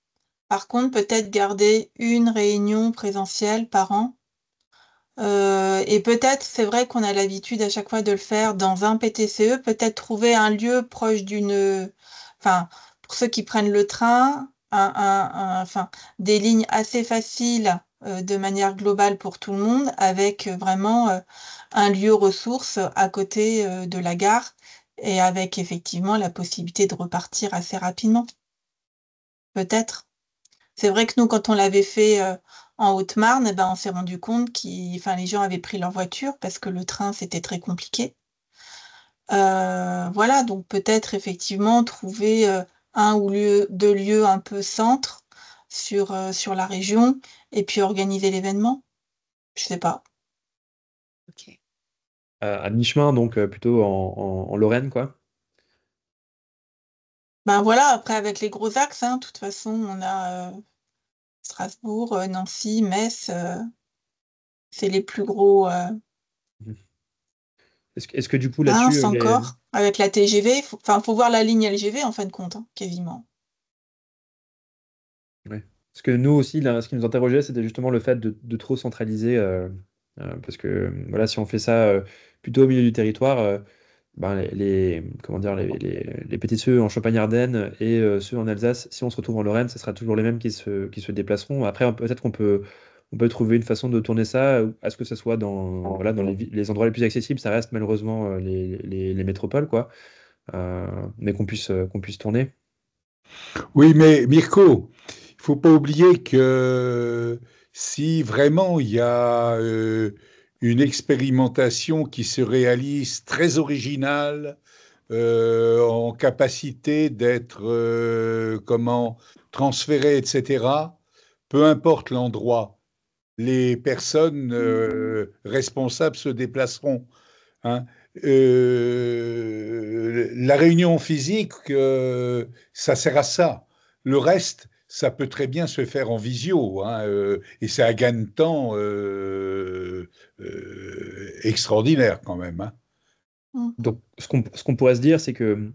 Par contre, peut-être garder une réunion présentielle par an. Et peut-être, c'est vrai qu'on a l'habitude à chaque fois de le faire dans un PTCE, peut-être trouver un lieu proche enfin, pour ceux qui prennent le train, enfin, des lignes assez faciles de manière globale pour tout le monde, avec vraiment un lieu ressource à côté de la gare et avec effectivement la possibilité de repartir assez rapidement. Peut-être. C'est vrai que nous, quand on l'avait fait en Haute-Marne, on s'est rendu compte que les gens avaient pris leur voiture parce que le train, c'était très compliqué. Voilà, donc peut-être effectivement trouver un ou deux lieux un peu centre sur la région et puis organiser l'événement. Je sais pas. À mi-chemin, donc plutôt en Lorraine, quoi. Voilà, après avec les gros axes, de toute façon, on a Strasbourg, Nancy, Metz, c'est les plus gros. Est-ce que du coup là-dessus, Encore, avec la TGV, faut voir la ligne LGV en fin de compte, quasiment. ouais. Parce que nous aussi, là, ce qui nous interrogeait, c'était justement le fait de trop centraliser, parce que voilà, si on fait ça plutôt au milieu du territoire, comment dire, les PTCE en Champagne-Ardenne et ceux en Alsace, si on se retrouve en Lorraine, ce sera toujours les mêmes qui se déplaceront. Après, peut-être on peut trouver une façon de tourner ça, à ce que ça soit voilà, dans les endroits les plus accessibles, ça reste malheureusement les métropoles, quoi, mais qu'on puisse tourner. Oui, mais Mirko, il faut pas oublier que si vraiment il y a une expérimentation qui se réalise très originale, en capacité d'être transférée, etc., peu importe l'endroit, les personnes responsables se déplaceront. Hein. La réunion physique, ça sert à ça. Le reste, ça peut très bien se faire en visio, hein, et c'est un gain de temps extraordinaire quand même. Hein. Donc, ce qu'on pourrait se dire, c'est que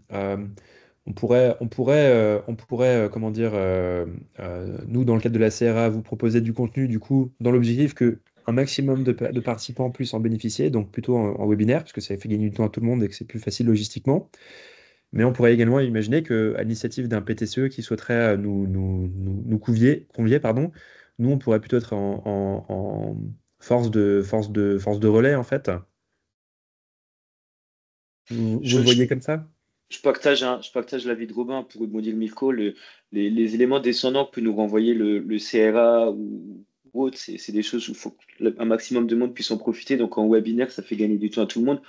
comment dire, nous, dans le cadre de la CRA, vous proposer du contenu, du coup, dans l'objectif que un maximum de participants puissent en bénéficier, donc plutôt en webinaire, parce que ça fait gagner du temps à tout le monde et que c'est plus facile logistiquement. Mais on pourrait également imaginer qu'à l'initiative d'un PTCE qui souhaiterait nous convier, pardon, nous, on pourrait plutôt être en force de relais, en fait. Vous le voyez comme ça? Je partage l'avis de Robin pour rebondir Mirko. Les éléments descendants que peut nous renvoyer le CRA ou autre, c'est des choses où il faut qu'un maximum de monde puisse en profiter. Donc en webinaire, ça fait gagner du temps à tout le monde.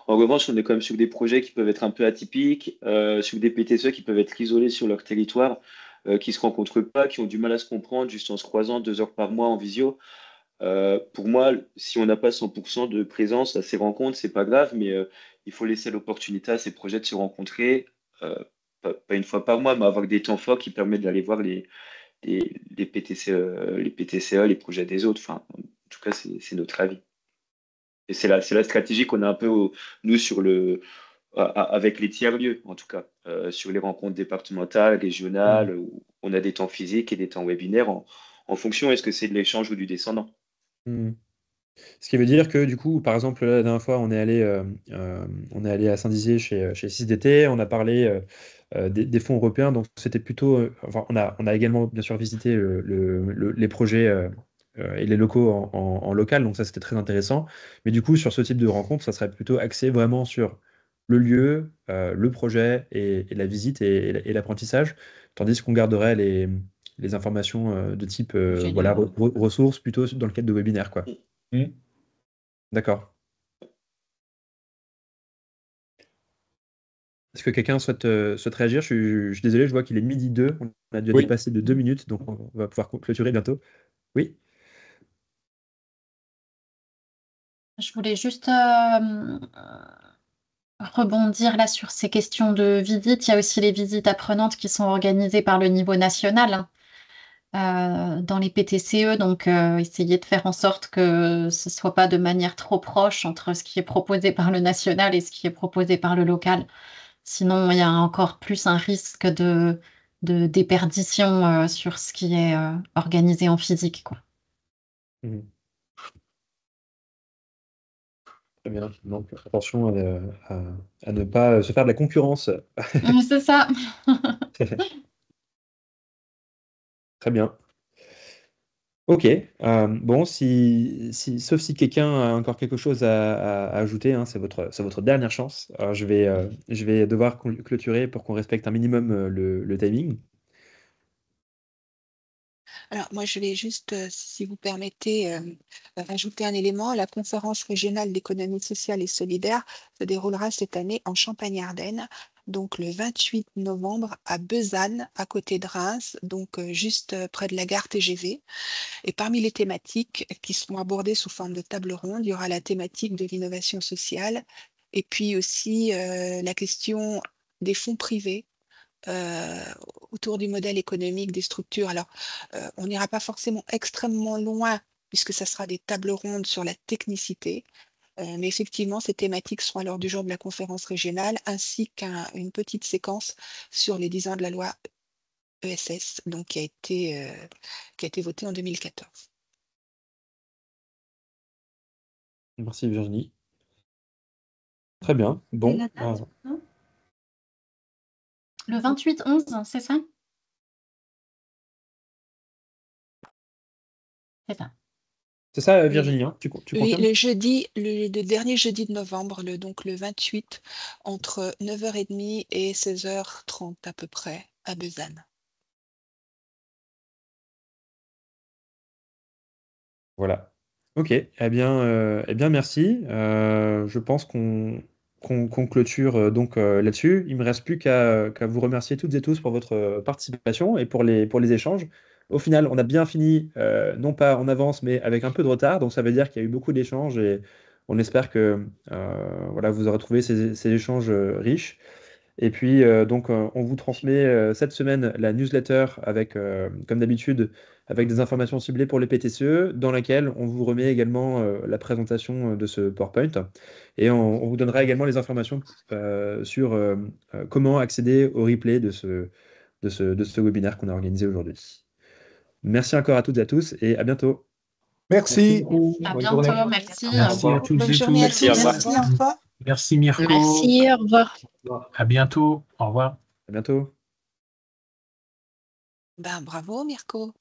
En revanche, on est quand même sur des projets qui peuvent être un peu atypiques, sur des PTCE qui peuvent être isolés sur leur territoire, qui ne se rencontrent pas, qui ont du mal à se comprendre, juste en se croisant 2 heures par mois en visio. Pour moi, si on n'a pas 100% de présence à ces rencontres, c'est pas grave, mais il faut laisser l'opportunité à ces projets de se rencontrer, euh, pas une fois par mois, mais avoir des temps forts qui permettent d'aller voir les PTCE, les projets des autres. Enfin, en tout cas, c'est notre avis. Et c'est la stratégie qu'on a un peu, nous, avec les tiers-lieux, en tout cas, sur les rencontres départementales, régionales, où on a des temps physiques et des temps webinaires en fonction, est-ce que c'est de l'échange ou du descendant? Hmm. Ce qui veut dire que du coup, par exemple, la dernière fois, on est allé à Saint-Dizier chez 6DT, on a parlé des fonds européens, donc c'était plutôt, enfin, on a également bien sûr visité les projets et les locaux en local, donc ça c'était très intéressant. Mais du coup, sur ce type de rencontre, ça serait plutôt axé vraiment sur le lieu, le projet et la visite et l'apprentissage, tandis qu'on garderait les informations de type voilà, ressources plutôt dans le cadre de webinaires, quoi. D'accord. Est-ce que quelqu'un souhaite réagir? Je suis désolé, je vois qu'il est midi 2. On a déjà Oui. dépassé de 2 minutes, donc on va pouvoir clôturer bientôt. Oui? Je voulais juste rebondir là sur ces questions de visite. Il y a aussi les visites apprenantes qui sont organisées par le niveau national, hein, dans les PTCE. Donc, essayer de faire en sorte que ce ne soit pas de manière trop proche entre ce qui est proposé par le national et ce qui est proposé par le local. Sinon, il y a encore plus un risque de déperdition sur ce qui est organisé en physique, quoi. Mhm. Très bien. Donc, attention à ne pas se faire de la concurrence. C'est ça. Très bien. Ok. Bon, sauf si quelqu'un a encore quelque chose à ajouter, hein, c'est votre dernière chance. Alors, je vais devoir clôturer pour qu'on respecte un minimum le timing. Alors, moi, je vais juste, si vous permettez, rajouter un élément. La conférence régionale d'économie sociale et solidaire se déroulera cette année en Champagne-Ardenne, donc le 28 novembre à Besanne, à côté de Reims, donc juste près de la gare TGV. Et parmi les thématiques qui seront abordées sous forme de table ronde, il y aura la thématique de l'innovation sociale et puis aussi la question des fonds privés euh, autour du modèle économique des structures. Alors, on n'ira pas forcément extrêmement loin puisque ça sera des tables rondes sur la technicité. Mais effectivement, ces thématiques seront à l'ordre du jour de la conférence régionale, ainsi qu'une petite séquence sur les 10 ans de la loi ESS, donc qui a été votée en 2014. Merci Virginie. Très bien. Et Bon. la date, non? Le 28-11, c'est ça? C'est ça. C'est ça, Oui, Virginie, hein, tu oui, confirmes? le dernier jeudi de novembre, donc le 28, entre 9h30 et 16h30 à peu près, à Besanne. Voilà. Ok. Eh bien merci. Je pense qu'on clôture donc là-dessus. Il me reste plus qu'à vous remercier toutes et tous pour votre participation et pour les échanges. Au final, on a bien fini, non pas en avance, mais avec un peu de retard. Donc ça veut dire qu'il y a eu beaucoup d'échanges et on espère que voilà, vous aurez trouvé ces échanges riches. Et puis, on vous transmet cette semaine la newsletter avec, comme d'habitude, avec des informations ciblées pour les PTCE, dans laquelle on vous remet également la présentation de ce PowerPoint. Et on vous donnera également les informations sur comment accéder au replay de ce webinaire qu'on a organisé aujourd'hui. Merci encore à toutes et à tous et à bientôt. Merci. À Bonne bientôt, journée. merci. Merci à toutes Bonne et journée à tous. tous. Merci, au revoir. Merci Mirko. Merci, au revoir. À bientôt. Au revoir. À bientôt. Ben, bravo, Mirko.